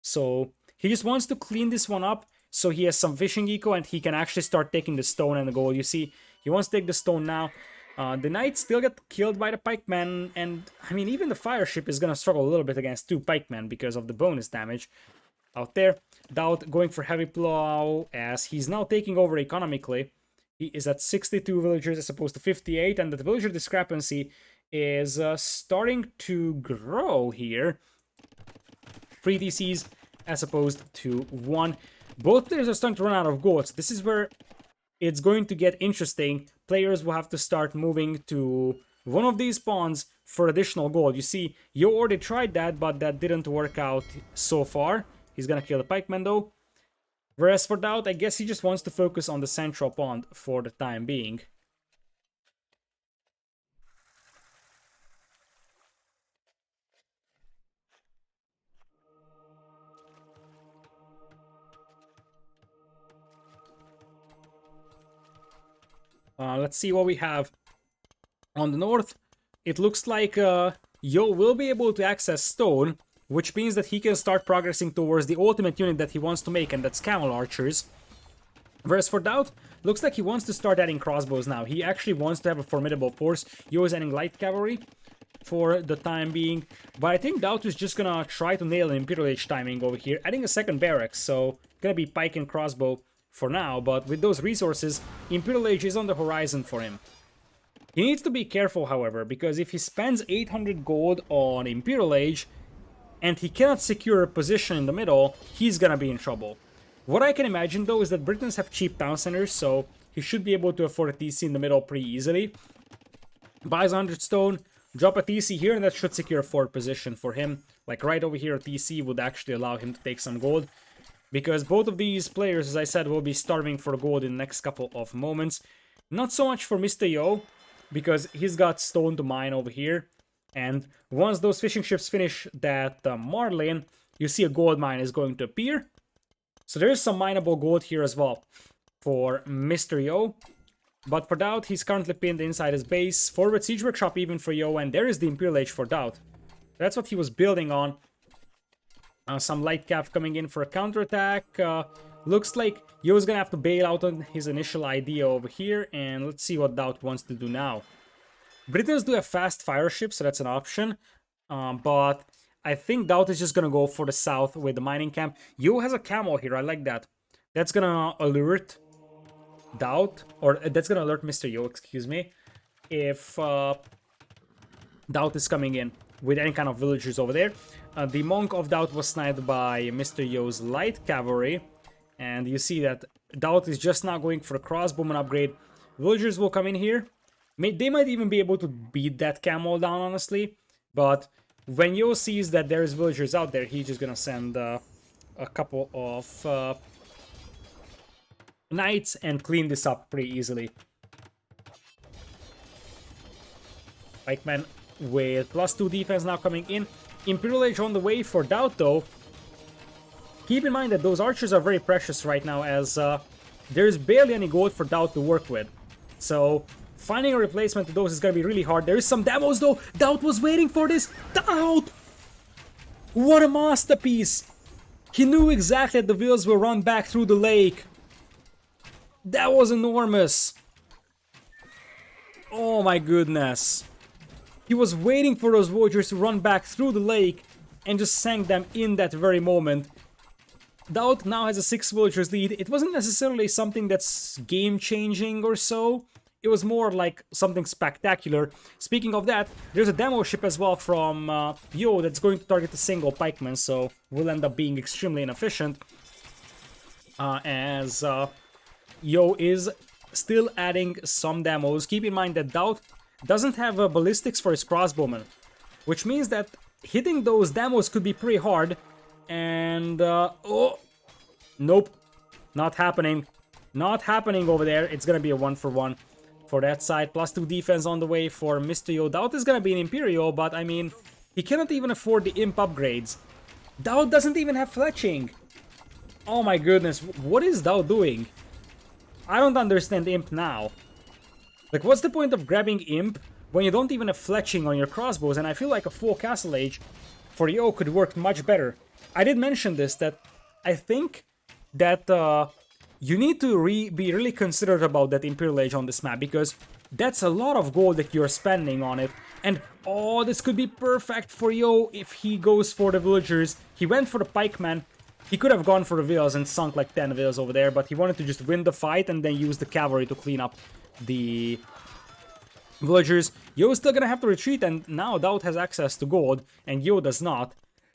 So he just wants to clean this one up so he has some fishing eco, and he can actually start taking the stone and the gold. You see, he wants to take the stone now. The knights still get killed by the pikemen, and I mean, even the fire ship is gonna struggle a little bit against 2 pikemen because of the bonus damage out there. DauT going for heavy plow as he's now taking over economically. He is at 62 villagers as opposed to 58, and the villager discrepancy is starting to grow here. 3 DCs as opposed to 1. Both players are starting to run out of gold. This is where it's going to get interesting. Players will have to start moving to one of these spawns for additional gold. You see, Yo already tried that, but that didn't work out so far. He's gonna kill the pikeman though. Whereas for DauT, I guess he just wants to focus on the central pond for the time being. Let's see what we have on the north. It looks like Yo will be able to access stone, which means that he can start progressing towards the ultimate unit that he wants to make, and that's camel archers. Whereas for DauT, looks like he wants to start adding crossbows now. He actually wants to have a formidable force. Yo is adding light cavalry for the time being, but I think DauT is just gonna try to nail an Imperial Age timing over here, adding a second barracks, so gonna be pike and crossbow for now, but with those resources, Imperial Age is on the horizon for him. He needs to be careful, however, because if he spends 800 gold on Imperial Age, and he cannot secure a position in the middle, he's gonna be in trouble. What I can imagine, though, is that Britons have cheap town centers, so he should be able to afford a TC in the middle pretty easily. Buys 100 stone, drop a TC here, and that should secure a forward position for him. Like right over here, a TC would actually allow him to take some gold. Because both of these players, as I said, will be starving for gold in the next couple of moments. Not so much for Mr.Yo, because he's got stone to mine over here. And once those fishing ships finish that Marlin, you see a gold mine is going to appear. So there is some mineable gold here as well for Mr.Yo. But for DauT, he's currently pinned inside his base. Forward siege workshop even for Yo, and there is the Imperial Age for DauT. That's what he was building on. Some light cav coming in for a counterattack. Looks like Yo's gonna have to bail out on his initial idea over here, and let's see what DauT wants to do now. Britons do have fast fire ships, so that's an option. But I think DauT is just gonna go for the south with the mining camp. Yo has a camel here, I like that. That's gonna alert DauT, or that's gonna alert Mr.Yo, excuse me, if DauT is coming in with any kind of villagers over there. The monk of DauT was sniped by Mr.Yo's light cavalry, and you see that DauT is just now going for a crossbowman upgrade. Villagers will come in here. They might even be able to beat that camel down, honestly, but when Yo sees that there's villagers out there, he's just gonna send a couple of knights and clean this up pretty easily. Pikeman with +2 defense now coming in. Imperial Age on the way for DauT, though. Keep in mind that those archers are very precious right now, as there's barely any gold for DauT to work with. So finding a replacement to those is going to be really hard. There is some demos, though. DauT was waiting for this. DauT! What a masterpiece! He knew exactly that the wheels will run back through the lake. That was enormous. Oh my goodness. He was waiting for those villagers to run back through the lake and just sank them in that very moment. DauT now has a 6 villagers lead. It wasn't necessarily something that's game-changing or so. It was more like something spectacular. Speaking of that, there's a demo ship as well from Yo that's going to target a single pikeman, so will end up being extremely inefficient. As Yo is still adding some demos. Keep in mind that DauT doesn't have ballistics for his crossbowmen, which means that hitting those demos could be pretty hard. And oh, nope, not happening. Not happening over there. It's gonna be a 1-for-1 for that side. +2 defense on the way for Mr.Yo. DauT is gonna be an Imperial, but I mean, he cannot even afford the imp upgrades. DauT doesn't even have fletching. Oh my goodness, what is DauT doing? I don't understand imp now. Like, what's the point of grabbing imp when you don't even have fletching on your crossbows? And I feel like a full castle age for Yo could work much better. I did mention this, that I think that you need to be really considerate about that Imperial Age on this map, because that's a lot of gold that you're spending on it. And oh, this could be perfect for Yo if he goes for the villagers. He went for the pikeman. He could have gone for the villas and sunk like 10 villas over there, but he wanted to just win the fight and then use the cavalry to clean up the villagers. Yo is still gonna have to retreat, and now DauT has access to gold and Yo does not.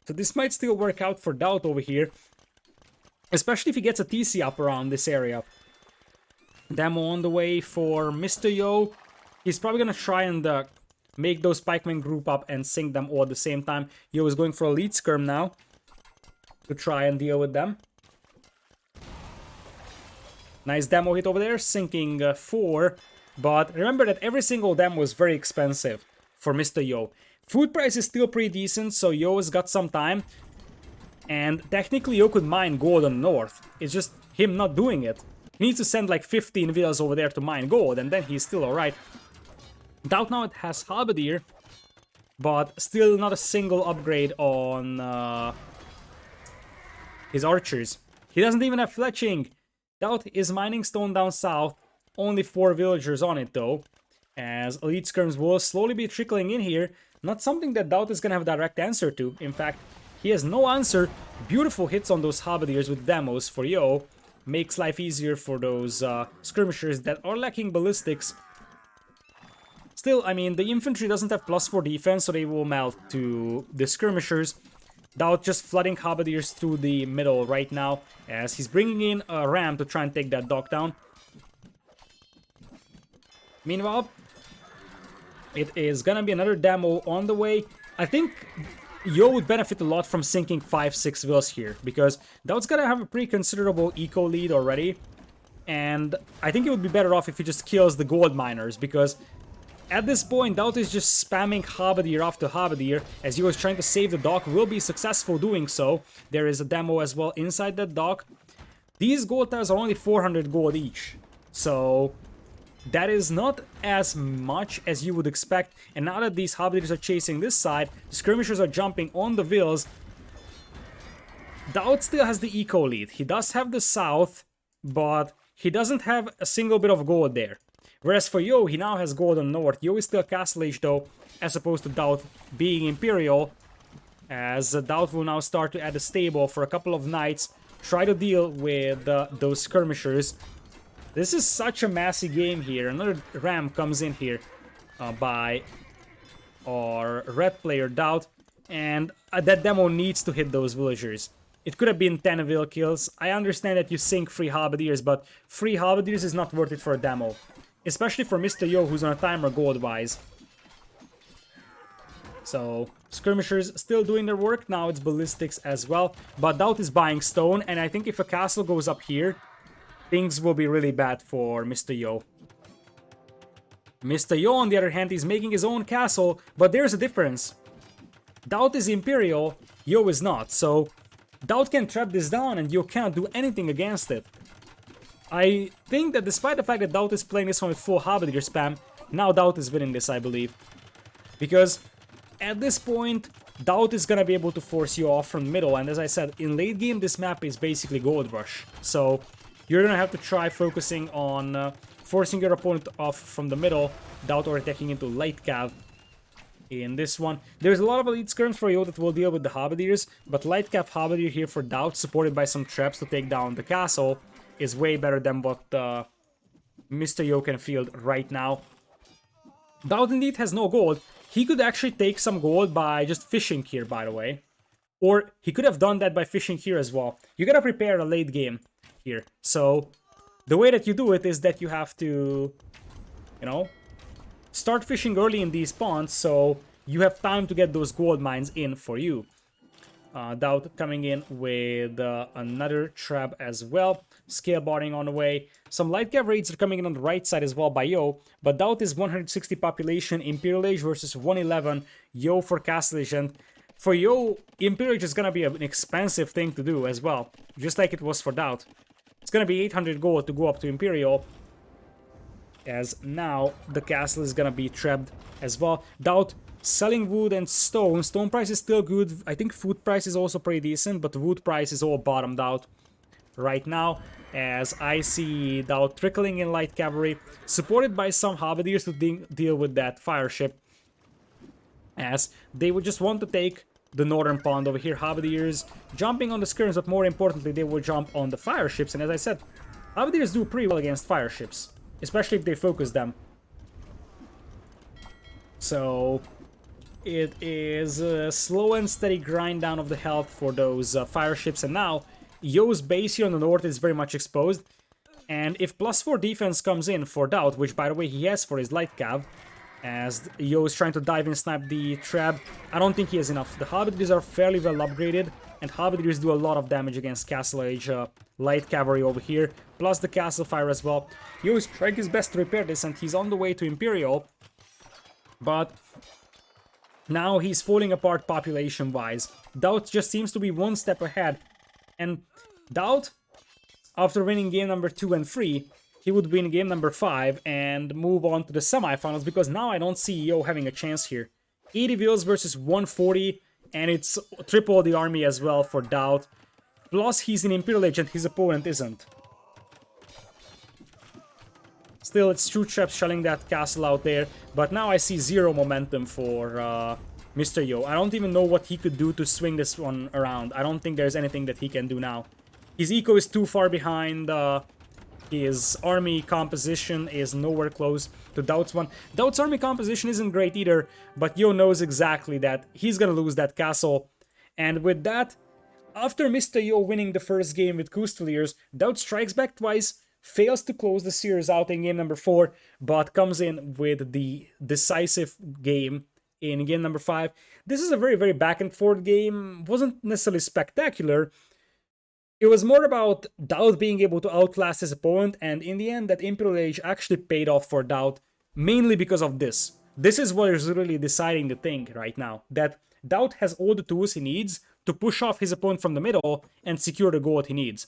So this might still work out for DauT over here, especially if he gets a TC up around this area. Demo on the way for Mr.Yo. He's probably gonna try and make those pikemen group up and sink them all at the same time. Yo is going for a lead skirm now to try and deal with them. Nice demo hit over there, sinking 4. But remember that every single demo was very expensive for Mr.Yo. Food price is still pretty decent, so Yo has got some time. And technically Yo could mine gold on the north. It's just him not doing it. He needs to send like 15 villas over there to mine gold, and then he's still alright. DauT now it has Halberdier, but still not a single upgrade on his archers. He doesn't even have fletching. DauT is mining stone down south. Only 4 villagers on it though, as elite skirms will slowly be trickling in here. Not something that DauT is gonna have a direct answer to. In fact, he has no answer. Beautiful hits on those halberdiers with demos for Yo. Makes life easier for those skirmishers that are lacking ballistics. Still, I mean, the infantry doesn't have +4 defense, so they will melt to the skirmishers. DauT just flooding halberdiers through the middle right now, as he's bringing in a ram to try and take that dock down. Meanwhile, it is gonna be another demo on the way. I think Yo would benefit a lot from sinking 5-6 villas here, because DauT's gonna have a pretty considerable eco lead already. And I think it would be better off if he just kills the gold miners, because at this point, DauT is just spamming halberdier after halberdier, as Yo is trying to save the dock, will be successful doing so. There is a demo as well inside that dock. These gold tiles are only 400 gold each, so that is not as much as you would expect. And now that these halberdiers are chasing this side, the skirmishers are jumping on the vills. DauT still has the eco lead. He does have the south, but he doesn't have a single bit of gold there. Whereas for Yo, he now has gold on north. Yo is still Castle Age though, as opposed to DauT being Imperial, as DauT will now start to add a stable for a couple of nights, try to deal with those skirmishers. This is such a messy game here. Another ram comes in here by our red player DauT, and that demo needs to hit those villagers. It could have been 10 vill kills. I understand that you sink 3 halberdiers, but 3 halberdiers is not worth it for a demo. Especially for Mr.Yo, who's on a timer gold-wise. So, skirmishers still doing their work. Now it's ballistics as well. But DauT is buying stone, and I think if a castle goes up here, things will be really bad for Mr.Yo. Mr.Yo, on the other hand, is making his own castle, but there's a difference. DauT is Imperial, Yo is not, so DauT can trap this down and Yo cannot do anything against it. I think that despite the fact that DauT is playing this one with full halberdier spam, now DauT is winning this, I believe. Because at this point, DauT is gonna be able to force you off from the middle, and as I said, in late game this map is basically Gold Rush. So you're gonna have to try focusing on forcing your opponent off from the middle, DauT or attacking into light cav. In this one, there's a lot of elite skirms for Yo that will deal with the halberdiers, but light cav halberdier here for DauT, supported by some traps to take down the castle, is way better than what Mr.Yo can field right now. DauT indeed has no gold. He could actually take some gold by just fishing here, by the way. Or he could have done that by fishing here as well. You gotta prepare a late game here. So the way that you do it is that you have to, you know, start fishing early in these ponds so you have time to get those gold mines in for you. DauT coming in with another trap as well. Scale botting on the way. Some light cav raids are coming in on the right side as well by Yo. But DauT is 160 population, Imperial Age versus 111. Yo for Castle Age. And for Yo, Imperial Age is going to be an expensive thing to do as well. Just like it was for DauT. It's going to be 800 gold to go up to Imperial. As now the castle is going to be trapped as well. DauT selling wood and stone. Stone price is still good. I think food price is also pretty decent, but the wood price is all bottomed out right now, as I see DauT trickling in light cavalry, supported by some halberdiers to deal with that fire ship, as they would just want to take the northern pond over here. Halberdiers jumping on the skirms, but more importantly, they would jump on the fire ships, and as I said, halberdiers do pretty well against fire ships, especially if they focus them. So it is a slow and steady grind down of the health for those fire ships, and now Yo's base here on the north is very much exposed. And if +4 defense comes in for DauT, which by the way he has for his light cav, as Yo is trying to dive and snipe the trap, I don't think he has enough. The halberdiers are fairly well upgraded, and halberdiers do a lot of damage against Castle Age light cavalry over here, plus the castle fire as well. Yo is trying his best to repair this, and he's on the way to Imperial, but now he's falling apart population-wise. DauT just seems to be one step ahead, and DauT, after winning game number 2 and 3, he would win game number 5 and move on to the semifinals, because now I don't see Yo having a chance here. 80 vills versus 140, and it's triple the army as well for DauT. Plus he's an Imperial Agent, his opponent isn't. Still, it's true traps shelling that castle out there, but now I see zero momentum for Mr.Yo. I don't even know what he could do to swing this one around. I don't think there's anything that he can do now. His eco is too far behind. His army composition is nowhere close to DauT's one. DauT's army composition isn't great either, but Yo knows exactly that he's gonna lose that castle. And with that, after Mr.Yo winning the first game with Custoliers, DauT strikes back twice, fails to close the series out in game number 4, but comes in with the decisive game in game number 5. This is a very, very back and forth game. Wasn't necessarily spectacular. It was more about DauT being able to outlast his opponent, and in the end, that Imperial Age actually paid off for DauT, mainly because of this. This is what is really deciding the thing right now, that DauT has all the tools he needs to push off his opponent from the middle and secure the goal that he needs.